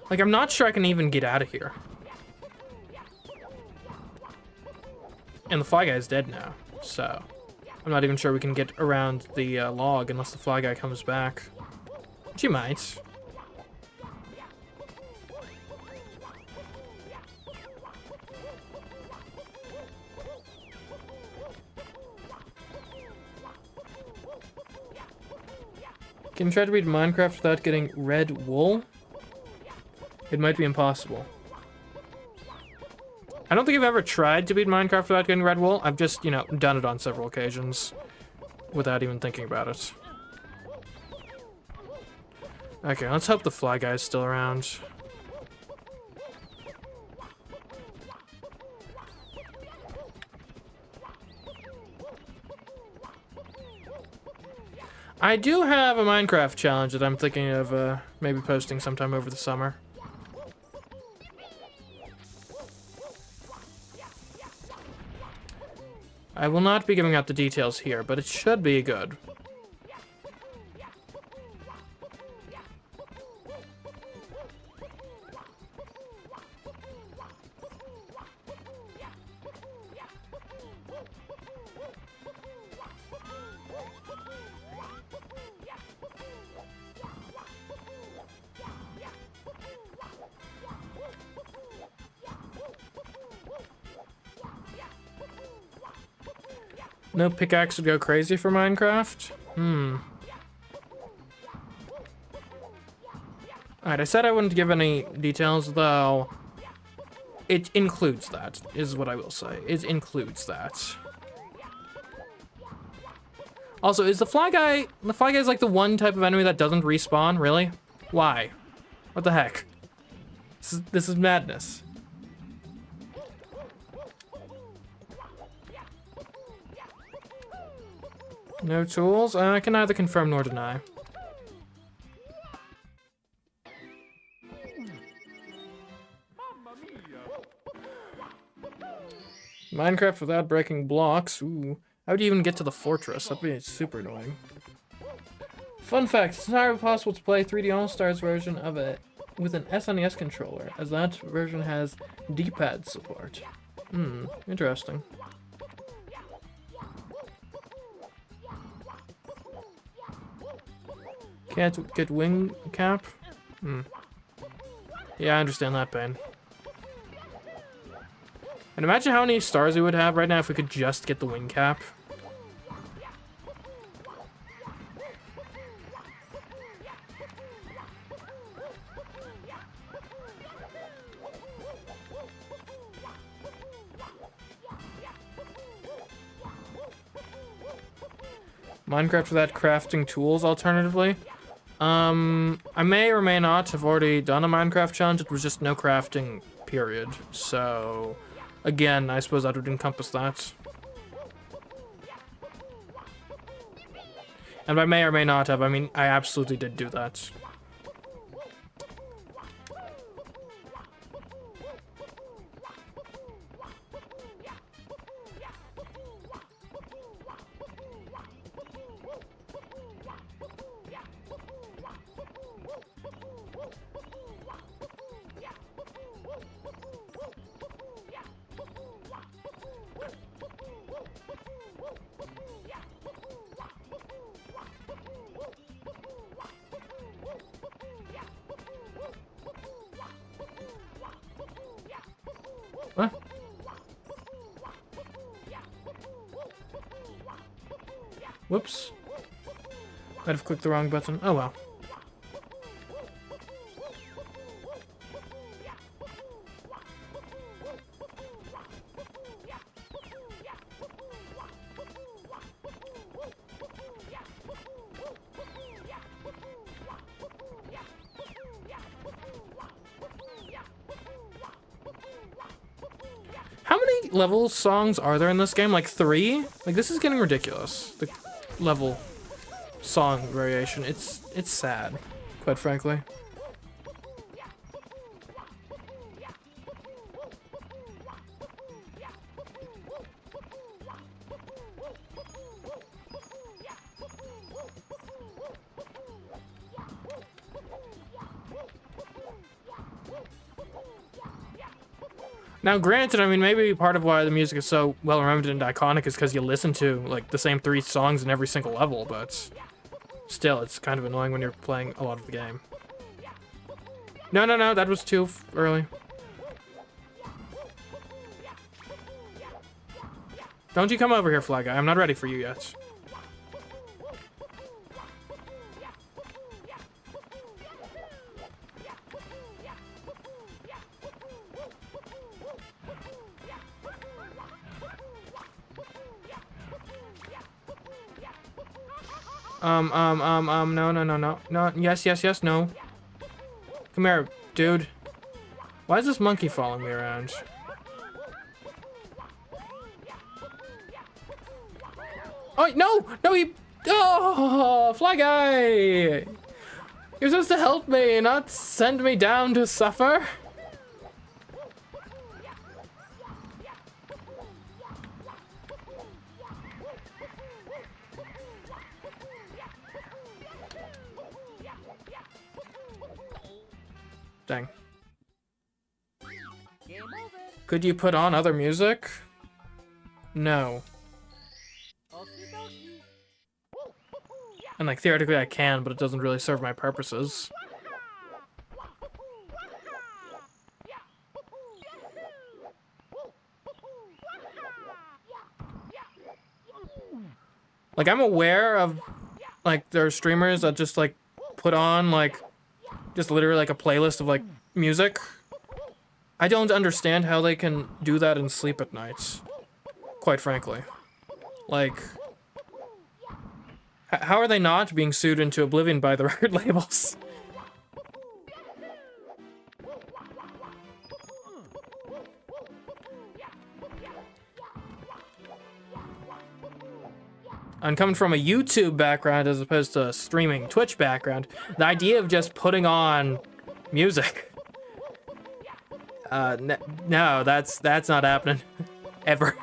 [SPEAKER 1] Like, I'm not sure I can even get out of here. And the Fly Guy's dead now, so... I'm not even sure we can get around the log unless the Fly Guy comes back. Which he might. Can you try to beat Minecraft without getting red wool? It might be impossible. I don't think I've ever tried to beat Minecraft without getting red wool. I've just, you know, done it on several occasions without even thinking about it. Okay, let's hope the Fly Guy's still around. I do have a Minecraft challenge that I'm thinking of maybe posting sometime over the summer. I will not be giving out the details here, but it should be good. No pickaxe would go crazy for Minecraft? Alright, I said I wouldn't give any details, though. It includes that, is what I will say. It includes that. Also, is the fly guy... The fly guy is like the one type of enemy that doesn't respawn? Really? Why? What the heck? This is madness. No tools? I can neither confirm nor deny. Minecraft without breaking blocks? Ooh. How would you even get to the fortress? That'd be super annoying. Fun fact, it's entirely possible to play 3D All-Stars version of it with an SNES controller, as that version has D-pad support. Interesting. Can't get wing cap? Yeah, I understand that pain. And imagine how many stars we would have right now if we could just get the wing cap. Minecraft without crafting tools, alternatively. I may or may not have already done a Minecraft challenge. It was just no crafting, period. So, again, I suppose that would encompass that. And by may or may not have, I mean, I absolutely did do that. What? Whoops. Might have clicked the wrong button. Oh well. How many level songs are there in this game? Like 3? Like, this is getting ridiculous. The level song variation. It's sad, quite frankly. Now, granted, I mean, maybe part of why the music is so well remembered and iconic is because you listen to, like, the same 3 songs in every single level, but still, it's kind of annoying when you're playing a lot of the game. No, no, no, that was too early. Don't you come over here, Fly Guy. I'm not ready for you yet. No, yes, no. Come here, dude. Why is this monkey following me around? Oh, no, oh, Fly Guy! You're supposed to help me, not send me down to suffer. Dang. Could you put on other music? No. And like theoretically I can, but it doesn't really serve my purposes. Like I'm aware of like there are streamers that just like put on like just literally like a playlist of like music. I don't understand how they can do that and sleep at nights, quite frankly. Like, how are they not being sued into oblivion by the record labels? I'm coming from a YouTube background as opposed to a streaming Twitch background. The idea of just putting on music. No, that's not happening. Ever.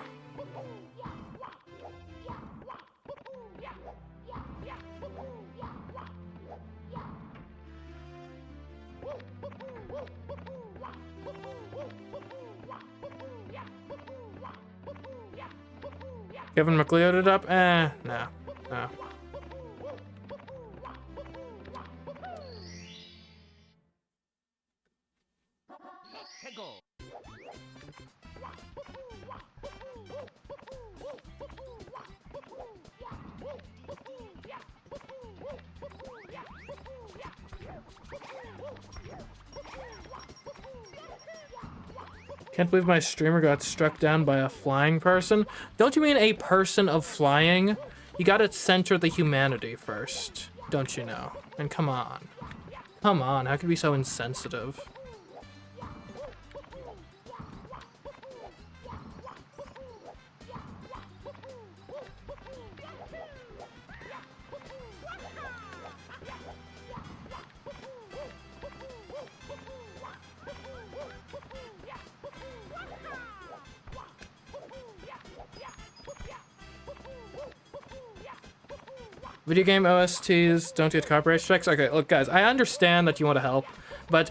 [SPEAKER 1] Kevin McLeod up? No. No. Can't believe my streamer got struck down by a flying person. Don't you mean a person of flying? You gotta center the humanity first, don't you know? And come on. Come on, how could you be so insensitive? Video game OSTs don't get copyright strikes? Okay, look guys, I understand that you want to help, but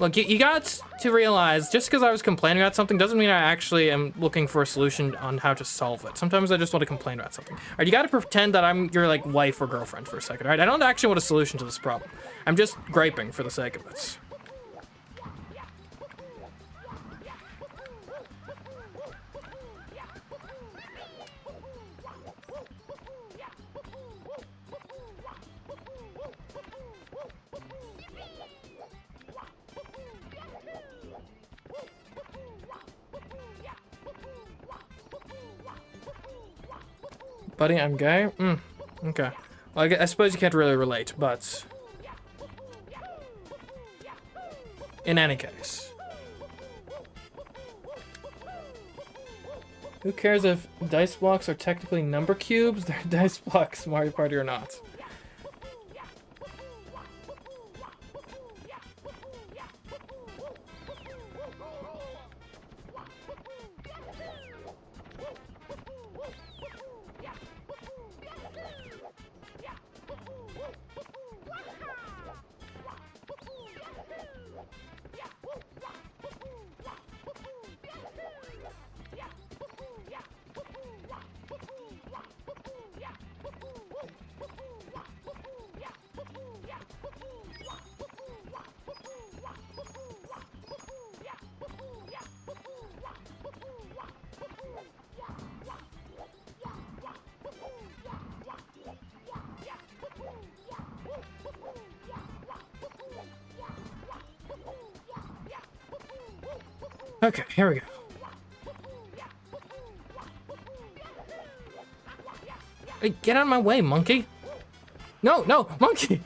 [SPEAKER 1] Look, you got to realize, just because I was complaining about something doesn't mean I actually am looking for a solution on how to solve it. Sometimes I just want to complain about something. Alright, you gotta pretend that I'm your, like, wife or girlfriend for a second, alright? I don't actually want a solution to this problem. I'm just griping for the sake of it. Buddy, I'm gay? Okay. Well, I suppose you can't really relate, but... in any case. Who cares if dice blocks are technically number cubes? They're dice blocks, Mario Party or not. Okay, here we go. Hey, get out of my way, monkey. No, no, monkey.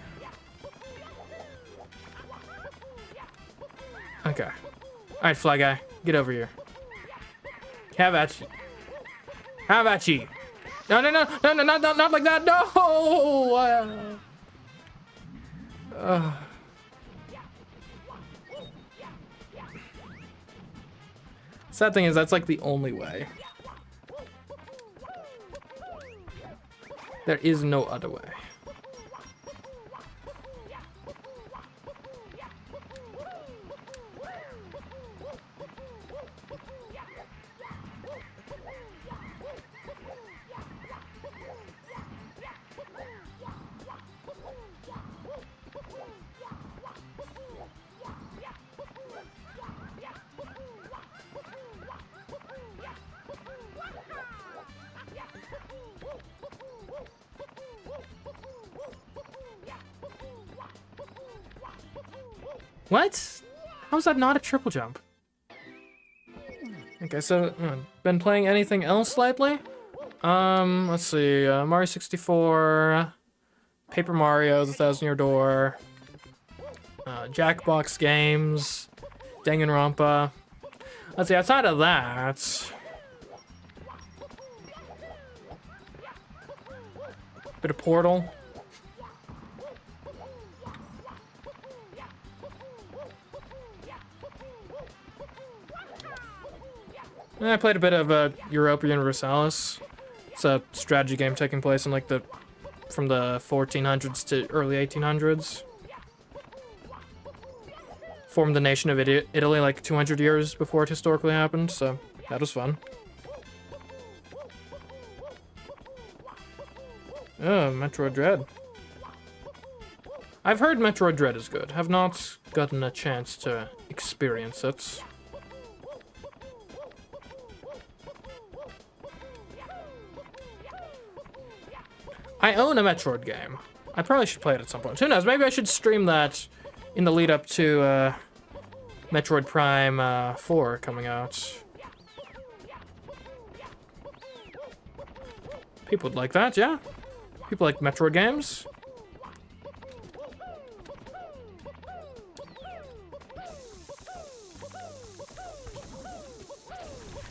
[SPEAKER 1] Okay. All right, fly guy, get over here. How about you? How about you? No, no, no, no, no, not like that. No. Sad thing is, that's like the only way. There is no other way. What? How's that not a triple jump? Okay, so, been playing anything else lately? Let's see, Mario 64, Paper Mario, The Thousand Year Door, Jackbox games, Danganronpa. Let's see, outside of that... Bit of Portal. And I played a bit of Europa Universalis. It's a strategy game taking place in like from the 1400s to early 1800s. Formed the nation of Italy like 200 years before it historically happened, so that was fun. Oh, Metroid Dread. I've heard Metroid Dread is good. Have not gotten a chance to experience it. I own a Metroid game. I probably should play it at some point. Who knows? Maybe I should stream that in the lead up to Metroid Prime 4 coming out. People would like that, yeah? People like Metroid games.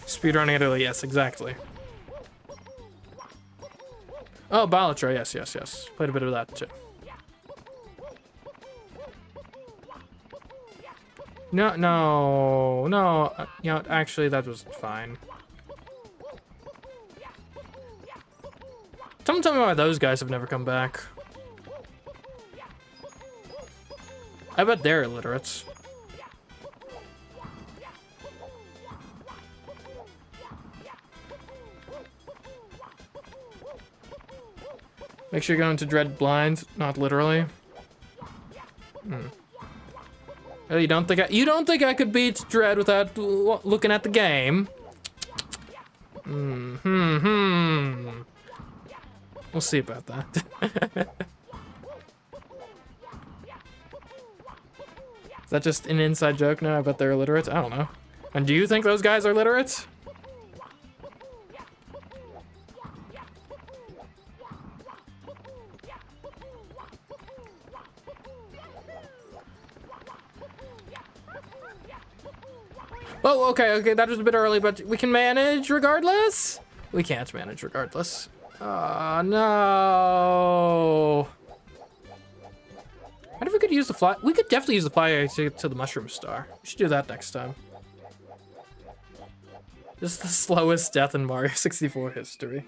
[SPEAKER 1] Speedrunning Italy, yes, exactly. Oh, Balatro, yes, yes, yes. Played a bit of that, too. No. You know, actually, that was fine. Someone tell me why those guys have never come back. I bet they're illiterates. Make sure you're going to Dread blind, not literally. Oh, you don't think I could beat Dread without looking at the game? We'll see about that. Is that just an inside joke now? I bet they're illiterate. I don't know. And do you think those guys are literate? Oh, okay, that was a bit early, but we can manage regardless? We can't manage regardless. Oh, no. What if we could use the fly? We could definitely use the fly to the mushroom star. We should do that next time. This is the slowest death in Mario 64 history.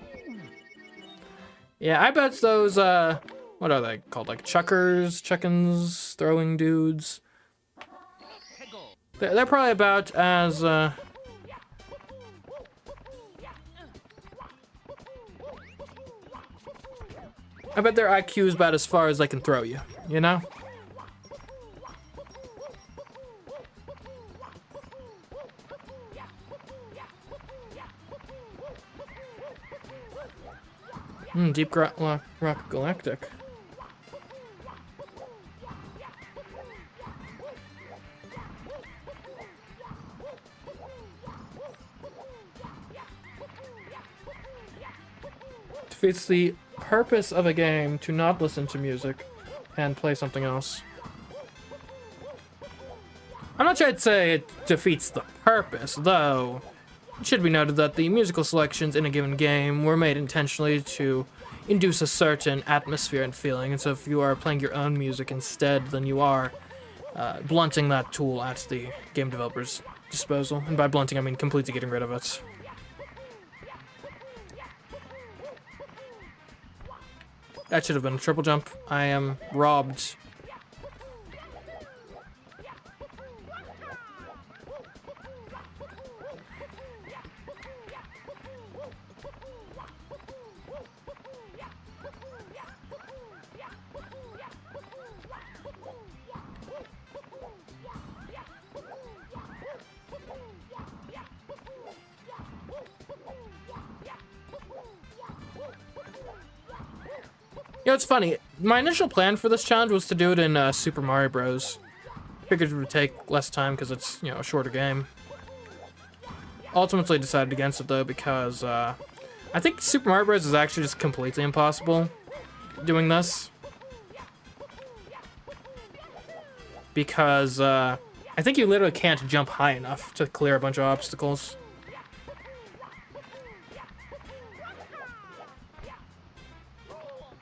[SPEAKER 1] Yeah, I bet those, what are they called? Like chuckers, chickens, throwing dudes. They're probably about as, I bet their IQ is about as far as they can throw you, you know? Deep Rock Galactic. Defeats the purpose of a game to not listen to music and play something else. I'm not sure I'd say it defeats the purpose, though. It should be noted that the musical selections in a given game were made intentionally to induce a certain atmosphere and feeling, and so if you are playing your own music instead, then you are blunting that tool at the game developer's disposal. And by blunting, I mean completely getting rid of it. That should have been a triple jump. I am robbed. You know, it's funny. My initial plan for this challenge was to do it in Super Mario Bros. Figured it would take less time because it's, you know, a shorter game. Ultimately decided against it though because I think Super Mario Bros. Is actually just completely impossible doing this. Because I think you literally can't jump high enough to clear a bunch of obstacles.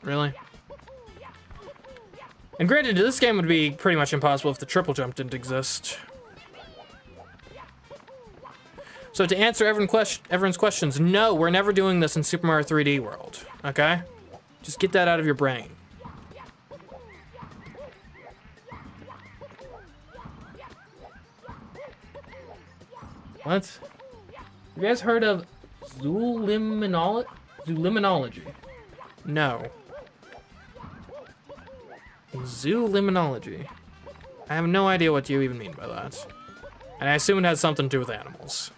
[SPEAKER 1] Really? And granted, this game would be pretty much impossible if the triple jump didn't exist. So to answer everyone's questions, no, we're never doing this in Super Mario 3D World, okay? Just get that out of your brain. What? You guys heard of Zooliminology? No. Zooliminology. I have no idea what you even mean by that. And I assume it has something to do with animals.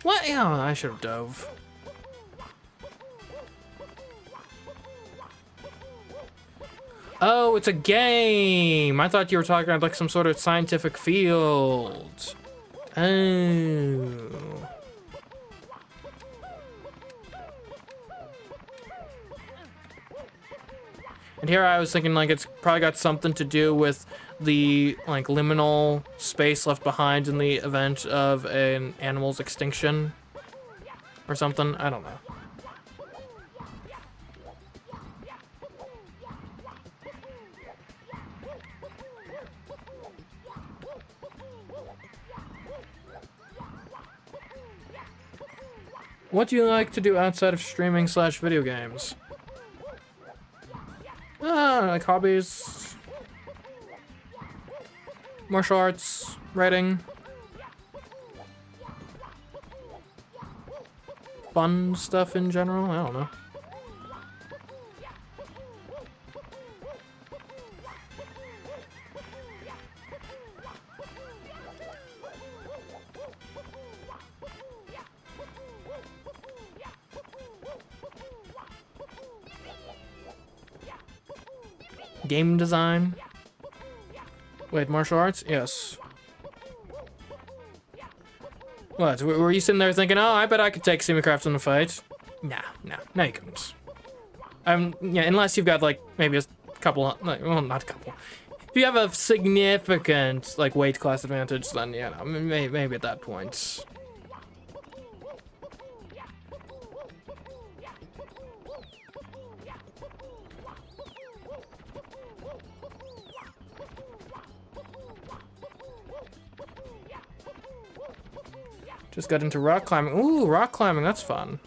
[SPEAKER 1] What? Yeah, I should have dove. Oh, it's a game! I thought you were talking about like some sort of scientific field. Oh. And here I was thinking like it's probably got something to do with the like liminal space left behind in the event of an animal's extinction or something. I don't know. What do you like to do outside of streaming / video games? Like hobbies, martial arts, writing, fun stuff in general. I don't know. Game design. Wait, martial arts? Yes. What? Were you sitting there thinking, oh, I bet I could take CMeeCraft in a fight? Nah, no you couldn't. Yeah, unless you've got like maybe a couple, like, well, not a couple. If you have a significant like weight class advantage, then yeah, no, maybe at that point. Just got into rock climbing. Ooh, rock climbing, that's fun.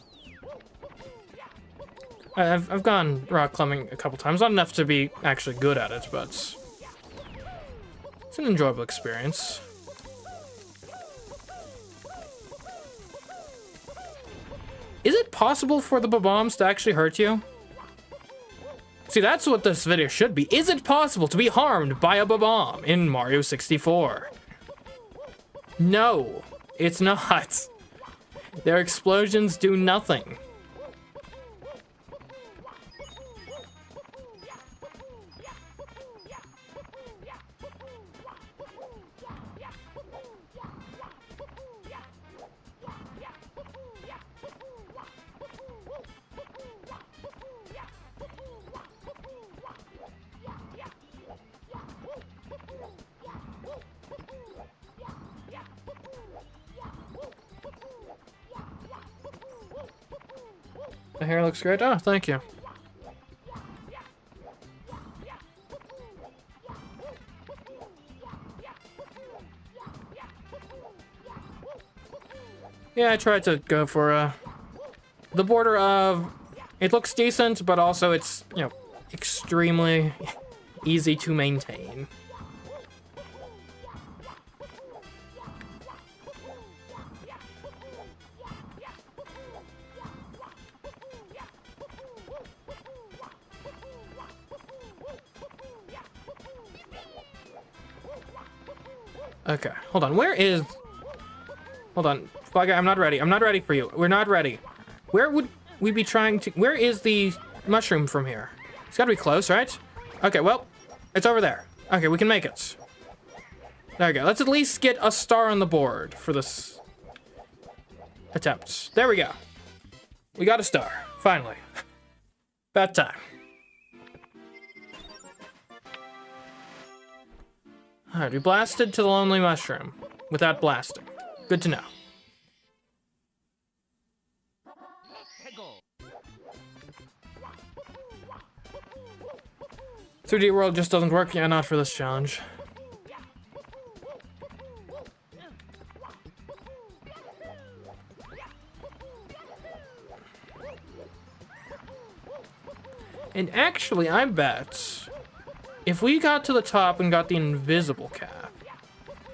[SPEAKER 1] I've gone rock climbing a couple times. Not enough to be actually good at it, but it's an enjoyable experience. Is it possible for the bombs to actually hurt you? See, that's what this video should be. Is it possible to be harmed by a bomb in Mario 64? No. It's not. Their explosions do nothing. The hair looks great. Oh, thank you. Yeah, I tried to go for the border of it looks decent, but also it's, you know, extremely easy to maintain. Okay, hold on. Where is... Hold on. Fly guy, I'm not ready. I'm not ready for you. We're not ready. Where would we be trying to... Where is the mushroom from here? It's gotta be close, right? Okay, well, it's over there. Okay, we can make it. There we go. Let's at least get a star on the board for this attempt. There we go. We got a star, finally. About time. Alright, we blasted to the lonely mushroom without blasting. Good to know. 3D World just doesn't work. Yeah, not for this challenge. And actually, I bet if we got to the top and got the invisible cap,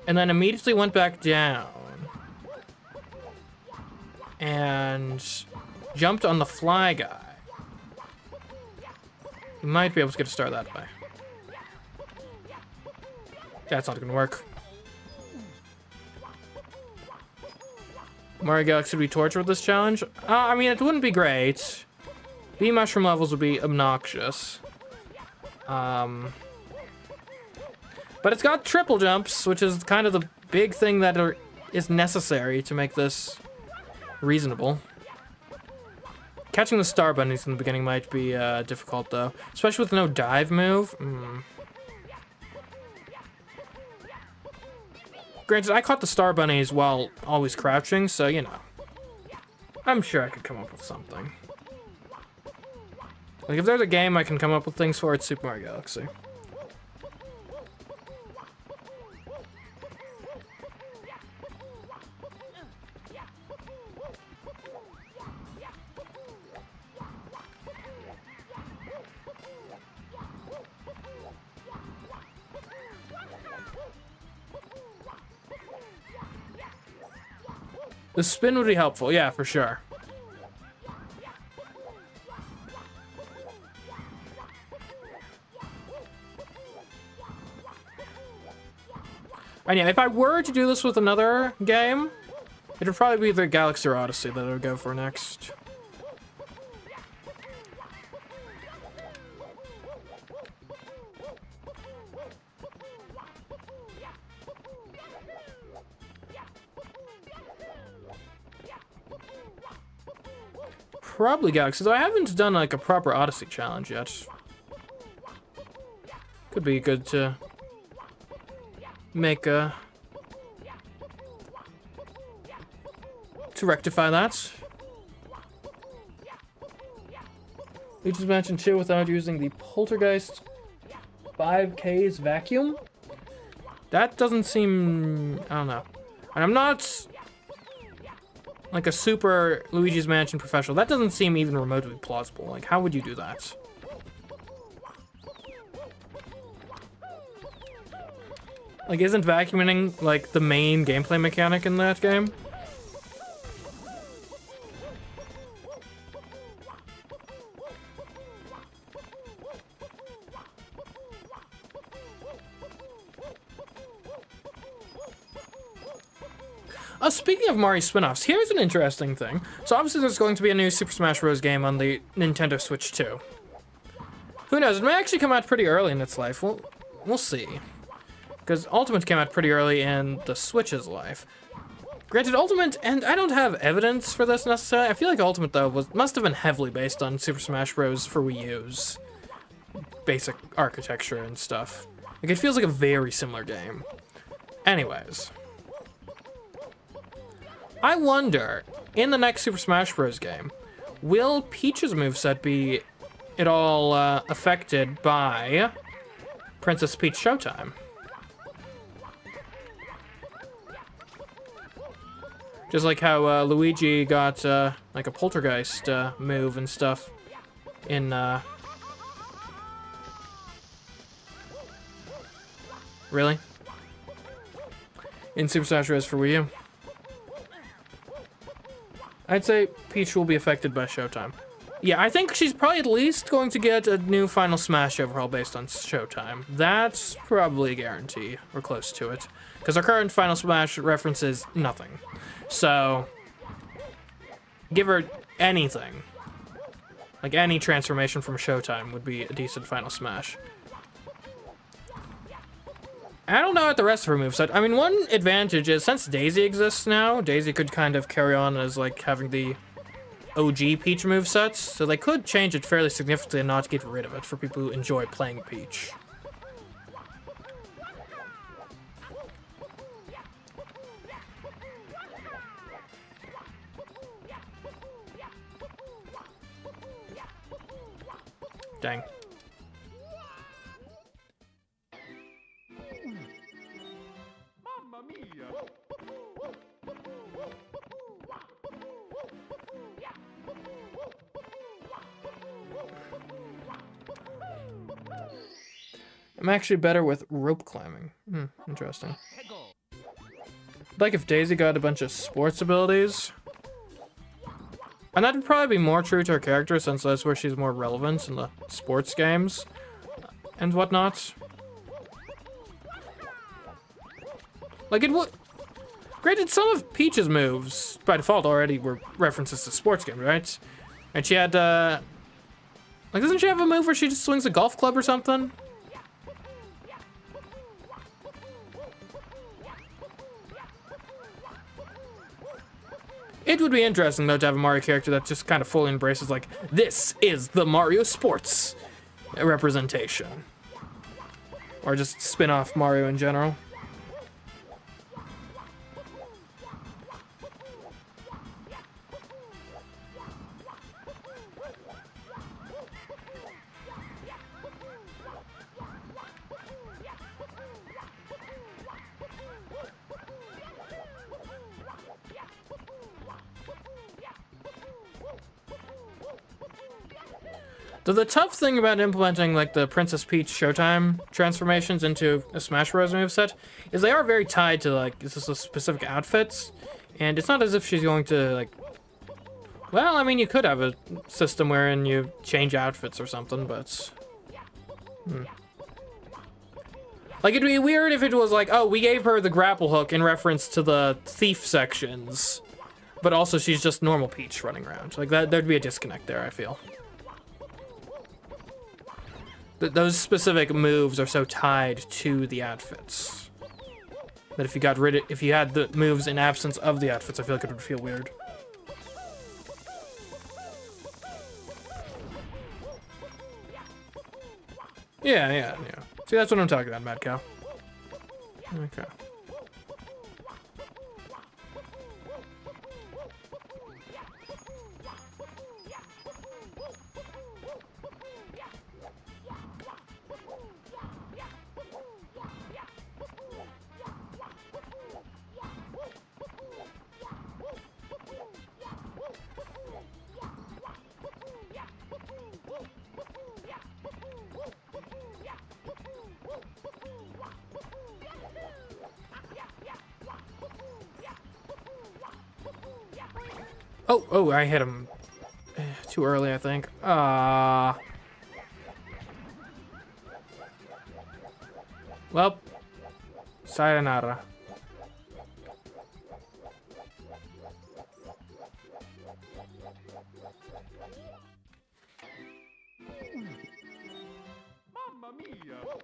[SPEAKER 1] and then immediately went back down and jumped on the fly guy, we might be able to get a star that way. That's not gonna work. Mario Galaxy would be torture with this challenge? I mean, it wouldn't be great. Bee mushroom levels would be obnoxious. But it's got triple jumps, which is kind of the big thing that is necessary to make this reasonable. Catching the star bunnies in the beginning might be difficult, though. Especially with no dive move. Granted, I caught the star bunnies while always crouching, so, you know. I'm sure I could come up with something. Like, if there's a game I can come up with things for, it's Super Mario Galaxy. The spin would be helpful, yeah, for sure. And yeah, if I were to do this with another game, it would probably be either Galaxy or Odyssey that I would go for next. Probably Galaxy, though I haven't done like a proper Odyssey challenge yet. Could be good to make to rectify that. Luigi's Mansion 2 without using the Poltergeist 5K's vacuum? That doesn't seem... I don't know. And I'm not like a super Luigi's Mansion professional. That doesn't seem even remotely plausible. Like, how would you do that? Like, isn't vacuuming, like, the main gameplay mechanic in that game? Speaking of Mario spin-offs, here's an interesting thing. So obviously there's going to be a new Super Smash Bros. Game on the Nintendo Switch 2. Who knows, it may actually come out pretty early in its life. We'll see. Because Ultimate came out pretty early in the Switch's life. Granted, Ultimate, and I don't have evidence for this necessarily, I feel like Ultimate, though, must have been heavily based on Super Smash Bros. For Wii U's basic architecture and stuff. Like, it feels like a very similar game. Anyways. I wonder, in the next Super Smash Bros. Game, will Peach's moveset be at all affected by Princess Peach Showtime? Just like how Luigi got like a Poltergeist move and stuff in really? In Super Smash Bros. For Wii U. I'd say Peach will be affected by Showtime. Yeah, I think she's probably at least going to get a new Final Smash overhaul based on Showtime. That's probably a guarantee, or close to it. Because our current Final Smash references nothing. So, give her anything. Like, any transformation from Showtime would be a decent final smash. I don't know what the rest of her moveset. I mean, one advantage is, since Daisy exists now, Daisy could kind of carry on as, like, having the OG Peach movesets, so they could change it fairly significantly and not get rid of it for people who enjoy playing Peach. Dang. I'm actually better with rope climbing. Interesting. Like if Daisy got a bunch of sports abilities. And that'd probably be more true to her character since that's where she's more relevant in the sports games and whatnot. Like it would... Granted, some of Peach's moves, by default, already were references to sports games, right? And she had, like, doesn't she have a move where she just swings a golf club or something? It would be interesting, though, to have a Mario character that just kind of fully embraces, like, this is the Mario sports representation. Or just spin off Mario in general. So the tough thing about implementing like the Princess Peach Showtime transformations into a Smash Bros. Moveset is they are very tied to like this is a specific outfits, and it's not as if she's going to like. Well, I mean, you could have a system wherein you change outfits or something, but like it'd be weird if it was like, oh, we gave her the grapple hook in reference to the thief sections, but also she's just normal Peach running around. Like that, there'd be a disconnect there, I feel. Those specific moves are so tied to the outfits that if you had the moves in absence of the outfits, I feel like it would feel weird. Yeah. See, that's what I'm talking about, Mad Cow. Okay. Oh, I hit him too early, I think. Well, sayonara.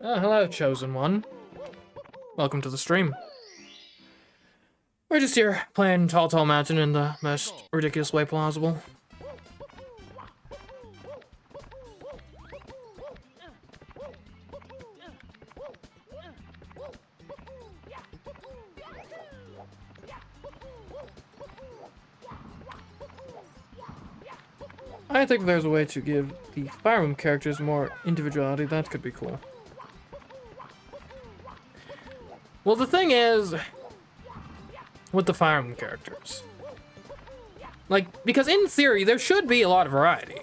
[SPEAKER 1] Hello, Chosen One. Welcome to the stream. We're just here playing Tall Tall Mountain in the most ridiculous way plausible. I think there's a way to give the Fire Emblem characters more individuality. That could be cool. Well, the thing is, with the Fire Emblem characters, like, because in theory there should be a lot of variety,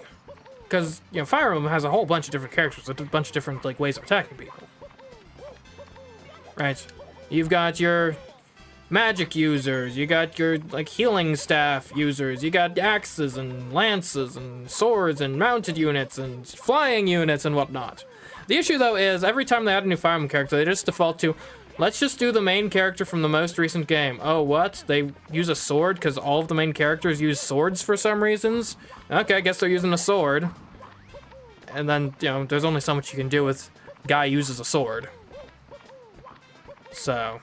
[SPEAKER 1] because you know Fire Emblem has a whole bunch of different characters with a bunch of different like ways of attacking people. Right? You've got your magic users, you got your like healing staff users, you got axes and lances and swords and mounted units and flying units and whatnot. The issue though is every time they add a new Fire Emblem character, they just default to, let's just do the main character from the most recent game. Oh, what? They use a sword because all of the main characters use swords for some reasons? Okay, I guess they're using a sword. And then, you know, there's only so much you can do with guy uses a sword. So...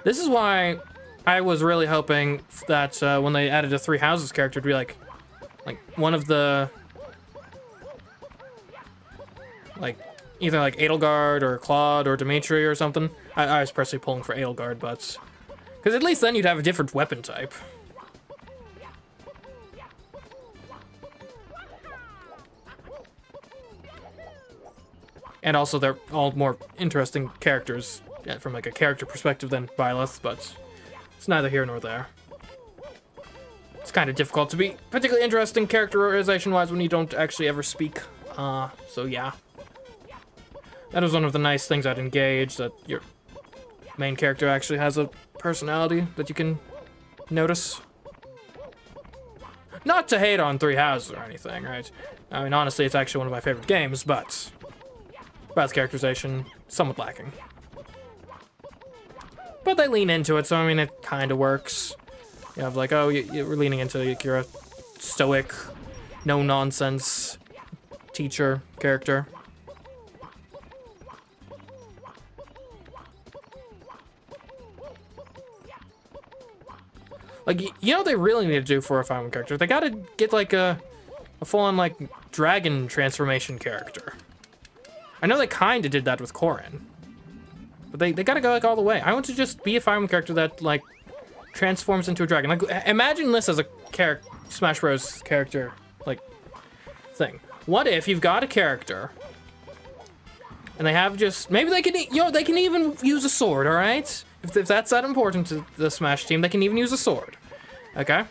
[SPEAKER 1] This is why I was really hoping that when they added a Three Houses character, it'd be like one of the... Like, either like Edelgard or Claude or Dimitri or something. I was personally pulling for Edelgard, but... Because at least then you'd have a different weapon type. And also they're all more interesting characters from like a character perspective than Byleth, but it's neither here nor there. It's kind of difficult to be particularly interesting characterization-wise when you don't actually ever speak. So yeah. That was one of the nice things I'd engage, that your main character actually has a personality that you can notice. Not to hate on Three Houses or anything, right? I mean, honestly, it's actually one of my favorite games, but Byleth's characterization, somewhat lacking. But they lean into it, so I mean, it kind of works. You have like, oh, you're leaning into, you're a stoic, no-nonsense teacher character. Like, you know what they really need to do for a Fire Emblem character? They gotta get, like, a full-on, like, dragon transformation character. I know they kinda did that with Corrin. But they gotta go, like, all the way. I want to just be a Fire Emblem character that, like, transforms into a dragon. Like, imagine this as a Smash Bros. Character, like, thing. What if you've got a character, and they have just... Maybe they can, you know, they can even use a sword, alright? If that's that important to the Smash team, they can even use a sword. Okay?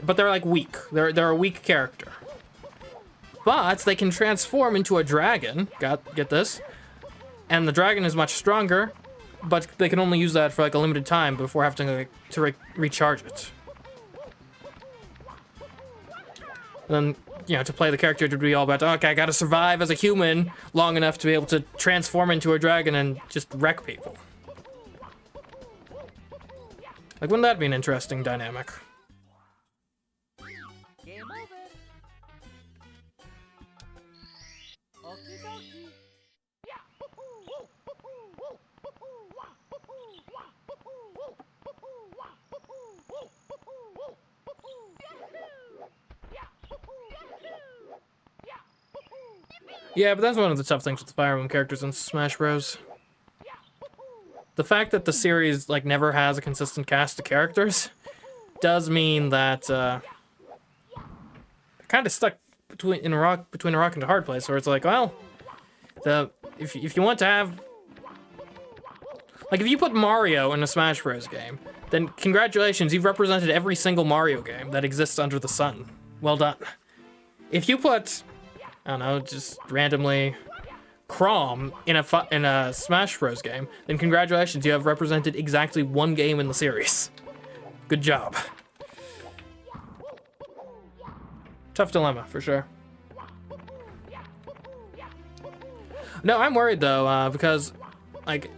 [SPEAKER 1] But they're, like, weak. They're a weak character. But they can transform into a dragon. Get this? And the dragon is much stronger, but they can only use that for, like, a limited time before having to recharge it. And then, you know, to play the character, it would be all about, okay, I gotta survive as a human long enough to be able to transform into a dragon and just wreck people. Like, wouldn't that be an interesting dynamic? Yeah, but that's one of the tough things with the Fire Emblem characters in Smash Bros. The fact that the series, like, never has a consistent cast of characters does mean that, they're kind of stuck between a rock and a hard place, where it's like, well, if you want to have... Like, if you put Mario in a Smash Bros. Game, then congratulations, you've represented every single Mario game that exists under the sun. Well done. If you put... I don't know, just randomly Chrom in a Smash Bros. Game, then congratulations, you have represented exactly one game in the series. Good job. Tough dilemma, for sure. No, I'm worried, though, because, like,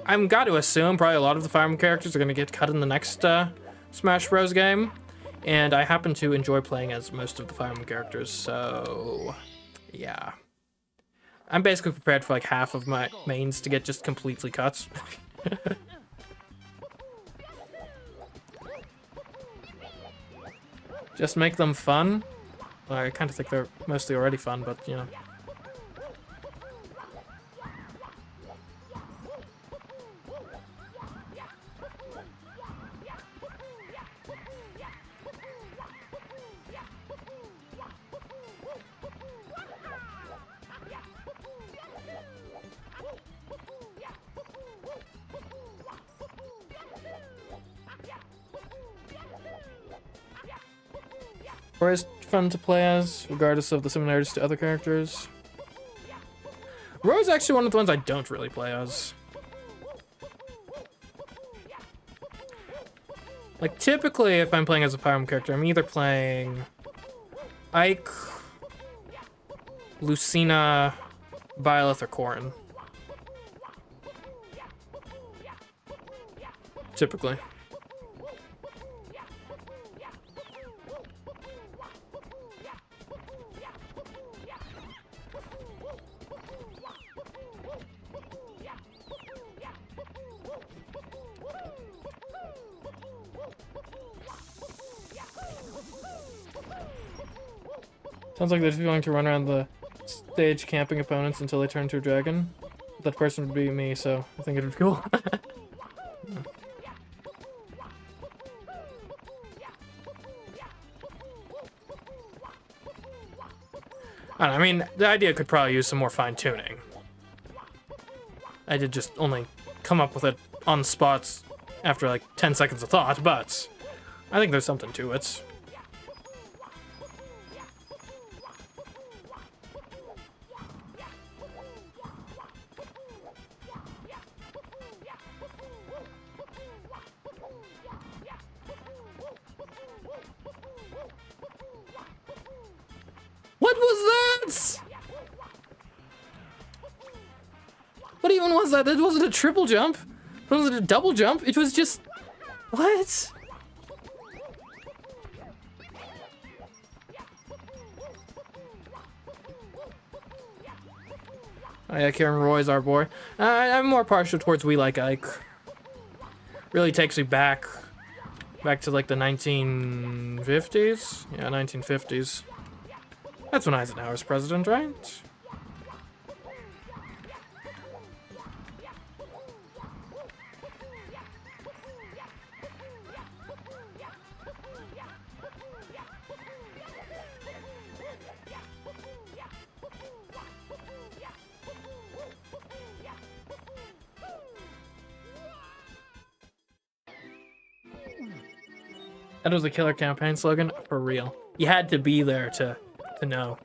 [SPEAKER 1] I'm got to assume probably a lot of the Fire Emblem characters are going to get cut in the next Smash Bros. Game, and I happen to enjoy playing as most of the Fire Emblem characters, so... Yeah. I'm basically prepared for like half of my mains to get just completely cut. Just make them fun. Well, I kind of think they're mostly already fun, but you know. Or is fun to play as, regardless of the similarities to other characters. Roy's actually one of the ones I don't really play as. Like, typically, if I'm playing as a Fire Emblem character, I'm either playing Ike, Lucina, Byleth, or Corrin. Sounds like they're just going to run around the stage camping opponents until they turn into a dragon. That person would be me, so I think it would be cool. I don't know, I mean, the idea could probably use some more fine-tuning. I did just only come up with it on the spots after like 10 seconds of thought, but I think there's something to it. What was that? What even was that? That wasn't a triple jump. It wasn't a double jump. It was just... What? Oh yeah, Karen Roy's our boy. I'm more partial towards We Like Ike. Really takes me back to like the 1950s? Yeah, 1950s. That's when Eisenhower's president, right? That was a killer campaign slogan, for real. You had to be there to know.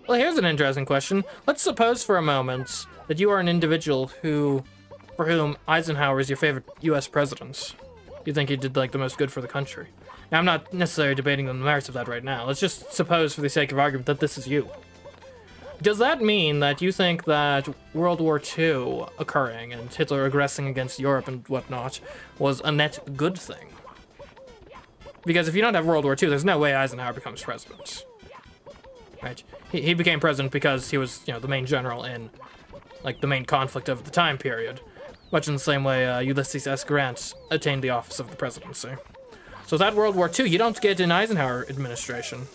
[SPEAKER 1] Well, here's an interesting question. Let's suppose for a moment that you are an individual for whom Eisenhower is your favorite U.S. president. You think he did, like, the most good for the country. Now, I'm not necessarily debating the merits of that right now. Let's just suppose, for the sake of argument, that this is you. Does that mean that you think that World War II occurring and Hitler aggressing against Europe and whatnot was a net good thing? Because if you don't have World War II, there's no way Eisenhower becomes president. Right? He became president because he was, you know, the main general in, like, the main conflict of the time period. Much in the same way Ulysses S. Grant attained the office of the presidency. So without World War II, you don't get an Eisenhower administration.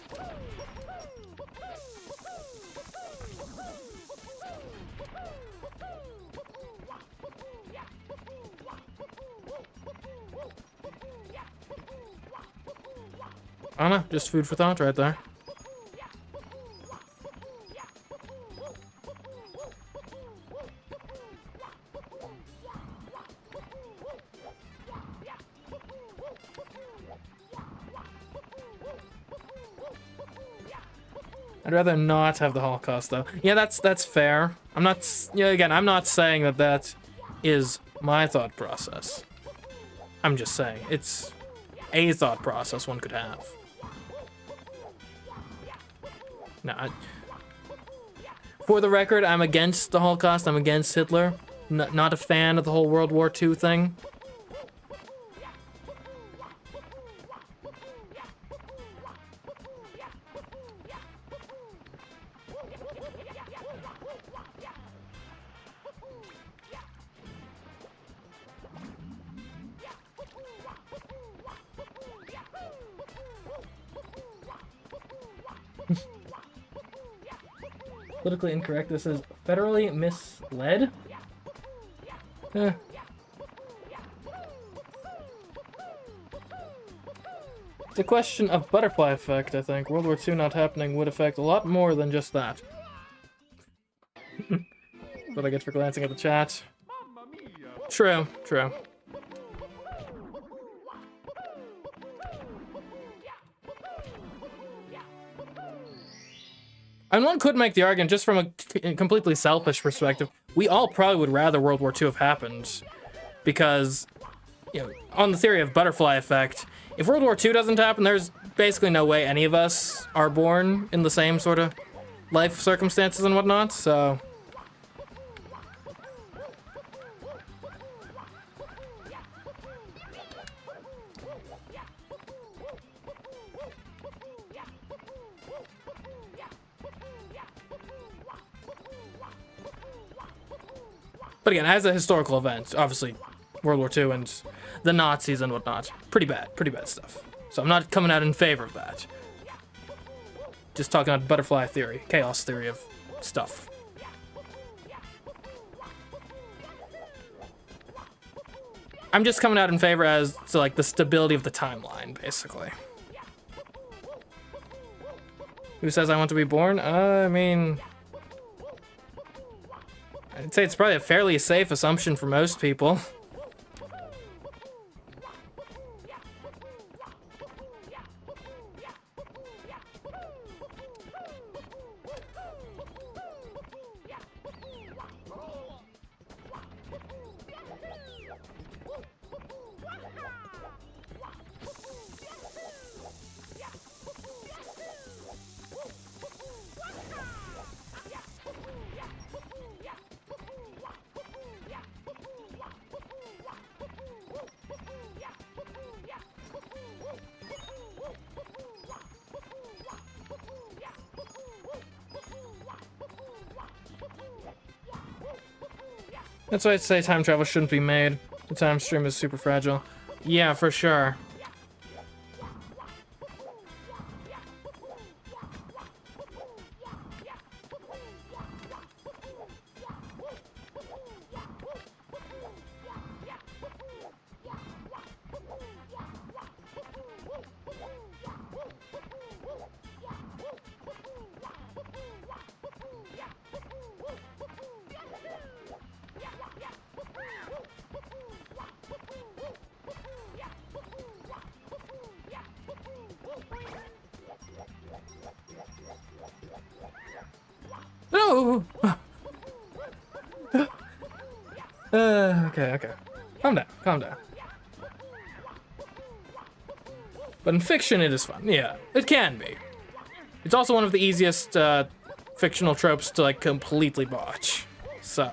[SPEAKER 1] I don't know, just food for thought right there. I'd rather not have the Holocaust, though. Yeah, that's fair. I'm not, yeah, again, I'm not saying that that is my thought process. I'm just saying it's a thought process one could have. No, for the record, I'm against the Holocaust. I'm against Hitler. Not a fan of the whole World War II thing. Politically incorrect. This is federally misled. It's a question of butterfly effect, I think. World War II not happening would affect a lot more than just that. What I get for glancing at the chat. True, true. And one could make the argument, just from a completely selfish perspective, we all probably would rather World War II have happened. Because, you know, on the theory of butterfly effect, if World War II doesn't happen, there's basically no way any of us are born in the same sort of life circumstances and whatnot, so... But again, as a historical event, obviously, World War II and the Nazis and whatnot, pretty bad stuff. So I'm not coming out in favor of that. Just talking about butterfly theory, chaos theory of stuff. I'm just coming out in favor as to, like, the stability of the timeline, basically. Who says I want to be born? I mean... I'd say it's probably a fairly safe assumption for most people. That's why I'd say time travel shouldn't be made. The time stream is super fragile. Yeah, for sure. No! Okay. Calm down. But in fiction, it is fun. Yeah, it can be. It's also one of the easiest fictional tropes to, like, completely botch. So,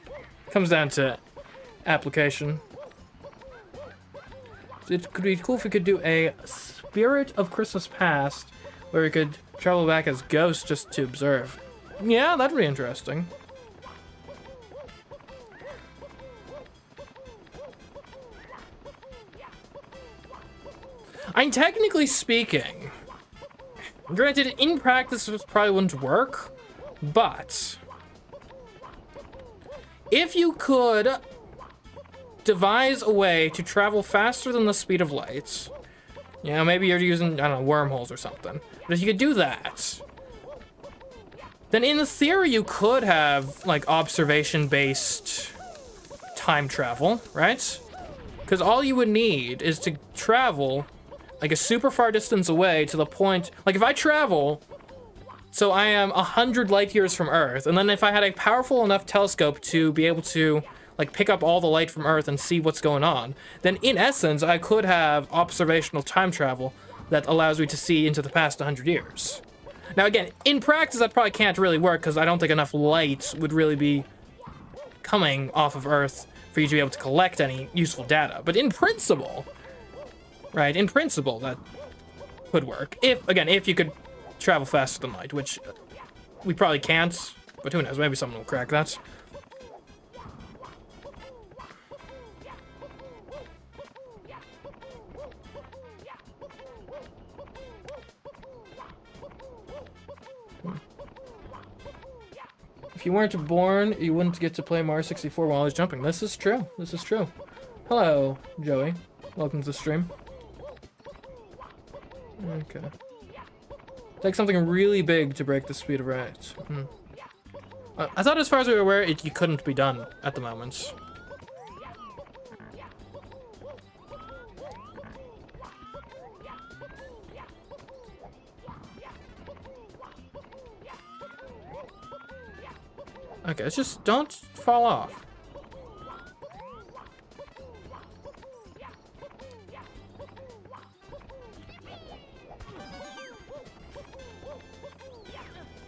[SPEAKER 1] it comes down to application. It could be cool if we could do a Spirit of Christmas Past, where we could travel back as ghosts just to observe. Yeah, that'd be interesting. I'm technically speaking, granted, in practice this probably wouldn't work, but if you could devise a way to travel faster than the speed of light, you know, maybe you're using, I don't know, wormholes or something, but if you could do that, then in theory you could have, like, observation-based time travel, right? Because all you would need is to travel, like, a super far distance away to the point, like, if I travel, so I am 100 light years from Earth, and then if I had a powerful enough telescope to be able to, like, pick up all the light from Earth and see what's going on, then in essence, I could have observational time travel that allows me to see into the past 100 years. Now again, in practice that probably can't really work because I don't think enough light would really be coming off of Earth for you to be able to collect any useful data. But in principle, right, in principle that could work. If you could travel faster than light, which we probably can't, but who knows, maybe someone will crack that. If you weren't born, you wouldn't get to play Mario 64 while I was jumping. This is true. This is true. Hello, Joey. Welcome to the stream. Okay. Take something really big to break the speed of light. I thought as far as we were aware, you couldn't be done at the moment. Okay, it's just don't fall off.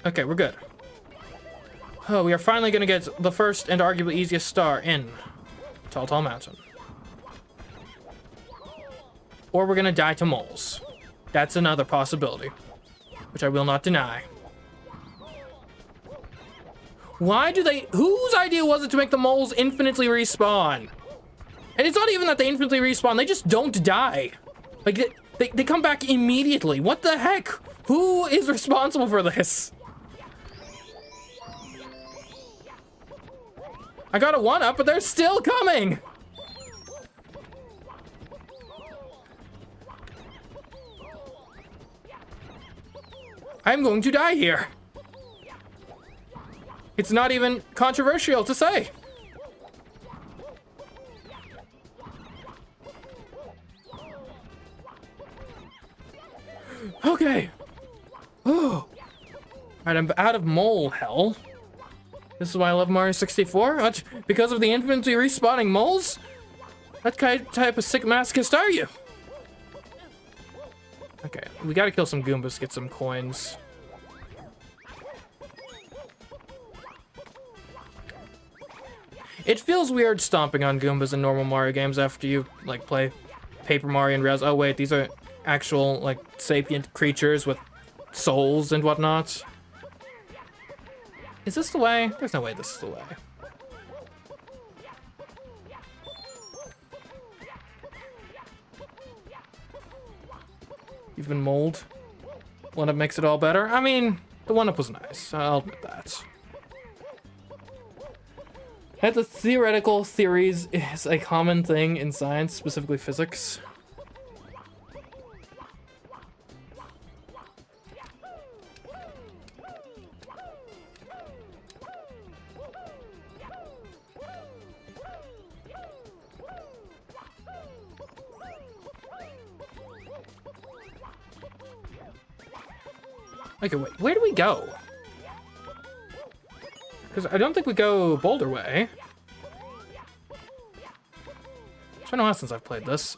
[SPEAKER 1] Okay, we're good. Oh, we are finally gonna get the first and arguably easiest star in Tall Tall Mountain. Or we're gonna die to moles. That's another possibility, which I will not deny. Why do they... Whose idea was it to make the moles infinitely respawn? And it's not even that they infinitely respawn, they just don't die. Like, they come back immediately. What the heck? Who is responsible for this? I got a 1-up, but they're still coming! I'm going to die here. It's not even controversial to say. Okay. Oh. Alright, I'm out of mole hell. This is why I love Mario 64? Because of the infinitely respawning moles? What type of sick masochist are you? Okay, we gotta kill some Goombas to get some coins. It feels weird stomping on Goombas in normal Mario games after you, like, play Paper Mario and realize, oh wait, these are actual, like, sapient creatures with souls and whatnot. Is this the way? There's no way this is the way. You've been mold. 1-up makes it all better. I mean, the 1-up was nice. I'll admit that. That the theoretical theories is a common thing in science, specifically physics. Okay, wait, where do we go? Because I don't think we go Boulder Way. It's been a while since I've played this.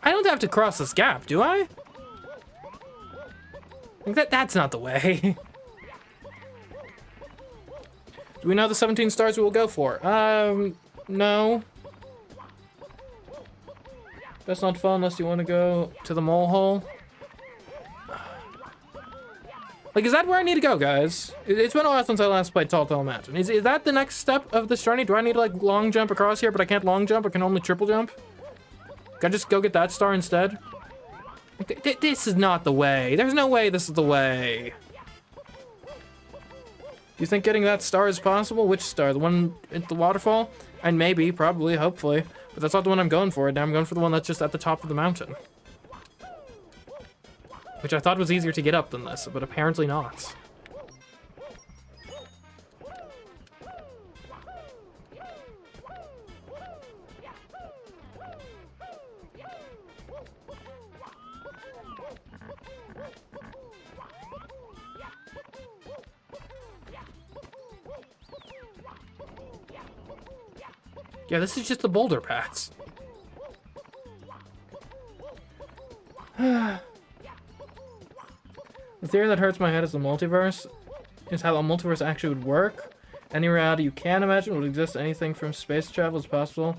[SPEAKER 1] I don't have to cross this gap, do I? Like that's not the way. Do we know the 17 stars we will go for? No. That's not fun unless you want to go to the mole hole. Like, is that where I need to go, guys? It's been a while since I last played Tall Tall Mountain. Is that the next step of this journey? Do I need to, like, long jump across here, but I can't long jump? I can only triple jump? Can I just go get that star instead? This is not the way. There's no way this is the way. Do you think getting that star is possible? Which star? The one at the waterfall? And maybe, probably, hopefully. But that's not the one I'm going for. Now I'm going for the one that's just at the top of the mountain. Which I thought was easier to get up than this, but apparently not. Yeah, this is just the boulder paths. The theory that hurts my head is the multiverse. Is how the multiverse actually would work. Any reality you can imagine would exist. Anything from space travel is possible.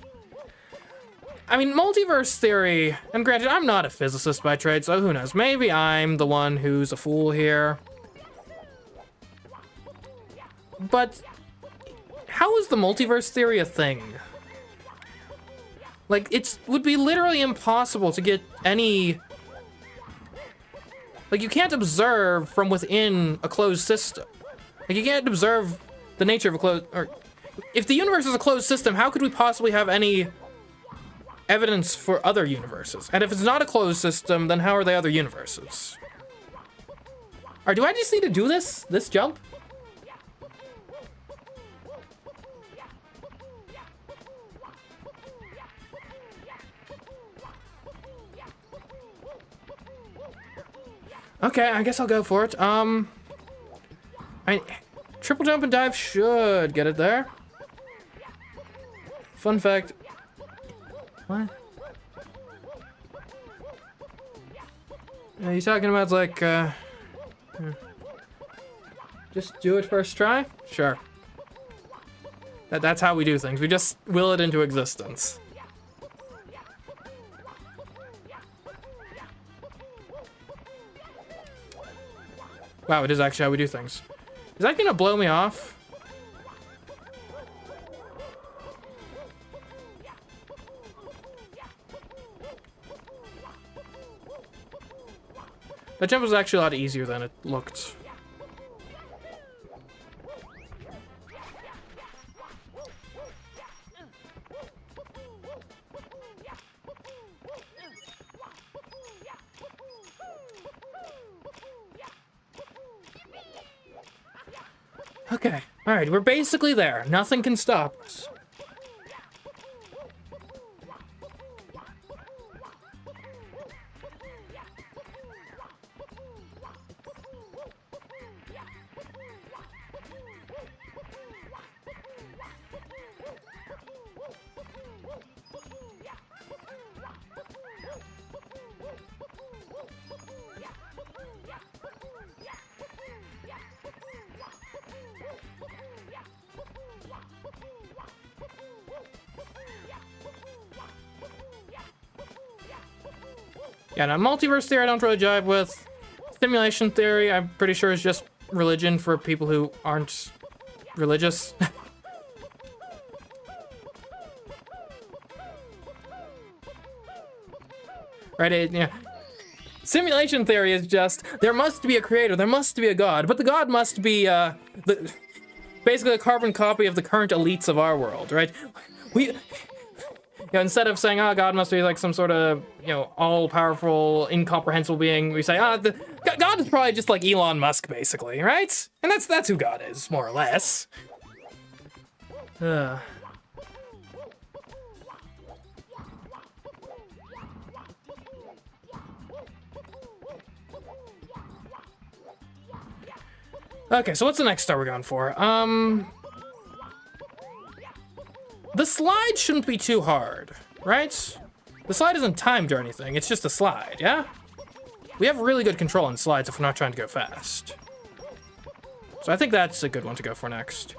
[SPEAKER 1] I mean, multiverse theory, and granted, I'm not a physicist by trade, so who knows? Maybe I'm the one who's a fool here. But how is the multiverse theory a thing? Like, it would be literally impossible to get any... Like, you can't observe from within a closed system. Like, you can't observe the nature of a closed... Or, if the universe is a closed system, how could we possibly have any evidence for other universes? And if it's not a closed system, then how are they other universes? Or do I just need to do this jump? Okay, I guess I'll go for it. Triple jump and dive should get it there. Fun fact. What? Are you talking about, like, just do it first try? Sure. That's how we do things. We just will it into existence. Wow, it is actually how we do things. Is that gonna blow me off? That jump was actually a lot easier than it looked. Okay, alright, we're basically there. Nothing can stop us. Yeah, now multiverse theory I don't really jive with. Simulation theory I'm pretty sure is just religion for people who aren't religious. Right, yeah. Simulation theory is just, there must be a creator, there must be a god, but the god must be, basically a carbon copy of the current elites of our world, right? Instead of saying, oh, God must be like some sort of, all-powerful, incomprehensible being, we say, God is probably just like Elon Musk, basically, right? And that's who God is, more or less. Okay, so what's the next star we're going for? The slide shouldn't be too hard, right? The slide isn't timed or anything, it's just a slide, yeah? We have really good control on slides if we're not trying to go fast. So I think that's a good one to go for next.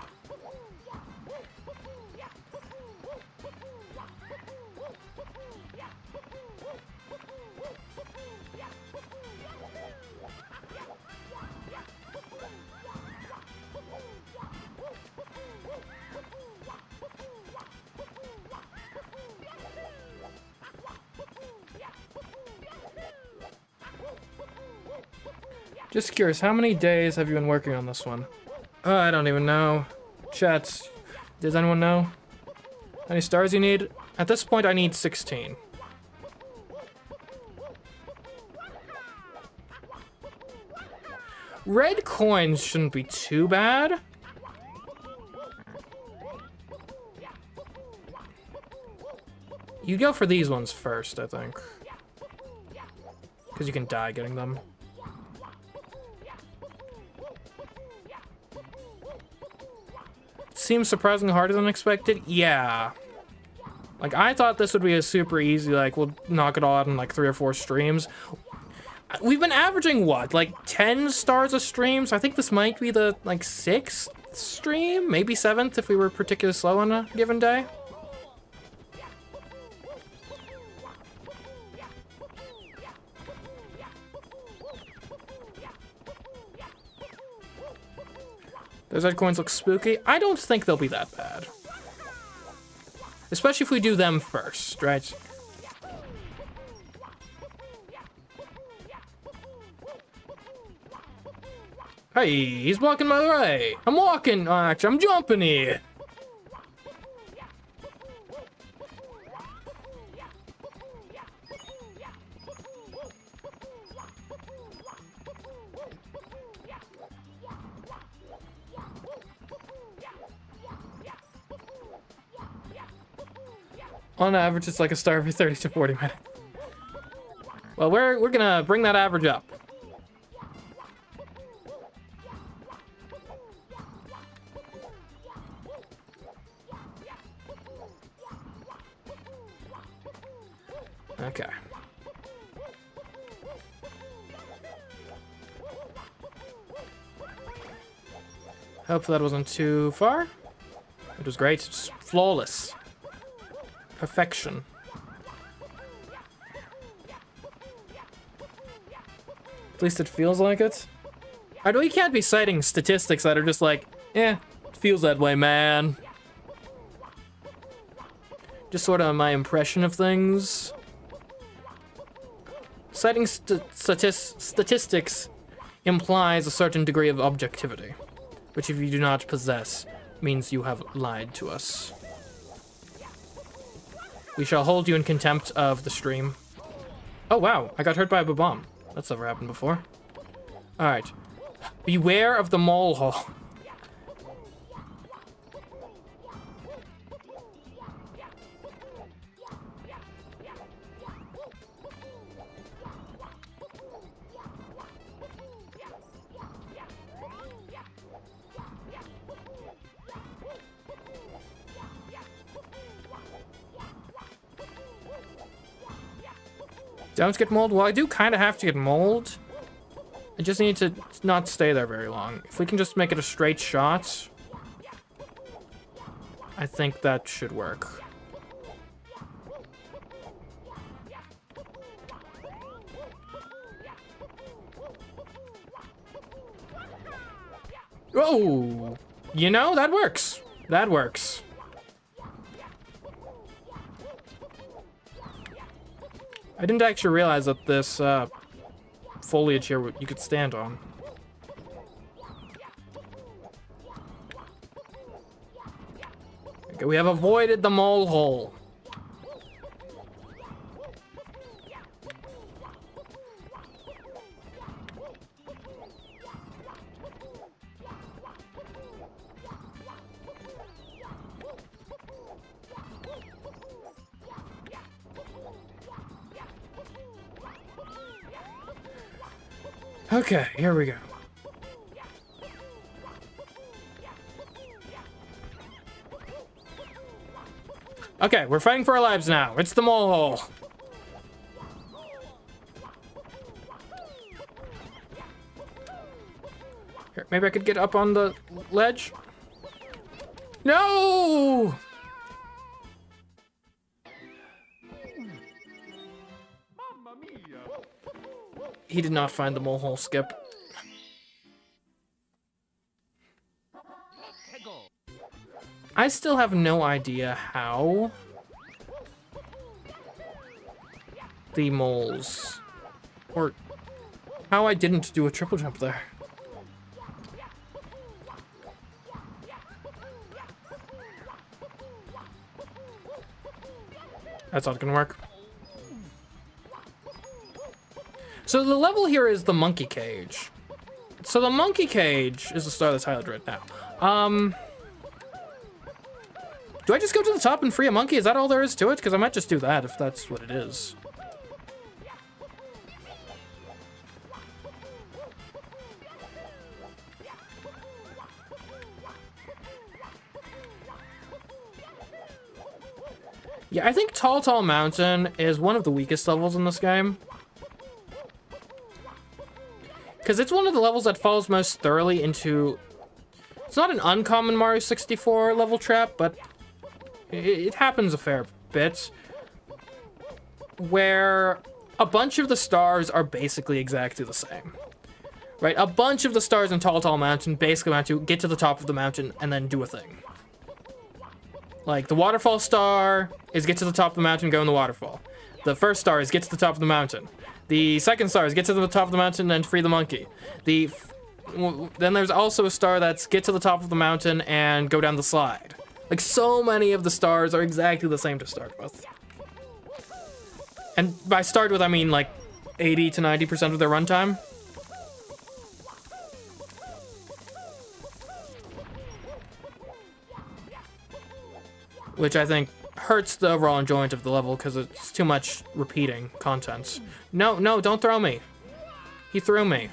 [SPEAKER 1] Just curious, how many days have you been working on this one? I don't even know. Chat, does anyone know? How many stars you need? At this point, I need 16. Red coins shouldn't be too bad. You go for these ones first, I think. Because you can die getting them. Seems surprisingly harder than expected. Yeah. Like, I thought this would be a super easy, like, we'll knock it all out in, like, 3 or 4 streams. We've been averaging, what, like, 10 stars a stream? So I think this might be the, like, 6th stream? Maybe 7th if we were particularly slow on a given day. Those red coins look spooky. I don't think they'll be that bad. Especially if we do them first, right? Hey, he's blocking my way. I'm walking. Actually, I'm jumping here. On average, it's like a star every 30 to 40 minutes. Well, we're gonna bring that average up. Hopefully that wasn't too far. It was great. It's flawless. Perfection. At least it feels like it. I know you can't be citing statistics that are just like, eh, it feels that way, man. Just sort of my impression of things. Citing statistics implies a certain degree of objectivity, which if you do not possess, means you have lied to us. We shall hold you in contempt of the stream. Oh wow, I got hurt by a bomb. That's never happened before. Alright. Beware of the mole hole. Don't get mold? Well, I do kind of have to get mold. I just need to not stay there very long. If we can just make it a straight shot, I think that should work. Oh, you know, that works. That works. I didn't actually realize that this foliage here you could stand on. Okay, we have avoided the mole hole. Okay, here we go. Okay, we're fighting for our lives now. It's the mole hole. Here, maybe I could get up on the ledge. No! He did not find the mole hole, Skip. I still have no idea how the moles, or how I didn't do a triple jump there. That's not gonna work. So the level here is the monkey cage. So the monkey cage is the star that's highlighted right now. Do I just go to the top and free a monkey? Is that all there is to it? Because I might just do that if that's what it is. Yeah, I think Tall Mountain is one of the weakest levels in this game. Because it's one of the levels that falls most thoroughly into... It's not an uncommon Mario 64 level trap, but it happens a fair bit. Where a bunch of the stars are basically exactly the same. Right? A bunch of the stars in Tall Mountain basically want to get to the top of the mountain and then do a thing. Like, the waterfall star is get to the top of the mountain, go in the waterfall. The first star is get to the top of the mountain. The second star is get to the top of the mountain and free the monkey. Then there's also a star that's get to the top of the mountain and go down the slide. Like, so many of the stars are exactly the same to start with. And by start with, I mean, like, 80 to 90% of their runtime. Which I think hurts the overall enjoyment of the level because it's too much repeating content. No, no, don't throw me. He threw me.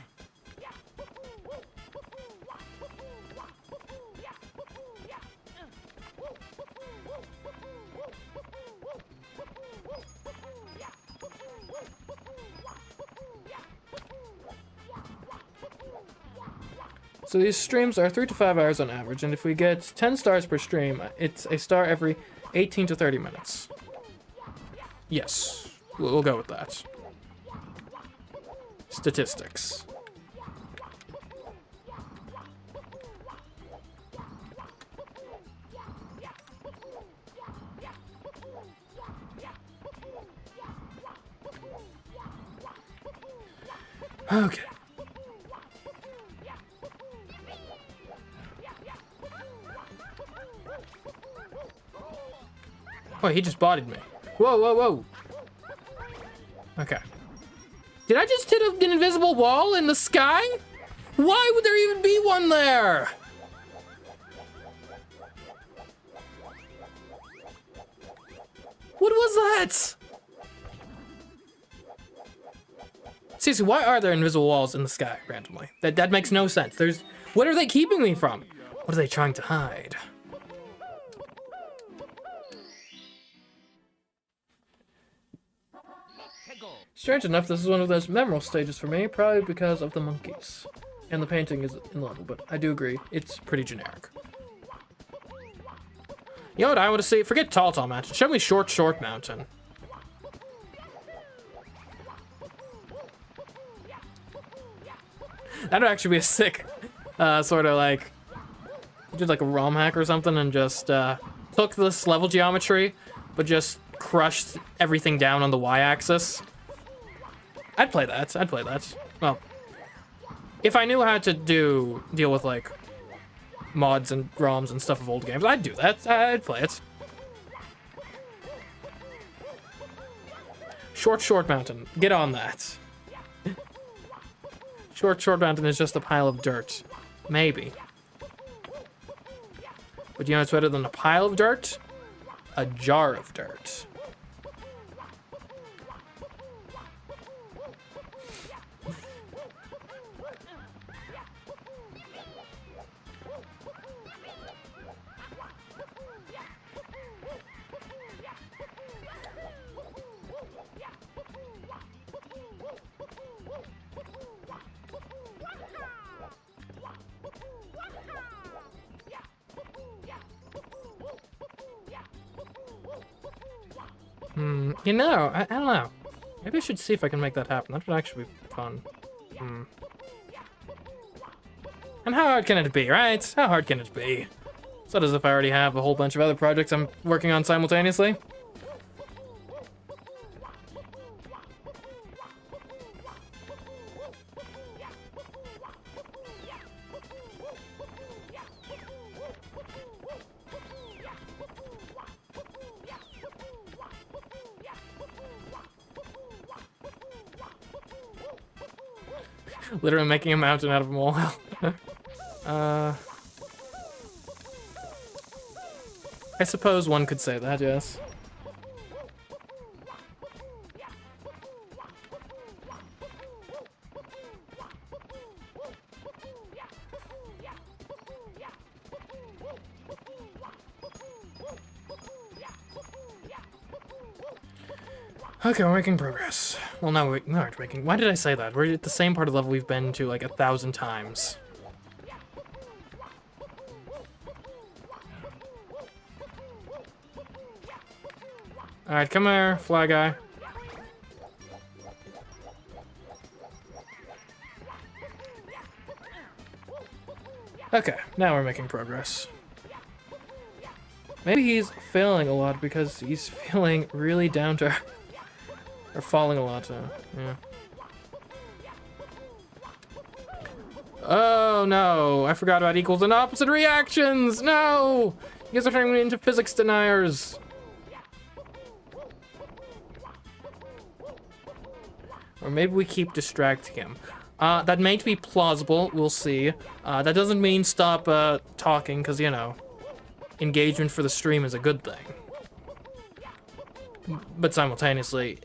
[SPEAKER 1] So these streams are 3 to 5 hours on average, and if we get 10 stars per stream, it's a star every 18 to 30 minutes. Yes, we'll go with that. Statistics. Okay. Oh, he just bodied me. Whoa, whoa, whoa. Okay. Did I just hit an invisible wall in the sky? Why would there even be one there? What was that? Seriously, why are there invisible walls in the sky randomly? That makes no sense. What are they keeping me from? What are they trying to hide? Strange enough, this is one of those memorable stages for me, probably because of the monkeys. And the painting is in level, but I do agree, it's pretty generic. You know what I want to see? Forget Tall Mountain. Show me Short Mountain. That would actually be a sick, sort of like, did like a ROM hack or something and just took this level geometry, but just crushed everything down on the y-axis. I'd play that. I'd play that. Well, if I knew how to deal with like mods and ROMs and stuff of old games, I'd do that. I'd play it. Short Mountain. Get on that. Short Mountain is just a pile of dirt. Maybe. But you know what's better than a pile of dirt? A jar of dirt. You know, I don't know. Maybe I should see if I can make that happen. That would actually be fun. And how hard can it be, right? How hard can it be? It's not as if I already have a whole bunch of other projects I'm working on simultaneously. Literally making a mountain out of a molehill. I suppose one could say that, yes. Okay, we're making progress. Well, no, we aren't making... Why did I say that? We're at the same part of the level we've been to like 1,000 times. Alright, come here, fly guy. Okay, now we're making progress. Maybe he's failing a lot because he's feeling really down to... Or falling a lot, yeah. Oh no, I forgot about equals and opposite reactions! No! You guys are turning me into physics deniers! Or maybe we keep distracting him. That may be plausible, we'll see. That doesn't mean stop talking, because, you know, engagement for the stream is a good thing. But simultaneously,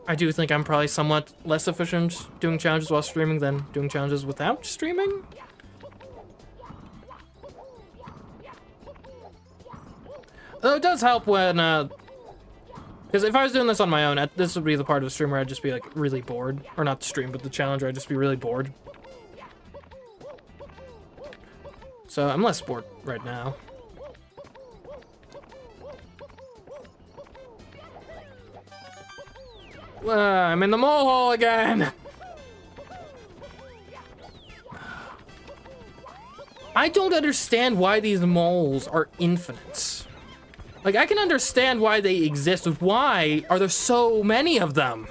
[SPEAKER 1] I do think I'm probably somewhat less efficient doing challenges while streaming than doing challenges without streaming. Though it does help when, because if I was doing this on my own, this would be the part of the stream where I'd just be like really bored. Or not the stream, but the challenge where I'd just be really bored. So I'm less bored right now. I'm in the mole hole again! I don't understand why these moles are infinite. Like, I can understand why they exist, but why are there so many of them?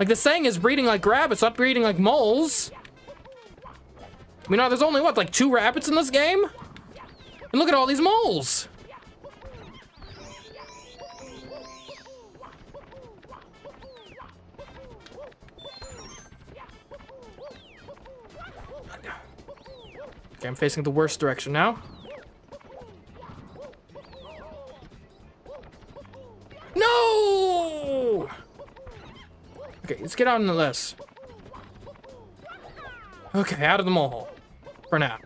[SPEAKER 1] Like, the saying is breeding like rabbits, not breeding like moles. I mean, there's only, what, like 2 rabbits in this game? And look at all these moles! Okay, I'm facing the worst direction now. No! Okay, let's get out into this. Okay, out of the mole hole. For now.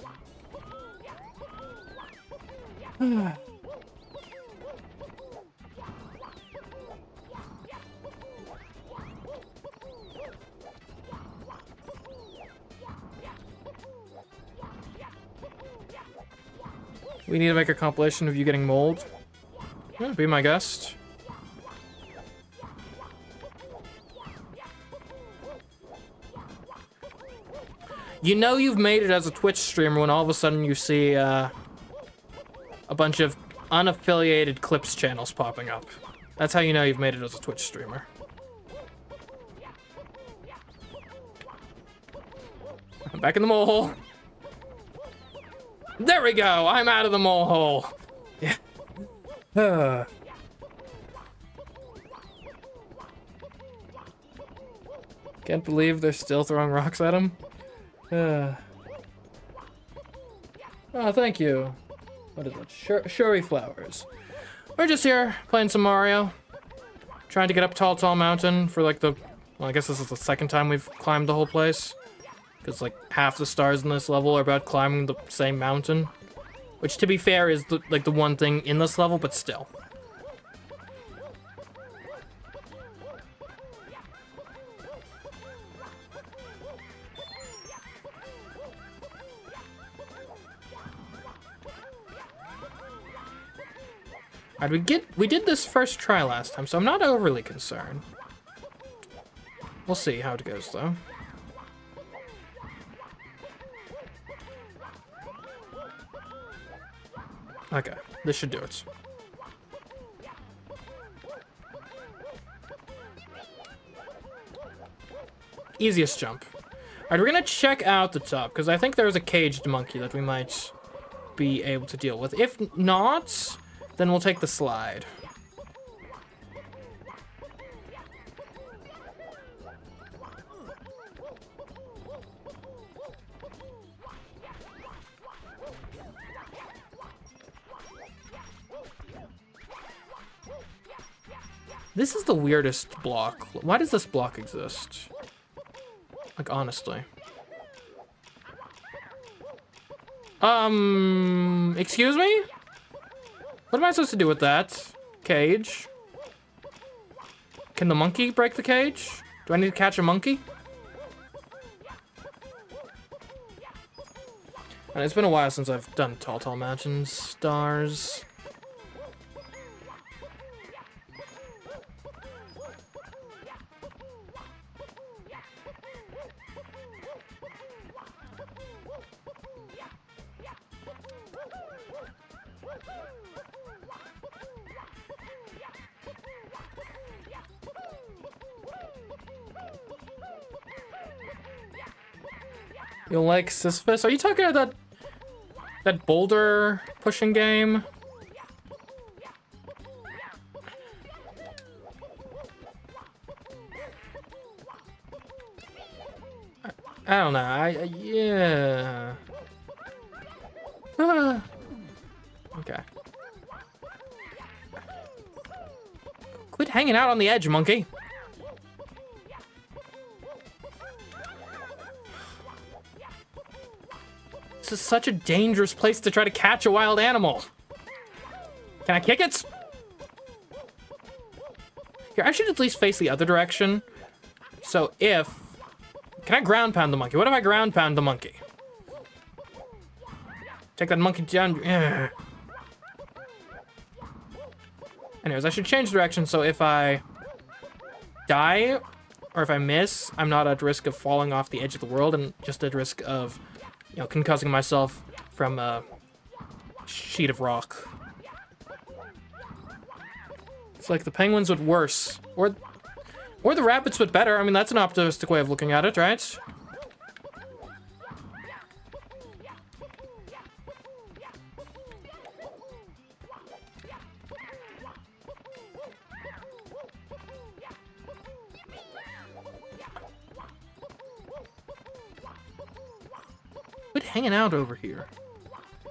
[SPEAKER 1] We need to make a compilation of you getting mold. Yeah, be my guest. You know you've made it as a Twitch streamer when all of a sudden you see a bunch of unaffiliated clips channels popping up. That's how you know you've made it as a Twitch streamer. I'm back in the mole hole. There we go! I'm out of the mole hole! Yeah. Can't believe they're still throwing rocks at him. Oh, thank you. What is it? Shuri flowers. We're just here playing some Mario. Trying to get up Tall Mountain for like the... Well, I guess this is the second time we've climbed the whole place. Because like half the stars in this level are about climbing the same mountain. Which, to be fair, is like the one thing in this level, but still. Alright, we did this first try last time, so I'm not overly concerned. We'll see how it goes, though. Okay, this should do it. Easiest jump. Alright, we're gonna check out the top, because I think there's a caged monkey that we might be able to deal with. If not, then we'll take the slide. This is the weirdest block. Why does this block exist? Like, honestly. Excuse me? What am I supposed to do with that? Cage. Can the monkey break the cage? Do I need to catch a monkey? And it's been a while since I've done Tall Mountain stars. You like Sisyphus? Are you talking about that boulder pushing game? I don't know. Yeah. Okay. Quit hanging out on the edge, monkey. This is such a dangerous place to try to catch a wild animal. Can I kick it? Here, I should at least face the other direction. So if... Can I ground pound the monkey? What if I ground pound the monkey? Take that monkey down. Ugh. Anyways, I should change direction so if I die or if I miss, I'm not at risk of falling off the edge of the world and just at risk of, you know, concussing myself from a sheet of rock. It's like the penguins with worse. Or the rabbits with better. I mean, that's an optimistic way of looking at it, right? Quit hanging out over here.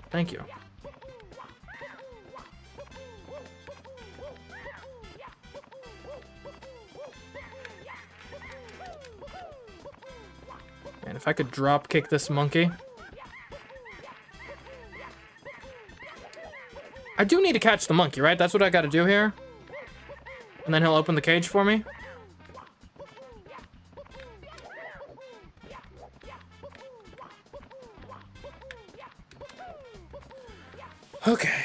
[SPEAKER 1] Thank you. And if I could drop kick this monkey. I do need to catch the monkey, right? That's what I gotta do here. And then he'll open the cage for me. Okay.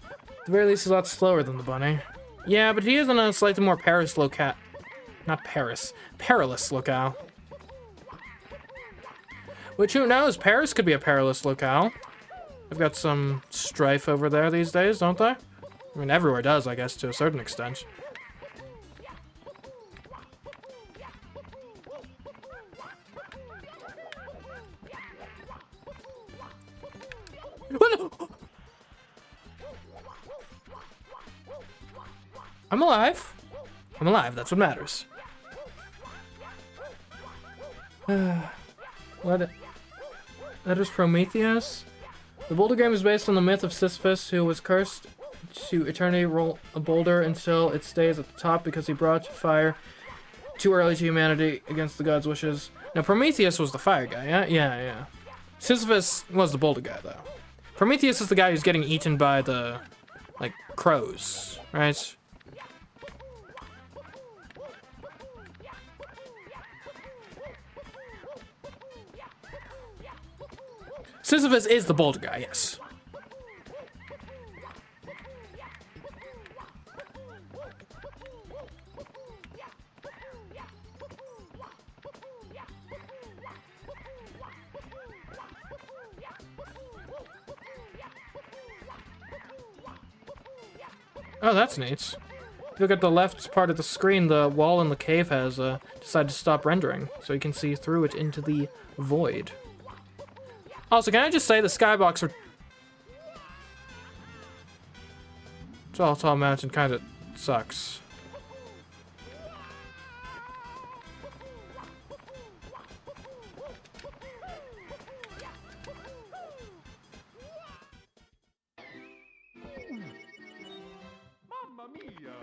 [SPEAKER 1] At the very least, he's a lot slower than the bunny. Yeah, but he is on a slightly more perilous locale. Not Paris. Perilous locale. Which, who knows? Paris could be a perilous locale. I've got some strife over there these days, don't they? I mean, everywhere does, I guess, to a certain extent. I'm alive. I'm alive, that's what matters. What? That is Prometheus? The boulder game is based on the myth of Sisyphus, who was cursed to eternity roll a boulder until it stays at the top because he brought fire too early to humanity against the gods' wishes. Now, Prometheus was the fire guy, yeah? Yeah. Sisyphus was the boulder guy, though. Prometheus is the guy who's getting eaten by the, like, crows, right? Sisyphus is the boulder guy, yes. Oh, that's neat. If you look at the left part of the screen, the wall in the cave has decided to stop rendering, so you can see through it into the void. Also, can I just say the skybox for Tall Mountain kind of sucks. Mamma mia.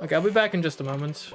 [SPEAKER 1] Okay, I'll be back in just a moment.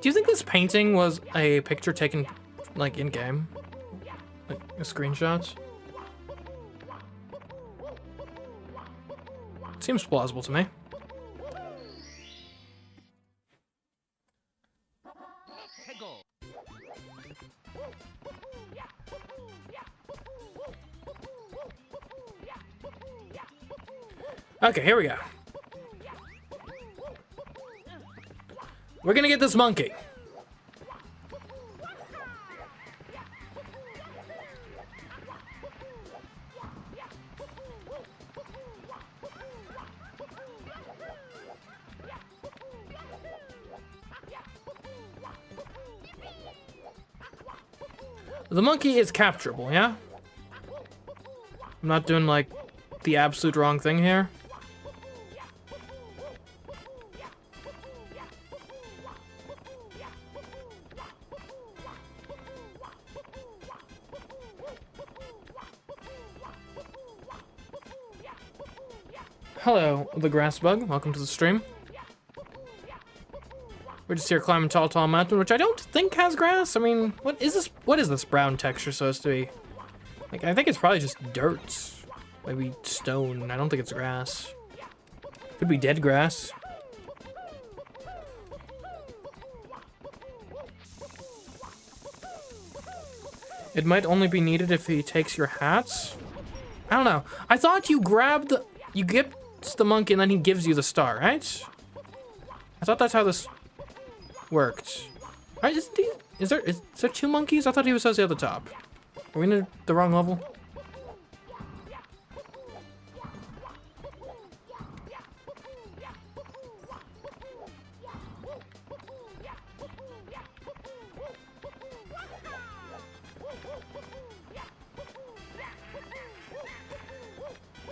[SPEAKER 1] Do you think this painting was a picture taken, like, in-game? Like, a screenshot? Seems plausible to me. Okay, here we go. We're gonna get this monkey. The monkey is capturable, yeah? I'm not doing, like, the absolute wrong thing here. Hello, the grass bug. Welcome to the stream. We're just here climbing tall mountain, which I don't think has grass. I mean, what is this? What is this brown texture supposed to be? Like, I think it's probably just dirt. Maybe stone. I don't think it's grass. Could be dead grass. It might only be needed if he takes your hats. I don't know. I thought you grabbed the... You get the monkey and then he gives you the star, right? I thought that's how this worked. Right, is there two monkeys? I thought he was supposed to be at the top. Are we in the wrong level?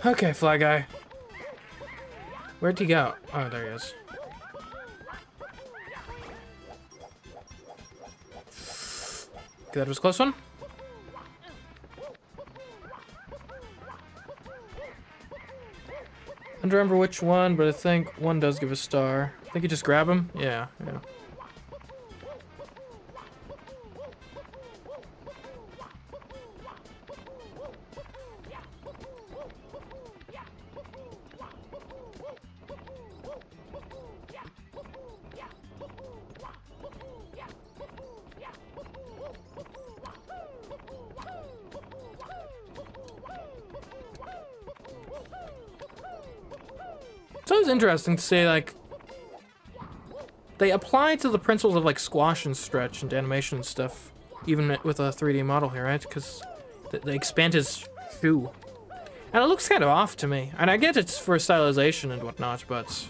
[SPEAKER 1] Okay, Fly Guy. Where'd he go? Oh, there he is. Okay, that was a close one. I don't remember which one, but I think one does give a star. I think you just grab him. Yeah. It's always interesting to say, like, they apply to the principles of, like, squash and stretch and animation and stuff, even with a 3D model here, right? Because they expand his shoe. And it looks kind of off to me. And I get it's for stylization and whatnot, but...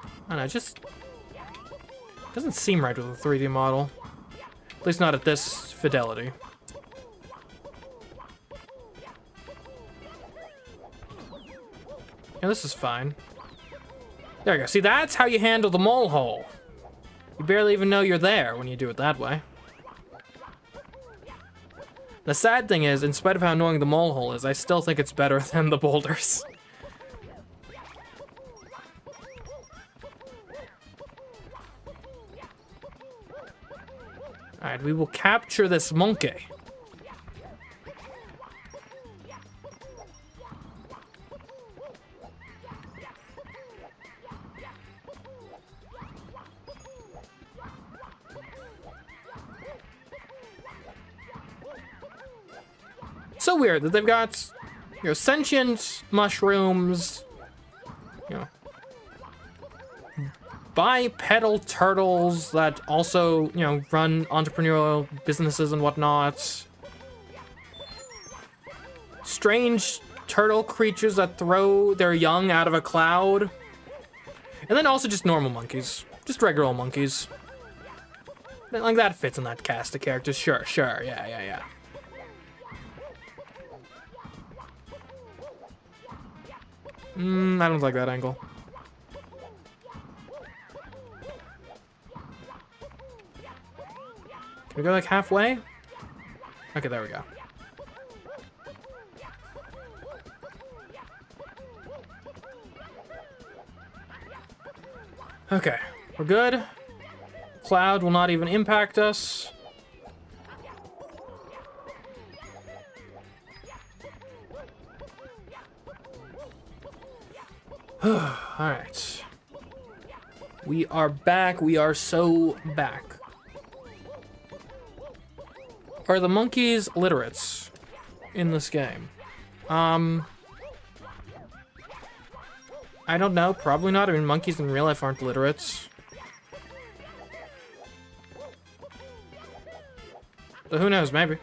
[SPEAKER 1] I don't know, it just... doesn't seem right with a 3D model. At least not at this fidelity. Yeah, this is fine. There you go. See, that's how you handle the mole hole. You barely even know you're there when you do it that way. The sad thing is, in spite of how annoying the mole hole is, I still think it's better than the boulders. Alright, we will capture this monkey. So weird that they've got, you know, sentient mushrooms, you know, bipedal turtles that also, you know, run entrepreneurial businesses and whatnot. Strange turtle creatures that throw their young out of a cloud. And then also just normal monkeys. Just regular old monkeys. Like, that fits in that cast of characters. Sure, yeah. I don't like that angle. Can we go like halfway? Okay, there we go. Okay, we're good. cloud will not even impact us. Alright. We are back. We are so back. Are the monkeys literates in this game? I don't know. Probably not. I mean, monkeys in real life aren't literates. But who knows? Maybe.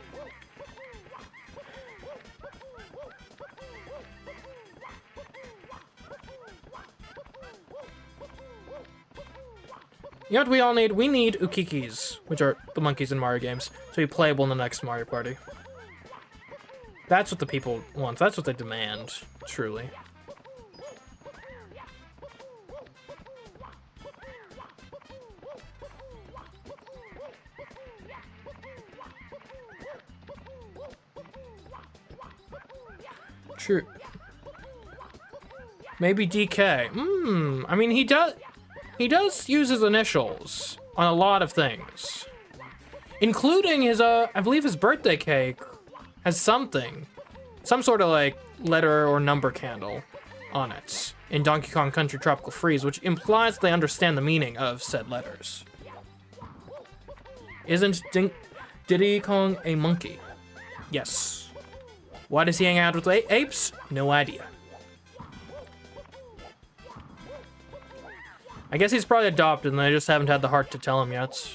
[SPEAKER 1] You know what we all need? We need ukikis, which are the monkeys in Mario games, to be playable in the next Mario Party. That's what the people want. That's what they demand, truly. True. Maybe DK. I mean, he does use his initials on a lot of things. Including his, I believe his birthday cake has something. Some sort of, like, letter or number candle on it in Donkey Kong Country Tropical Freeze, which implies they understand the meaning of said letters. Isn't Diddy Kong a monkey? Yes. Why does he hang out with apes? No idea. I guess he's probably adopted and they just haven't had the heart to tell him yet.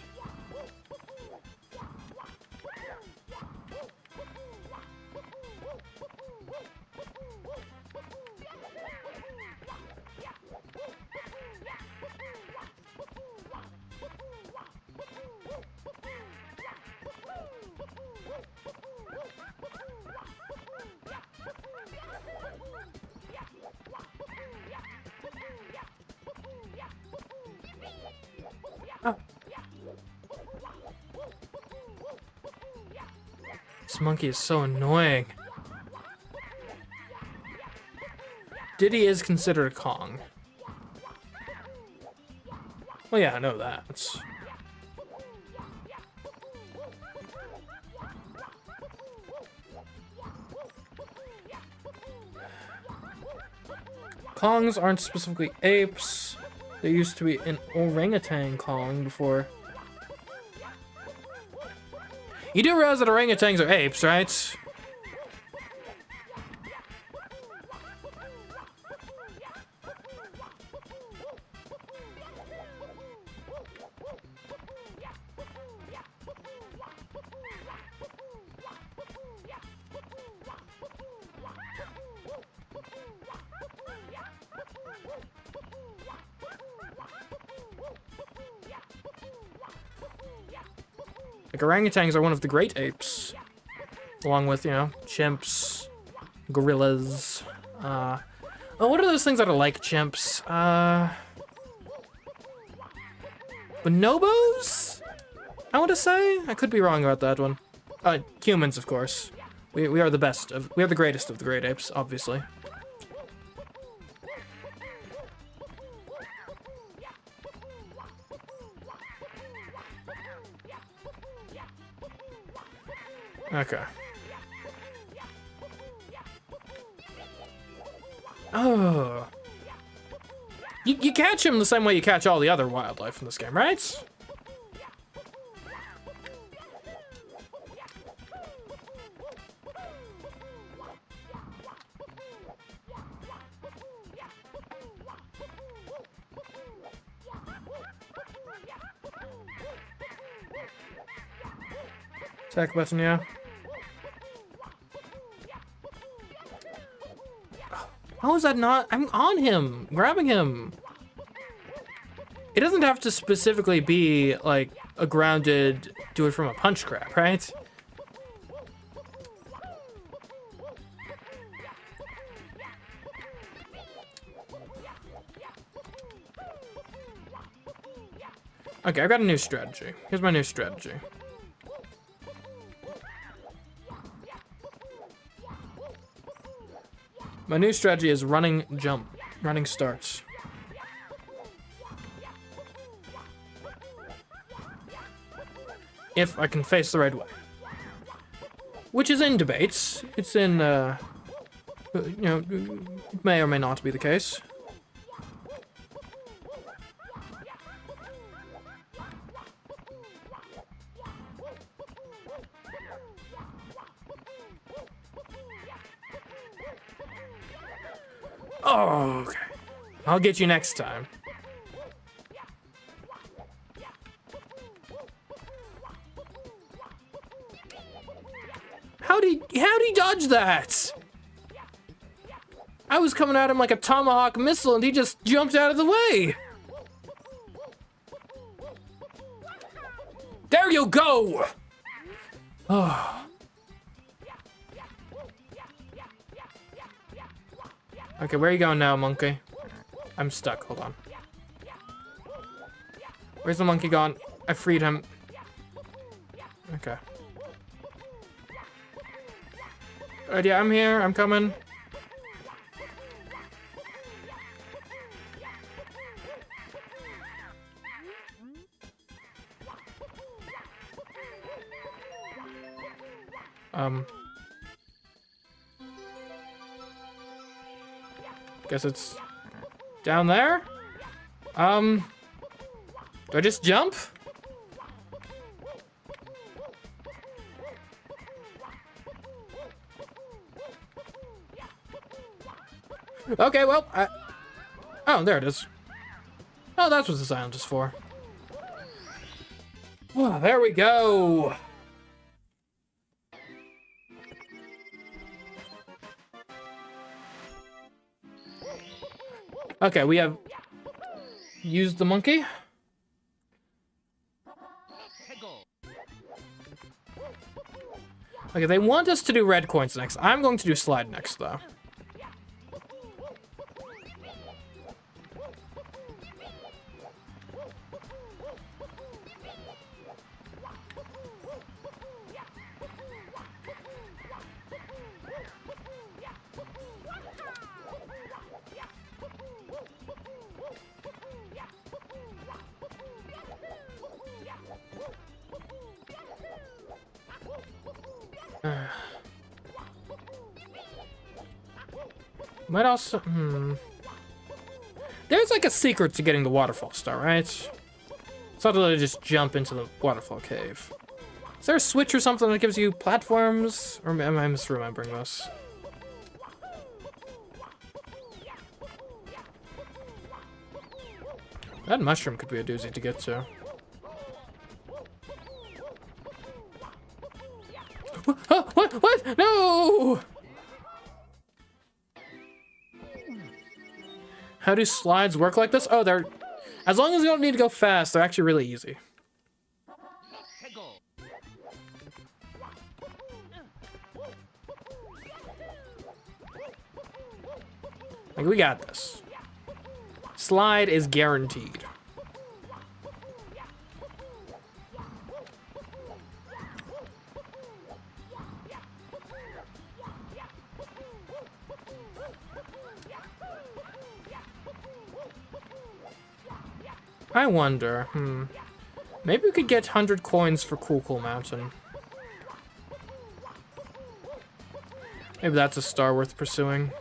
[SPEAKER 1] Oh. This monkey is so annoying. Diddy is considered a Kong. Well, yeah, I know that. Kongs aren't specifically apes. There used to be an orangutan Kong before. You do realize that orangutans are apes, right? Like, orangutans are one of the great apes. Along with, you know, chimps, gorillas. Oh, what are those things that are like chimps? Bonobos? I want to say? I could be wrong about that one. Humans, of course. We are the best of, we are the greatest of the great apes, obviously. Okay. Oh. You catch him the same way you catch all the other wildlife in this game, right? Attack button, yeah. How is that not? I'm on him, grabbing him. It doesn't have to specifically be like a grounded, do it from a punch grab, right? Okay, I've got a new strategy. Here's my new strategy. My new strategy is running jump, running starts. if I can face the right way. Which is in debates. It's in, you know, it may or may not be the case. Oh, okay. I'll get you next time. How'd he dodge that? I was coming at him like a tomahawk missile and he just jumped out of the way. There you go! Oh. Okay, where are you going now, monkey? I'm stuck, hold on. Where's the monkey gone? I freed him. Okay. Alright, yeah, I'm here, I'm coming. Guess it's down there? Do I just jump? Okay, well, oh, there it is. Oh, that's what the silence is for. Well, there we go. Okay, we have used the monkey. Okay, they want us to do red coins next. I'm going to do slide next, though. Might also, There's like a secret to getting the waterfall star, right? It's not that I just jump into the waterfall cave. Is there a switch or something that gives you platforms? Or am I misremembering this? That mushroom could be a doozy to get to. What? No! How do slides work like this? Oh, they're... As long as you don't need to go fast, they're actually really easy. Like, we got this. Slide is guaranteed. I wonder, maybe we could get 100 coins for Cool Mountain. Maybe that's a star worth pursuing.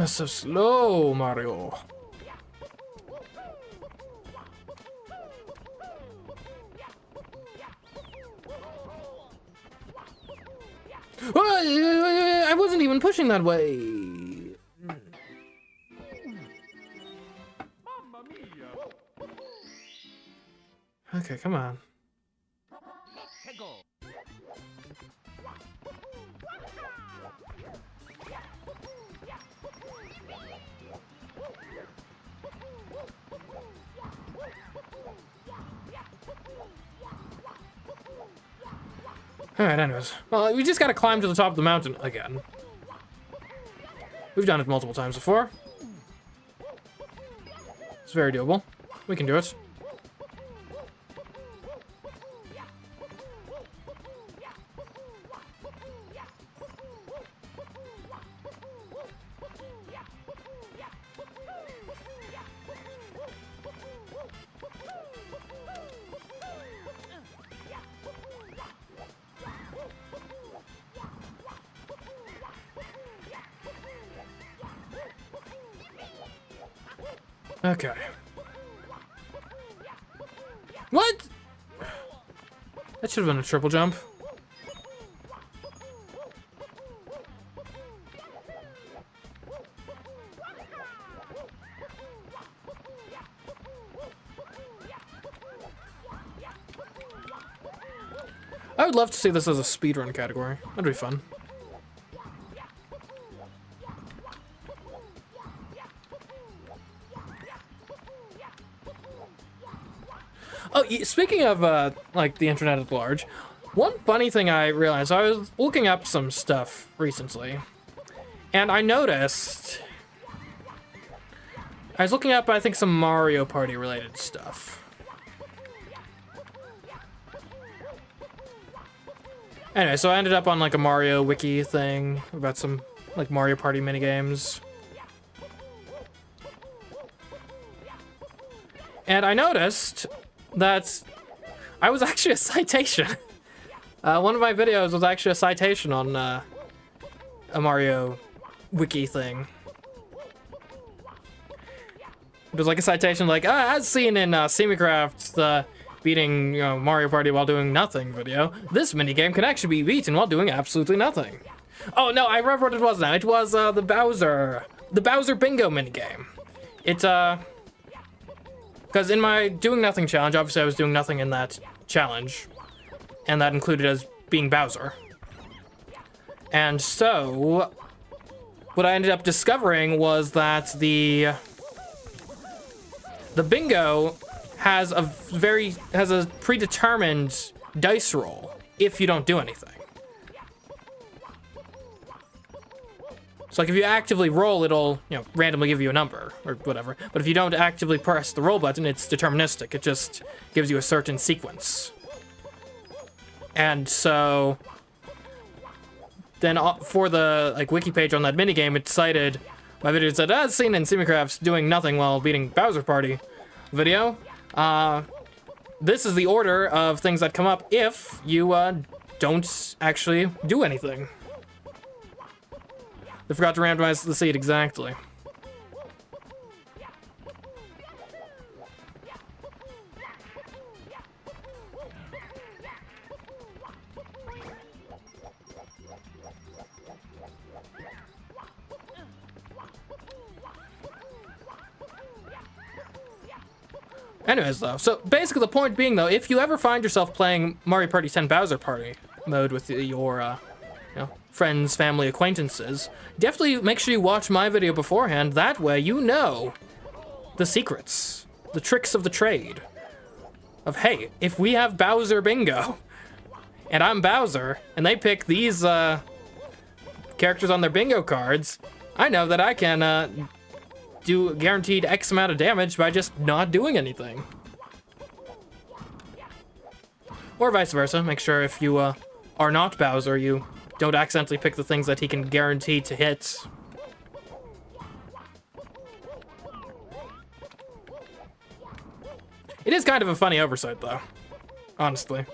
[SPEAKER 1] So slow, Mario. I wasn't even pushing that way. Okay, come on. Alright, anyways. Well, we just gotta climb to the top of the mountain again. We've done it multiple times before. very doable. We can do it. Okay. What? That should have been a triple jump. I would love to see this as a speedrun category. That'd be fun. Oh, speaking of, like, the internet at large, one funny thing I realized, I was looking up some stuff recently, and I noticed... I was looking up, I think, some Mario Party related stuff. Anyway, so I ended up on, like, a Mario wiki thing about some, like, Mario Party minigames. And I noticed that I was actually a citation. One of my videos was actually a citation on a Mario wiki thing. It was like a citation like, as seen in CMeeCraft's beating Mario Party while doing nothing video, this minigame can actually be beaten while doing absolutely nothing. Oh no, I remember what it was now. It was the Bowser bingo minigame. It, because in my doing nothing challenge, obviously I was doing nothing in that challenge, and that included as being Bowser. And so, what I ended up discovering was that the bingo has a predetermined dice roll if you don't do anything. So like if you actively roll, it'll, randomly give you a number or whatever. But if you don't actively press the roll button, it's deterministic. It just gives you a certain sequence. And so then for the wiki page on that minigame, it cited my video. It said, as seen in CMeeCraft's doing nothing while beating Bowser Party video. This is the order of things that come up if you don't actually do anything. They forgot to randomize the seed exactly. Anyways, though, so basically the point being, though, if you ever find yourself playing Mario Party 10 Bowser Party mode with your, friends, family, acquaintances, definitely make sure you watch my video beforehand. That way you know the secrets, the tricks of the trade. Of, hey, if we have Bowser Bingo, and I'm Bowser, and they pick these, characters on their bingo cards, I know that I can, do guaranteed X amount of damage by just not doing anything. Or vice versa. Make sure if you are not Bowser, you don't accidentally pick the things that he can guarantee to hit. It is kind of a funny oversight, though. Honestly.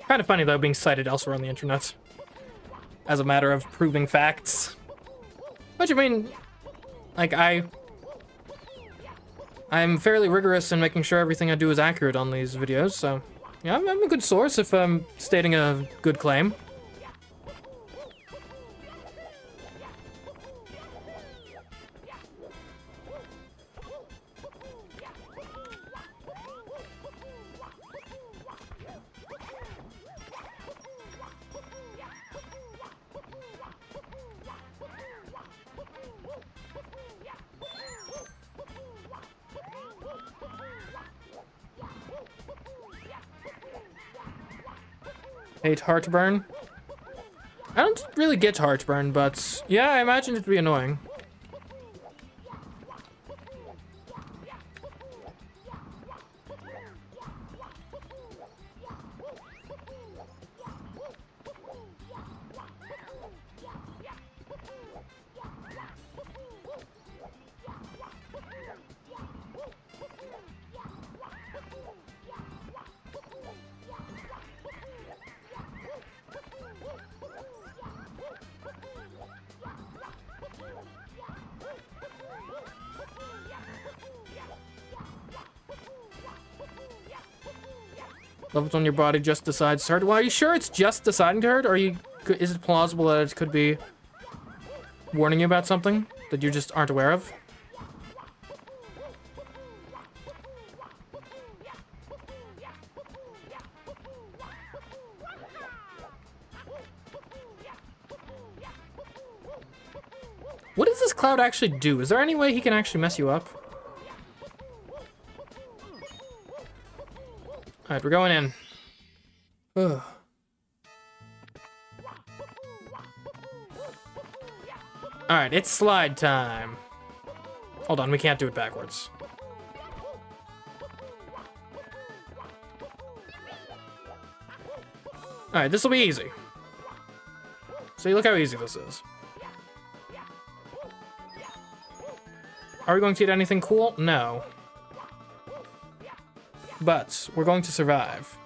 [SPEAKER 1] Kind of funny, though, being cited elsewhere on the internet as a matter of proving facts. Which, I mean, like, I'm fairly rigorous in making sure everything I do is accurate on these videos, so yeah, I'm a good source if I'm stating a good claim. Hate heartburn. I don't really get heartburn, but yeah, I imagine it'd be annoying. Levels on your body just decides to hurt. Well, are you sure it's just deciding to hurt? Or is it plausible that it could be warning you about something that you just aren't aware of? What does this cloud actually do? Is there any way he can actually mess you up? Alright, we're going in. Ugh. Alright, it's slide time. Hold on, we can't do it backwards. Alright, this will be easy. See, look how easy this is. Are we going to get anything cool? No. But we're going to survive.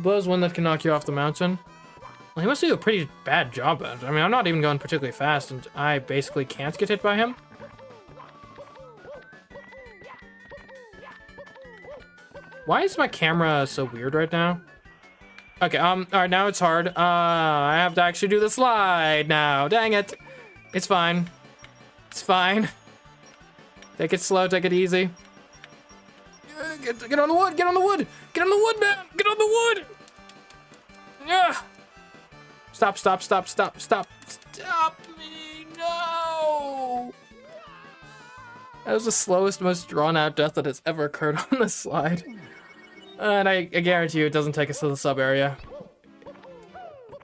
[SPEAKER 1] Buzz one that can knock you off the mountain. Well, he must do a pretty bad job at it. I mean, I'm not even going particularly fast, and I basically can't get hit by him. Why is my camera so weird right now? Okay, alright, now it's hard. I have to actually do the slide now. Dang it. It's fine. It's fine. Take it slow, take it easy. Get on the wood, get on the wood! Get on the wood, man! Get on the wood! Yeah! Stop, stop, stop, stop, stop. Stop me, no! That was the slowest, most drawn-out death that has ever occurred on this slide. And I guarantee you it doesn't take us to the sub area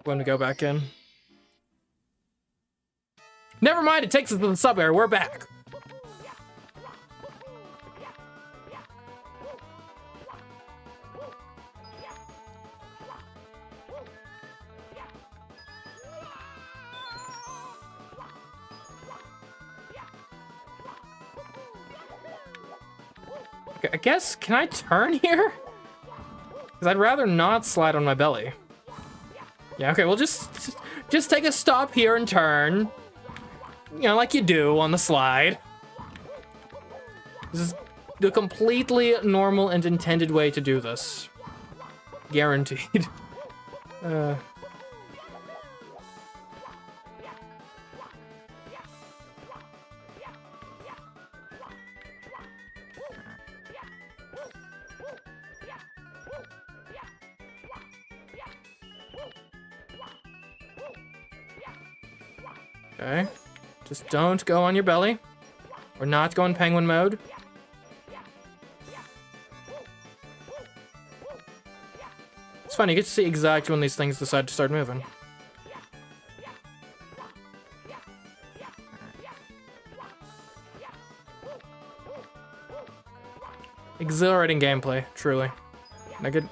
[SPEAKER 1] when we go back in. Never mind, it takes us to the sub area. We're back. Okay, I guess, can I turn here? Because I'd rather not slide on my belly. Yeah, okay, we'll just take a stop here and turn. You know, like you do on the slide. This is the completely normal and intended way to do this. Guaranteed. Okay, just don't go on your belly. We're not going penguin mode. It's funny, you get to see exactly when these things decide to start moving. Exhilarating gameplay, truly. No, get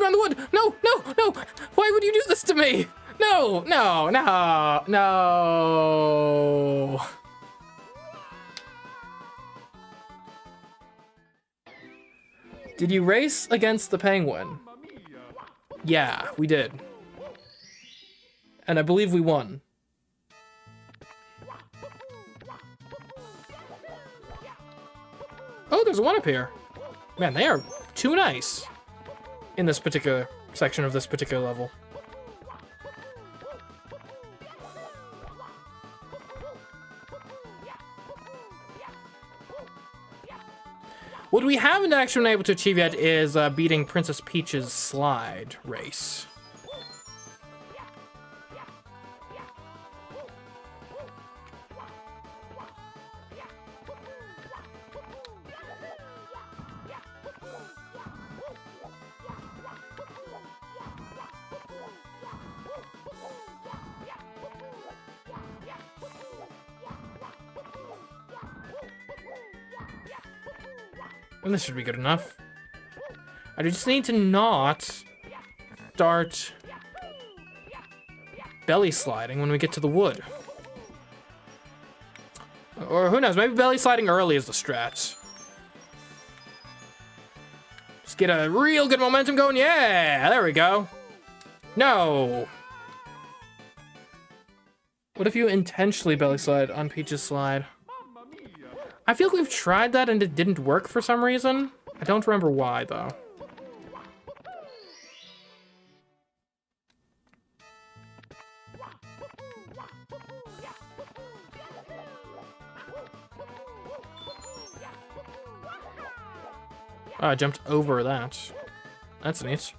[SPEAKER 1] around the wood! No! Why would you do this to me? No! Did you race against the penguin? Yeah, we did. And I believe we won. Oh, there's one up here. Man, they are too nice in this particular section of this particular level. What we haven't actually been able to achieve yet is beating Princess Peach's slide race. And this should be good enough. I just need to not start belly sliding when we get to the wood. Or who knows, maybe belly sliding early is the strat. Just get a real good momentum going. Yeah, there we go. No. What if you intentionally belly slide on Peach's slide? I feel like we've tried that and it didn't work for some reason. I don't remember why, though. Oh, I jumped over that. That's neat.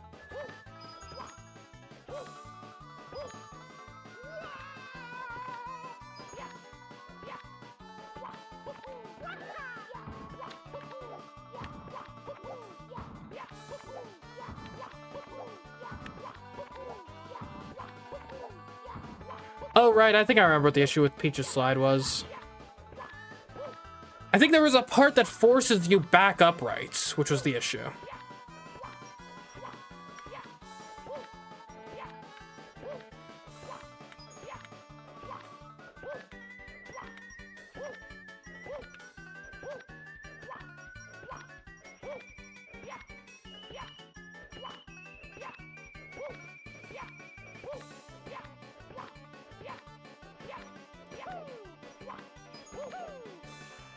[SPEAKER 1] Oh, right, I think I remember what the issue with Peach's slide was. I think there was a part that forces you back upright, which was the issue.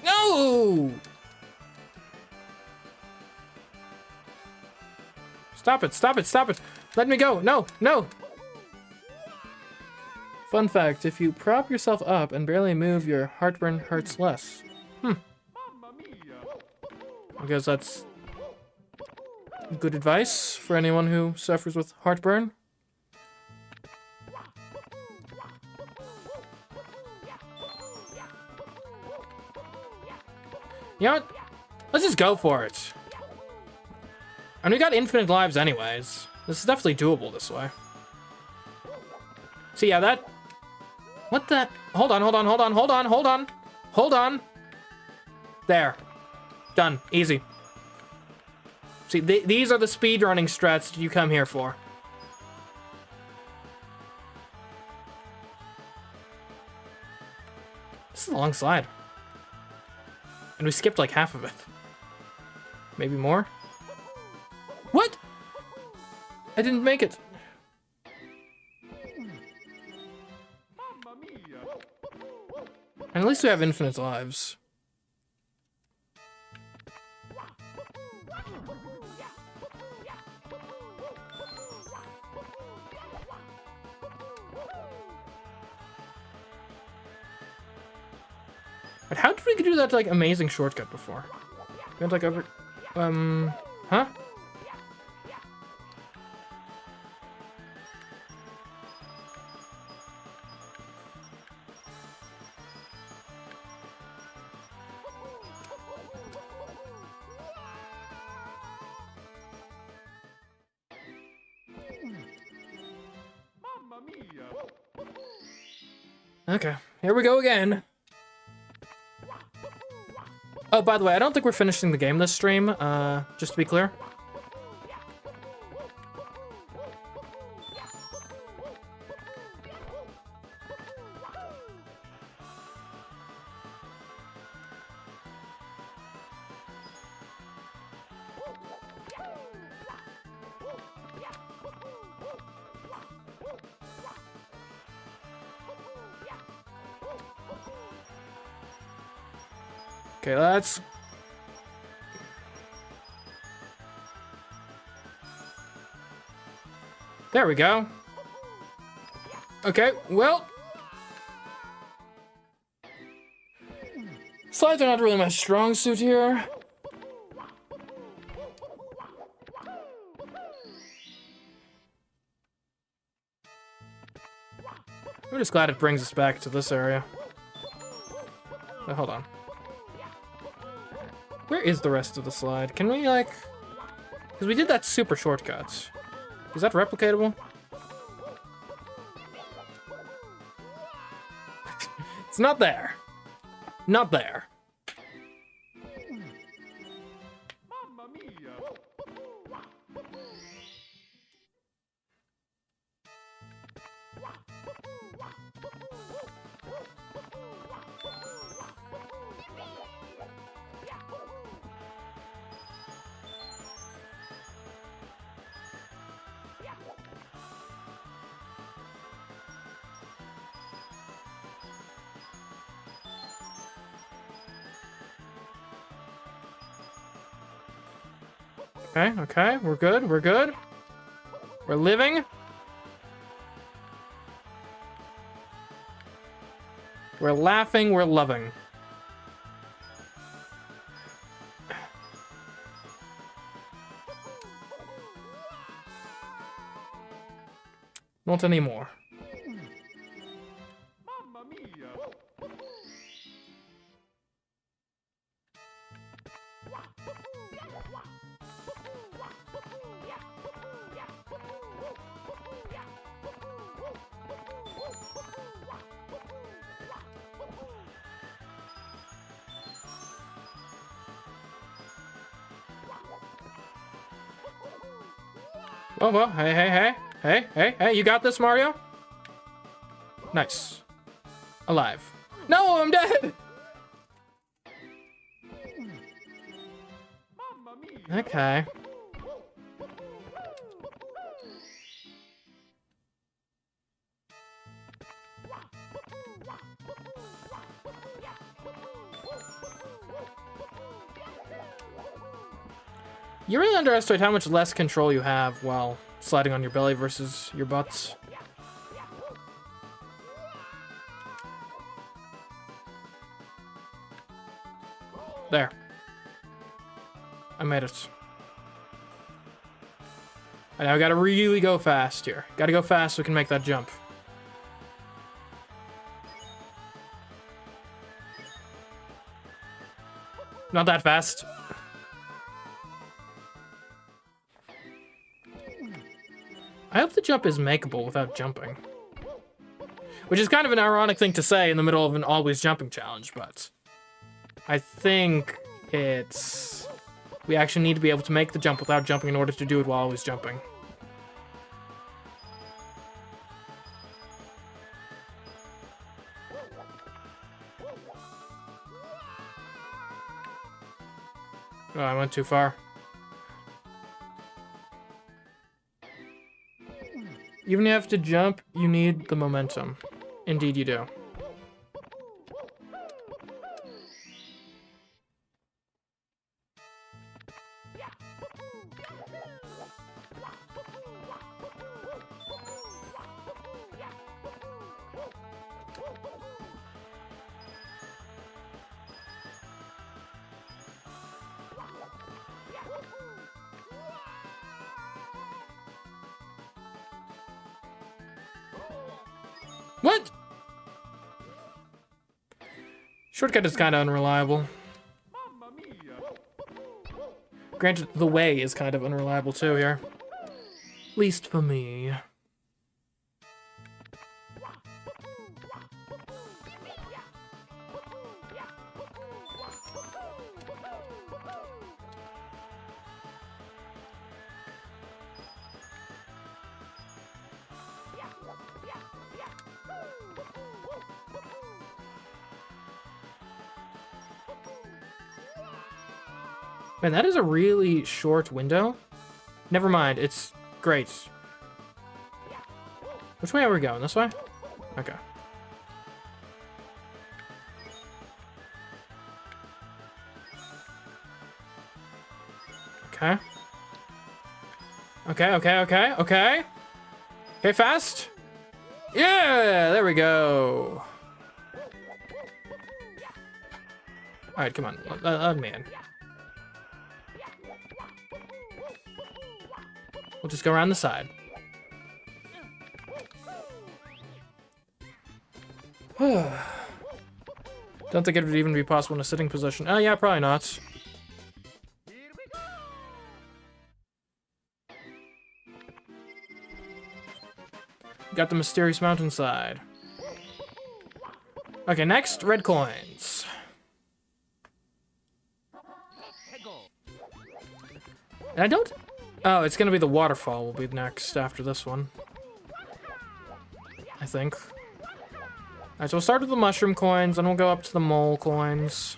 [SPEAKER 1] No! Stop it, stop it, stop it. Let me go. No, no. Fun fact, if you prop yourself up and barely move, your heartburn hurts less. I guess that's good advice for anyone who suffers with heartburn. You know what? Let's just go for it. And we got infinite lives anyways. This is definitely doable this way. See, yeah, that... What the... Hold on, hold on, hold on, hold on, hold on. Hold on. There. Done. Easy. See, these are the speedrunning strats you come here for. This is a long slide. And we skipped like half of it. Maybe more? What? I didn't make it. And at least we have infinite lives. But how did we do that, like, amazing shortcut before? We went, like, over... Huh? Okay, here we go again. Oh, by the way, I don't think we're finishing the game this stream, just to be clear. Okay, let's... There we go. Okay, well... Slides are not really my strong suit here. I'm just glad it brings us back to this area. Oh, hold on. Where is the rest of the slide? Can we, like... Because we did that super shortcut. Is that replicatable? It's not there. Not there. Okay, okay, we're good, we're good. We're living. We're laughing, we're loving. Not anymore.
[SPEAKER 2] Mamma mia!
[SPEAKER 1] Oh, well, hey, hey, hey. Hey, hey, hey, you got this, Mario? Nice. Alive. No, I'm dead!
[SPEAKER 2] Mamma mia!
[SPEAKER 1] Okay. You really underestimate how much less control you have while sliding on your belly versus your butts. There. I made it. And now I gotta really go fast here. Gotta go fast so we can make that jump. Not that fast. I hope the jump is makeable without jumping. Which is kind of an ironic thing to say in the middle of an always jumping challenge, but I think it's... we actually need to be able to make the jump without jumping in order to do it while always jumping. Oh, I went too far. Even if you have to jump, you need the momentum. Indeed you do. What? Shortcut is kind of unreliable.
[SPEAKER 2] Mamma mia!
[SPEAKER 1] Granted, the way is kind of unreliable too here. At least for me. Man, that is a really short window. Never mind, it's great. Which way are we going? This way? Okay. Okay. Okay, okay, okay, okay. Okay, fast. Yeah, there we go. All right, come on, let me in. We'll just go around the side. Don't think it would even be possible in a sitting position. Oh yeah, probably not. Got the mysterious mountainside. Okay, next, red coins. And I don't Oh, it's gonna be the waterfall will be next after this one. I think. Alright, so we'll start with the mushroom coins, then we'll go up to the mole coins.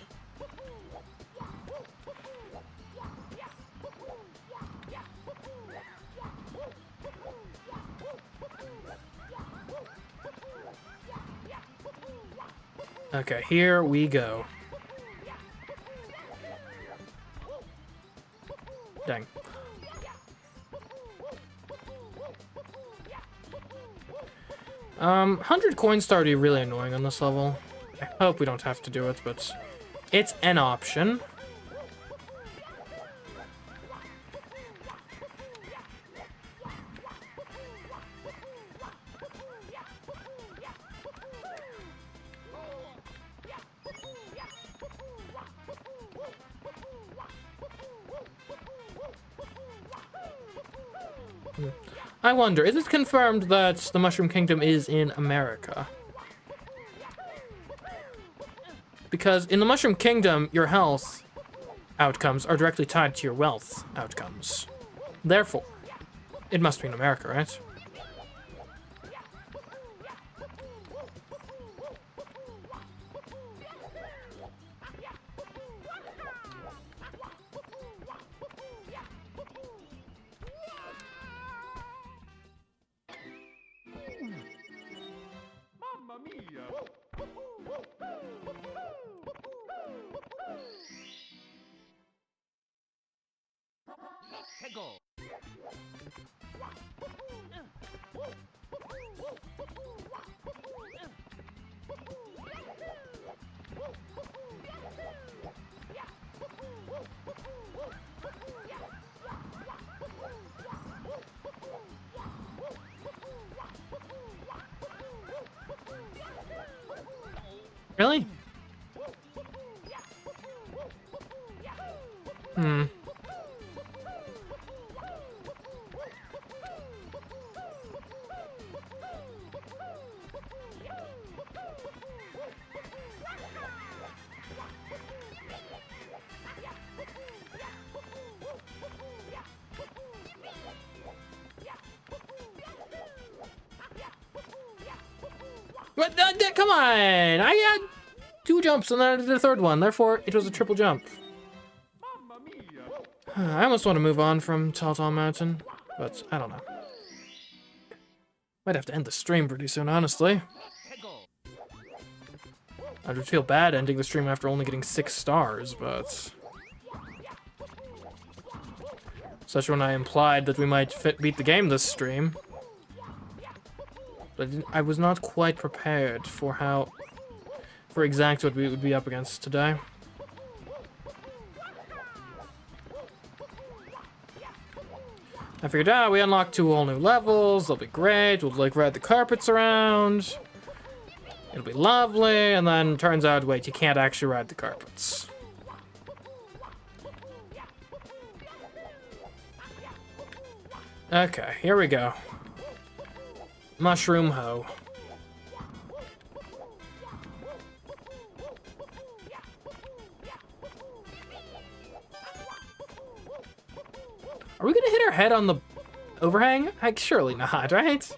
[SPEAKER 1] Okay, here we go. Dang. Um, 100 coins started to be really annoying on this level. I hope we don't have to do it, but it's an option. I wonder, is it confirmed that the Mushroom Kingdom is in America? Because in the Mushroom Kingdom, your health outcomes are directly tied to your wealth outcomes. Therefore, it must be in America, right?
[SPEAKER 2] Mamma mia! Tego!
[SPEAKER 1] Really? Hmm. What? Come on! I had 2 jumps and then I did a 3rd one. Therefore, it was a triple jump.
[SPEAKER 2] Mamma mia!
[SPEAKER 1] I almost want to move on from Tall Mountain, but I don't know. Might have to end the stream pretty soon, honestly. I would feel bad ending the stream after only getting 6 stars, but... Such when I implied that we might beat the game this stream. But I was not quite prepared for exactly what we would be up against today. I figured, we unlocked 2 whole new levels, they'll be great, we'll like ride the carpets around, it'll be lovely, and then turns out, wait, you can't actually ride the carpets. Okay, here we go. Mushroom Ho. Are we gonna hit our head on the overhang? Like, surely not, right?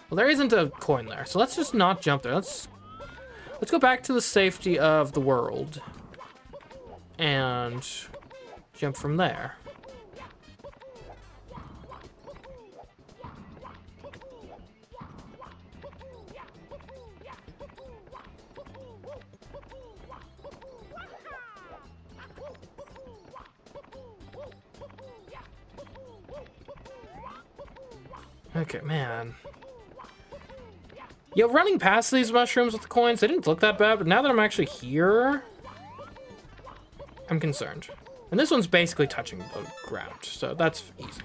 [SPEAKER 1] Well, there isn't a coin there, so let's just not jump there. Let's go back to the safety of the world and jump from there. Okay, man. Yeah, running past these mushrooms with the coins, they didn't look that bad, but now that I'm actually here, I'm concerned. And this one's basically touching the ground, so that's easy.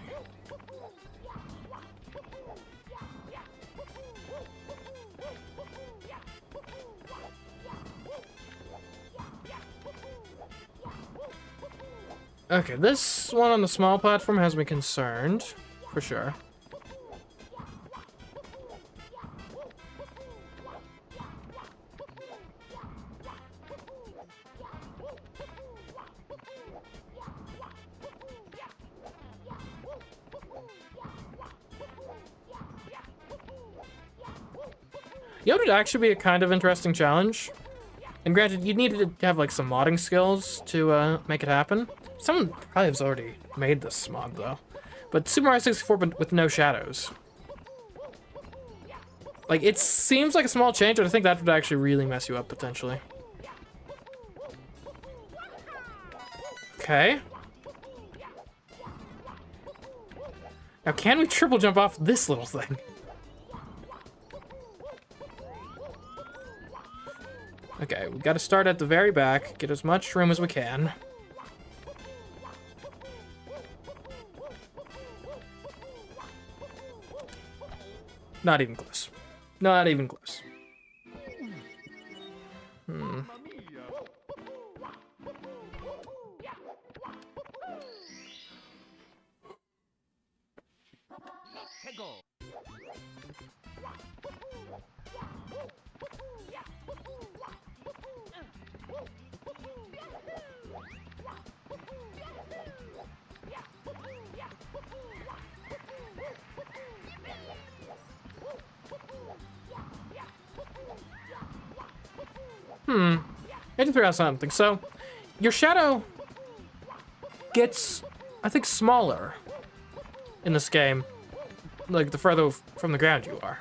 [SPEAKER 1] Okay, this one on the small platform has me concerned, for sure. You know, it'd actually be a kind of interesting challenge. And granted, you need to have like some modding skills to make it happen. Someone probably has already made this mod though. But Super Mario 64 but with no shadows. Like, it seems like a small change, but I think that would actually really mess you up potentially. Okay. Now, can we triple jump off this little thing? Okay, we gotta start at the very back, get as much room as we can. Not even close. Not even close.
[SPEAKER 2] Mamma mia.
[SPEAKER 1] I need to figure out something. So, your shadow gets, I think, smaller in this game. Like, the further from the ground you are.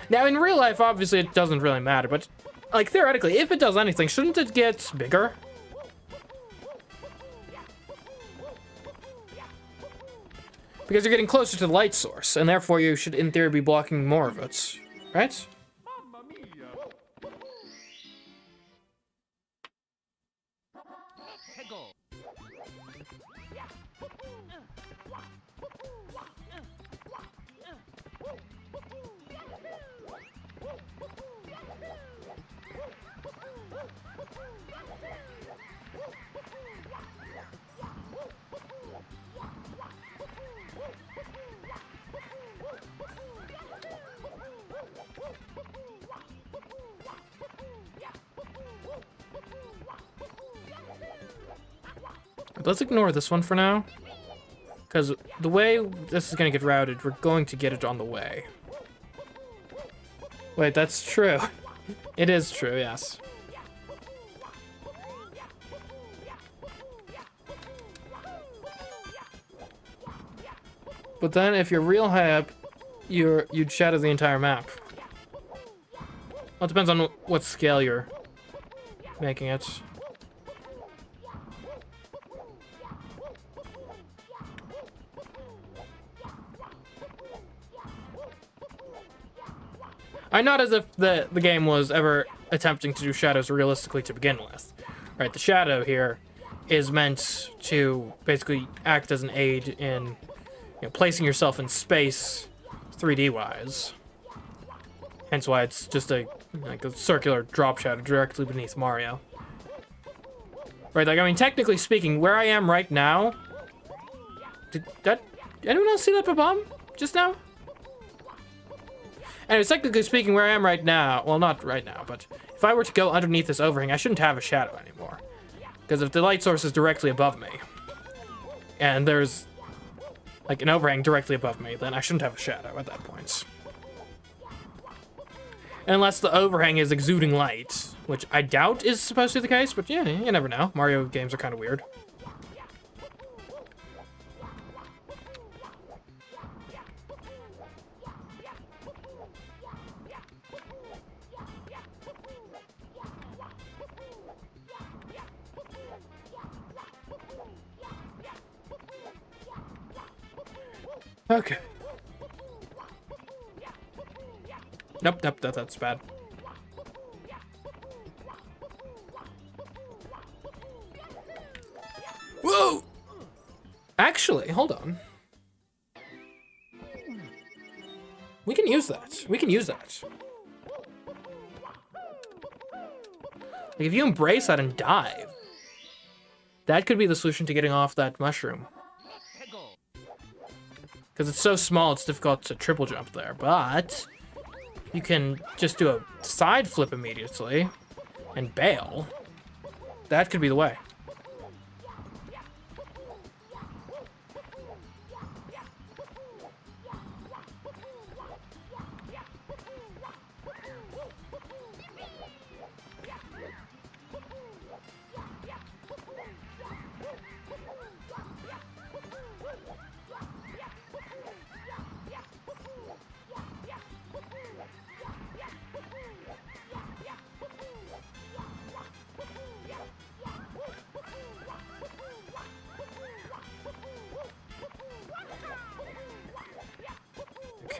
[SPEAKER 1] Now, in real life, obviously, it doesn't really matter, but, like, theoretically, if it does anything, shouldn't it get bigger? Because you're getting closer to the light source, and therefore you should, in theory, be blocking more of it, right?
[SPEAKER 2] Mamma mia.
[SPEAKER 1] Let's ignore this one for now. Because the way this is going to get routed, we're going to get it on the way. Wait, that's true. It is true, yes. But then if you're real high up, you'd shadow the entire map. Well, it depends on what scale you're making it. Not as if the game was ever attempting to do shadows realistically to begin with. Right, the shadow here is meant to basically act as an aid in placing yourself in space 3D-wise. Hence why it's just a circular drop shadow directly beneath Mario. Right, like, I mean, technically speaking, where I am right now... Did anyone else see that bomb just now? Anyways, technically speaking, where I am right now, well, not right now, but if I were to go underneath this overhang, I shouldn't have a shadow anymore. Because if the light source is directly above me, and there's, like, an overhang directly above me, then I shouldn't have a shadow at that point. Unless the overhang is exuding light, which I doubt is supposed to be the case, but yeah, you never know. Mario games are kind of weird. Okay. Nope, that's bad. Whoa! Actually, hold on. We can use that. We can use that. Like, if you embrace that and dive, that could be the solution to getting off that mushroom. Because it's so small, it's difficult to triple jump there. But you can just do a side flip immediately and bail. That could be the way.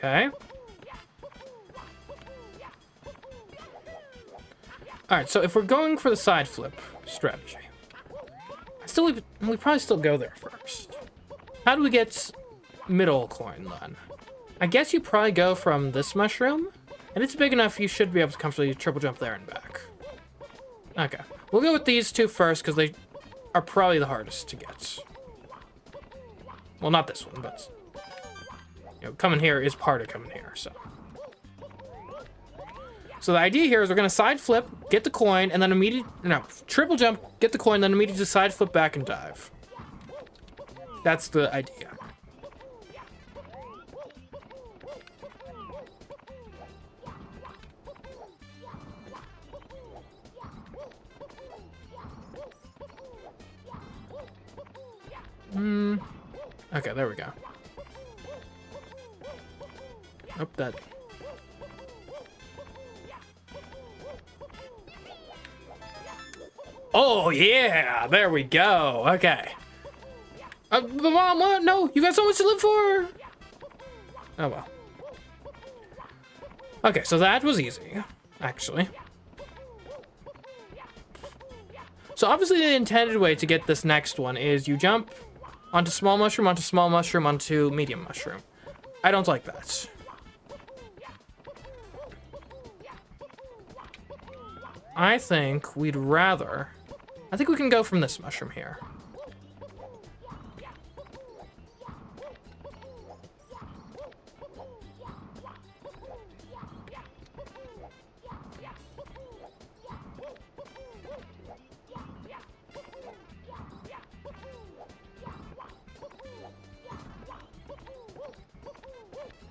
[SPEAKER 1] Okay. Alright, so if we're going for the side flip strategy, we probably still go there first. How do we get middle coin then? I guess you probably go from this mushroom, and it's big enough you should be able to comfortably triple jump there and back. Okay, we'll go with these two first because they are probably the hardest to get. Well, not this one, but you know, coming here is part of coming here, so. So the idea here is we're gonna side flip, get the coin, and then triple jump, get the coin, then immediately side flip back and dive. That's the idea. Okay, there we go. Oh, that. Oh, yeah! There we go. Okay. But Mom, what? No, you got so much to live for! Oh, well. Okay, so that was easy, actually. So obviously the intended way to get this next one is you jump onto small mushroom, onto small mushroom, onto medium mushroom. I don't like that. I think we'd rather... I think we can go from this mushroom here.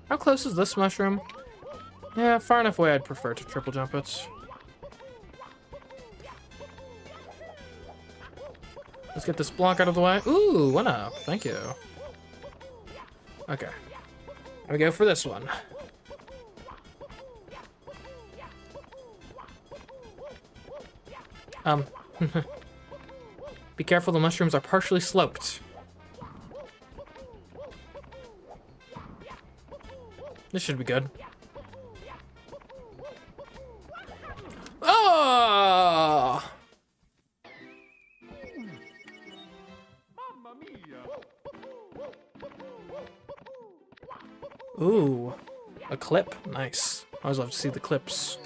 [SPEAKER 1] How close is this mushroom? Yeah, far enough away I'd prefer to triple jump it. Let's get this block out of the way. Ooh, 1-up. Thank you. Okay. Here we go for this one. Be careful, the mushrooms are partially sloped. This should be good. Oh!
[SPEAKER 2] Mamma mia!
[SPEAKER 1] Ooh, a clip. Nice. I always love to see the clips.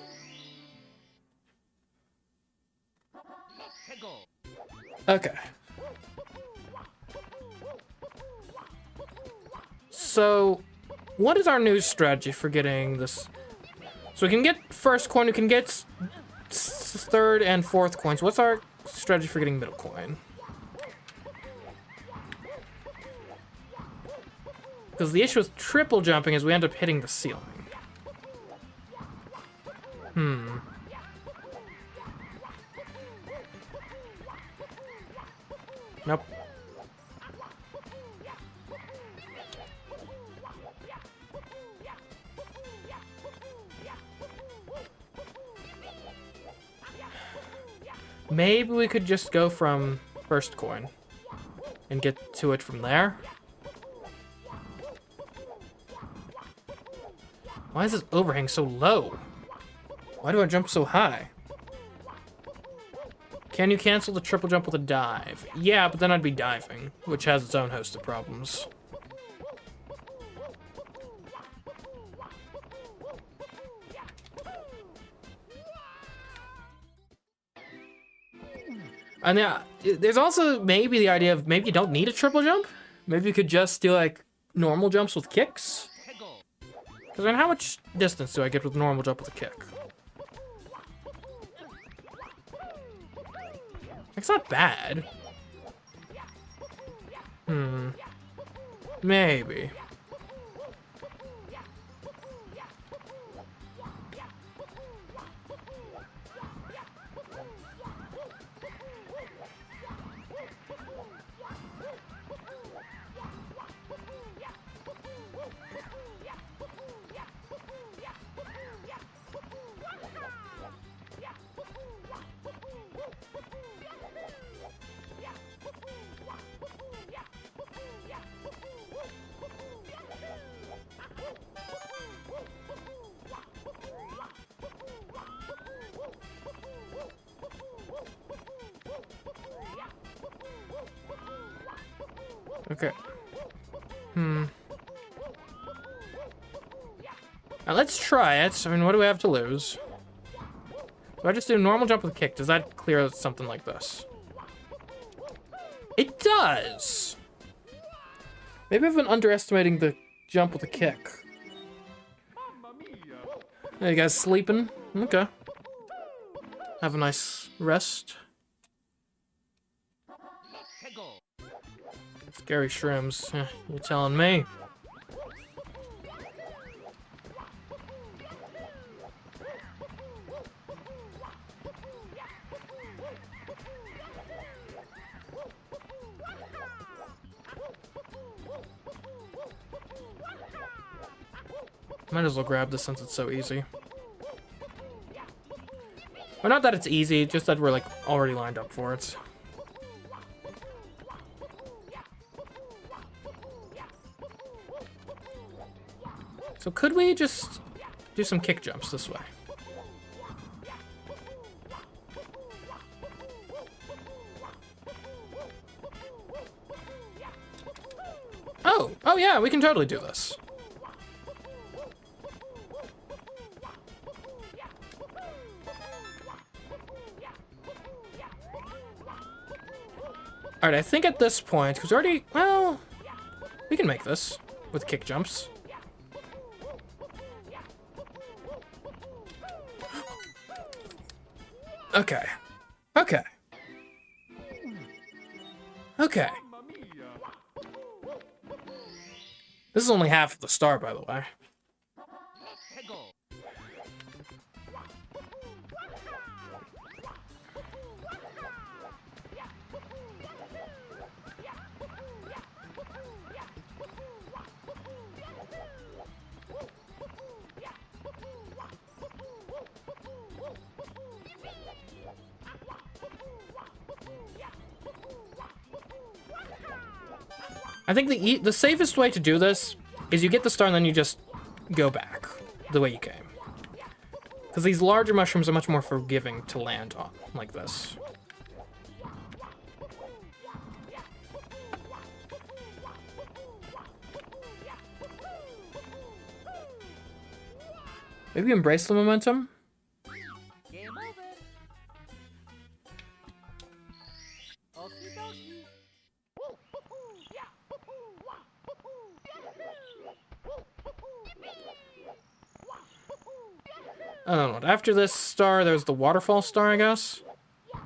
[SPEAKER 1] Okay. So, what is our new strategy for getting this? So we can get first coin, we can get third and fourth coins. What's our strategy for getting middle coin? Because the issue with triple jumping is we end up hitting the ceiling. Nope. Maybe we could just go from first coin and get to it from there. Why is this overhang so low? Why do I jump so high? Can you cancel the triple jump with a dive? Yeah, but then I'd be diving, which has its own host of problems. And yeah, there's also maybe the idea of maybe you don't need a triple jump. Maybe you could just do like normal jumps with kicks. Because I mean, how much distance do I get with normal jump with a kick? It's not bad. Maybe. Okay. Now let's try it. I mean, what do we have to lose? Do I just do normal jump with kick? Does that clear something like this? It does! Maybe I've been underestimating the jump with a kick.
[SPEAKER 2] Mamma mia.
[SPEAKER 1] Hey, you guys sleeping? Okay. Have a nice rest. Scary shrooms. You're telling me. Might as well grab this since it's so easy. Well, not that it's easy, just that we're like already lined up for it. So could we just do some kick jumps this way? Oh yeah, we can totally do this. Alright, I think at this point, because already, well, we can make this with kick jumps. Okay. Okay. Okay.
[SPEAKER 2] Mamma mia.
[SPEAKER 1] This is only half of the star, by the way. I think the safest way to do this is you get the star and then you just go back the way you came. Because these larger mushrooms are much more forgiving to land on, like this. Maybe embrace the momentum?
[SPEAKER 3] Game over. Okie dokie.
[SPEAKER 1] I don't know. After this star, there's the waterfall star, I guess.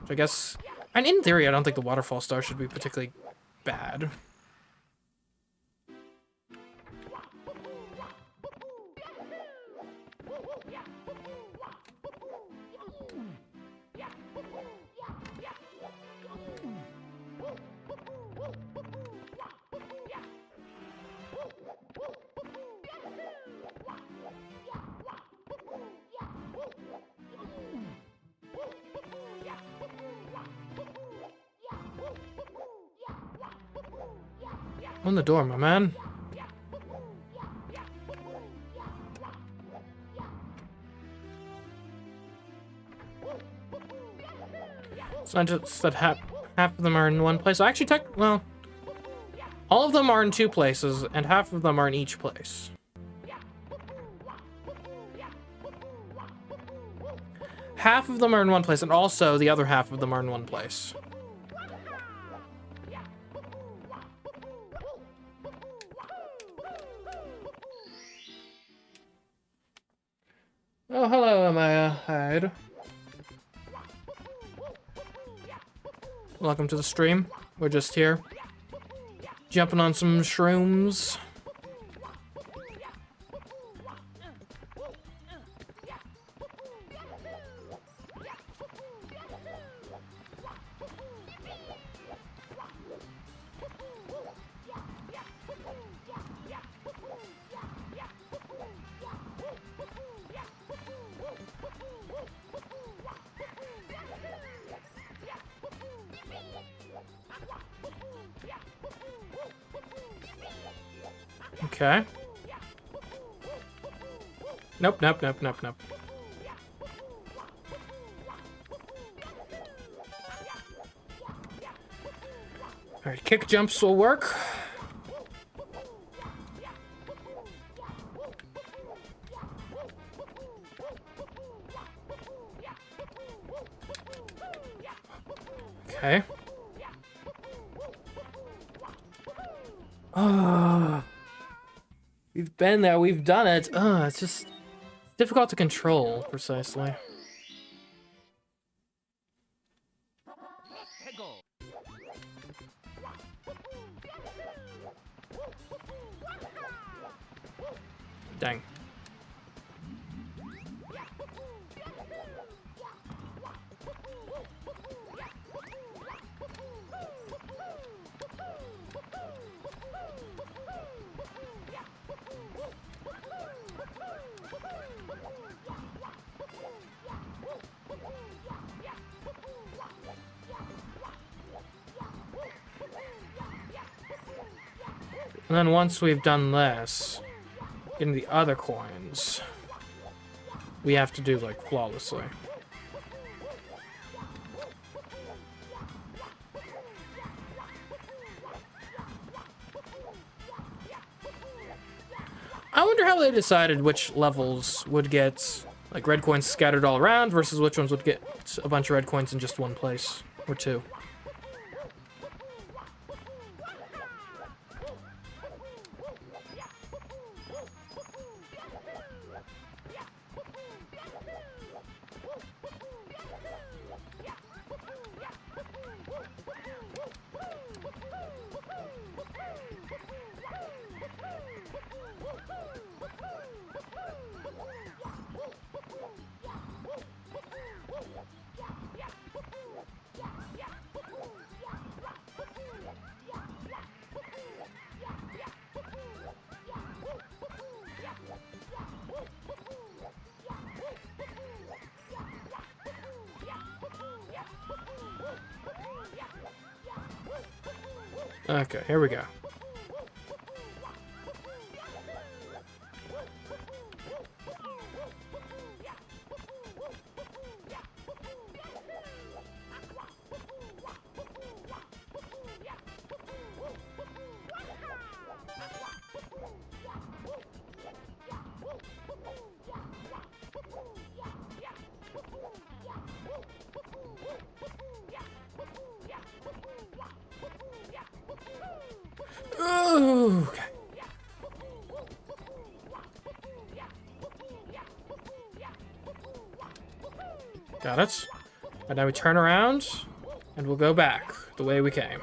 [SPEAKER 1] Which I guess... And in theory, I don't think the waterfall star should be particularly bad. Open the door, my man. It's not just that half of them are in one place. Actually, well, all of them are in two places, and half of them are in each place. Half of them are in one place, and also the other half of them are in one place. Oh, hello, Amaya. Hyde. Welcome to the stream. We're just here, jumping on some shrooms. Okay. Nope, nope, nope, nope, nope. Alright, kick jumps will work. Okay. Ah. We've been there, we've done it. It's just difficult to control, precisely.
[SPEAKER 3] Peggle.
[SPEAKER 1] Dang. And then once we've done this, getting the other coins, we have to do, like, flawlessly. I wonder how they decided which levels would get, like, red coins scattered all around versus which ones would get a bunch of red coins in just one place, or two. Okay, here we go. Ooh, okay. Got it. And now we turn around, and we'll go back the way we came.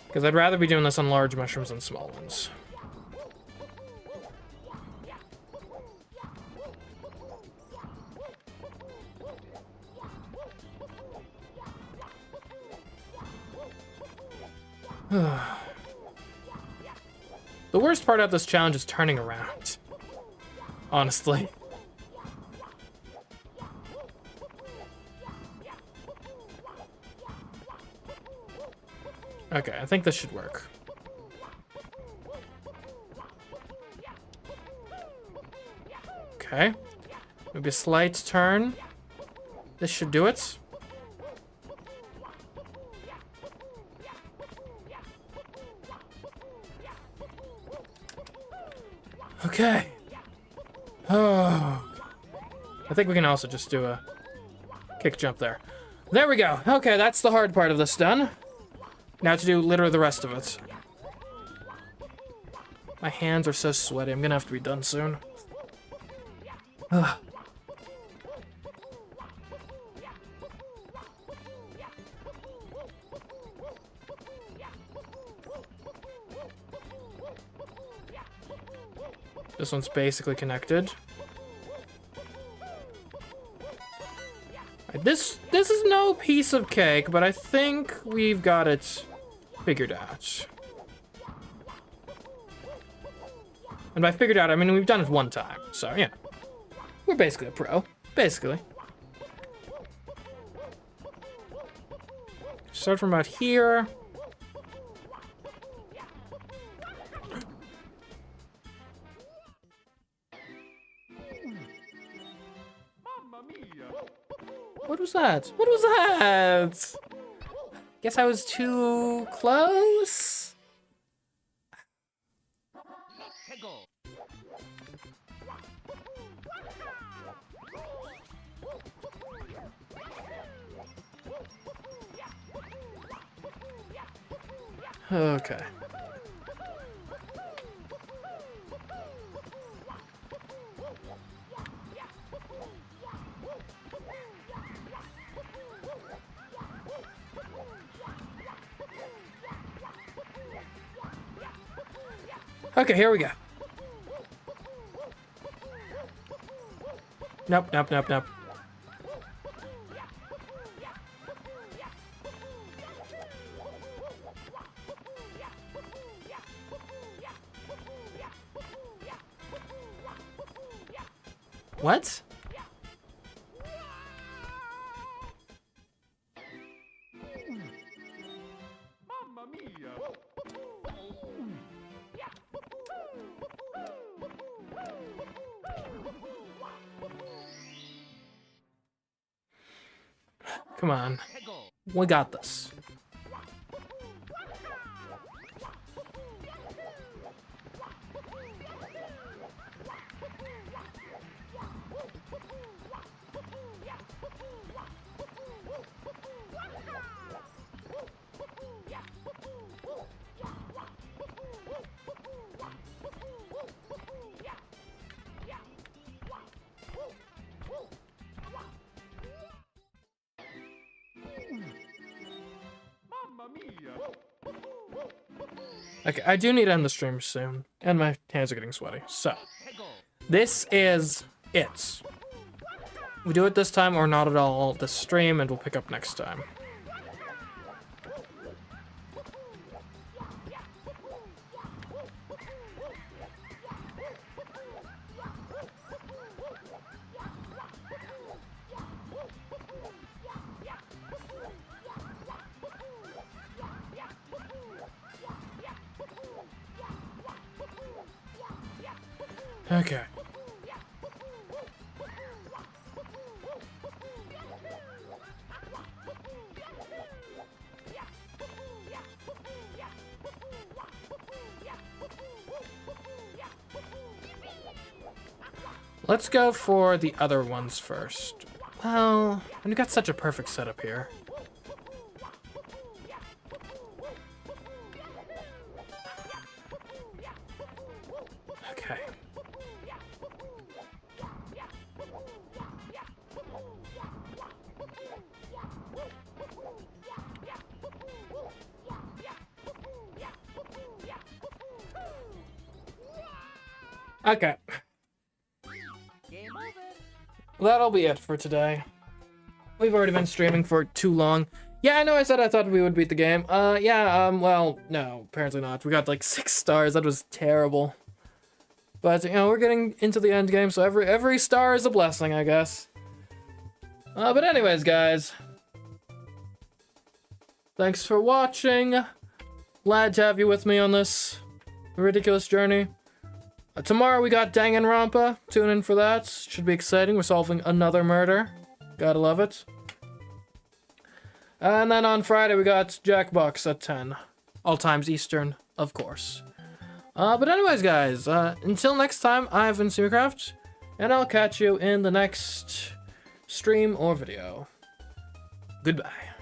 [SPEAKER 1] Because I'd rather be doing this on large mushrooms than small ones. The worst part of this challenge is turning around. Honestly. Okay, I think this should work. Okay. Maybe a slight turn. This should do it. Okay. Oh. I think we can also just do a kick jump there. There we go. Okay, that's the hard part of this done. Now to do literally the rest of it. My hands are so sweaty. I'm gonna have to be done soon. Ugh. This one's basically connected. Right, this is no piece of cake, but I think we've got it figured out. And by figured out, I mean we've done it one time, so yeah. We're basically a pro, basically. Start from about here. What was that? What was that? Guess I was too close?
[SPEAKER 3] Peggle.
[SPEAKER 1] Okay. Okay, here we go. Nope, nope, nope, nope. What?
[SPEAKER 2] Mamma mia!
[SPEAKER 1] Come on. We got this.
[SPEAKER 2] Mamma mia!
[SPEAKER 1] Okay, I do need to end the stream soon, and my hands are getting sweaty. So, this is it. We do it this time or not at all this stream, and we'll pick up next time. Okay. Let's go for the other ones first. Well, we got such a perfect setup here. Okay. Okay.
[SPEAKER 3] Game over.
[SPEAKER 1] That'll be it for today. We've already been streaming for too long. Yeah, I know I said I thought we would beat the game. Well, no, apparently not. We got like 6 stars. That was terrible. But, you know, we're getting into the end game, so every star is a blessing, I guess. But anyways, guys. Thanks for watching. Glad to have you with me on this ridiculous journey. Tomorrow we got Danganronpa. Tune in for that. Should be exciting. We're solving another murder. Gotta love it. And then on Friday we got Jackbox at 10. All times Eastern, of course. But anyways, guys, until next time, I've been CMeeCraft, and I'll catch you in the next stream or video. Goodbye.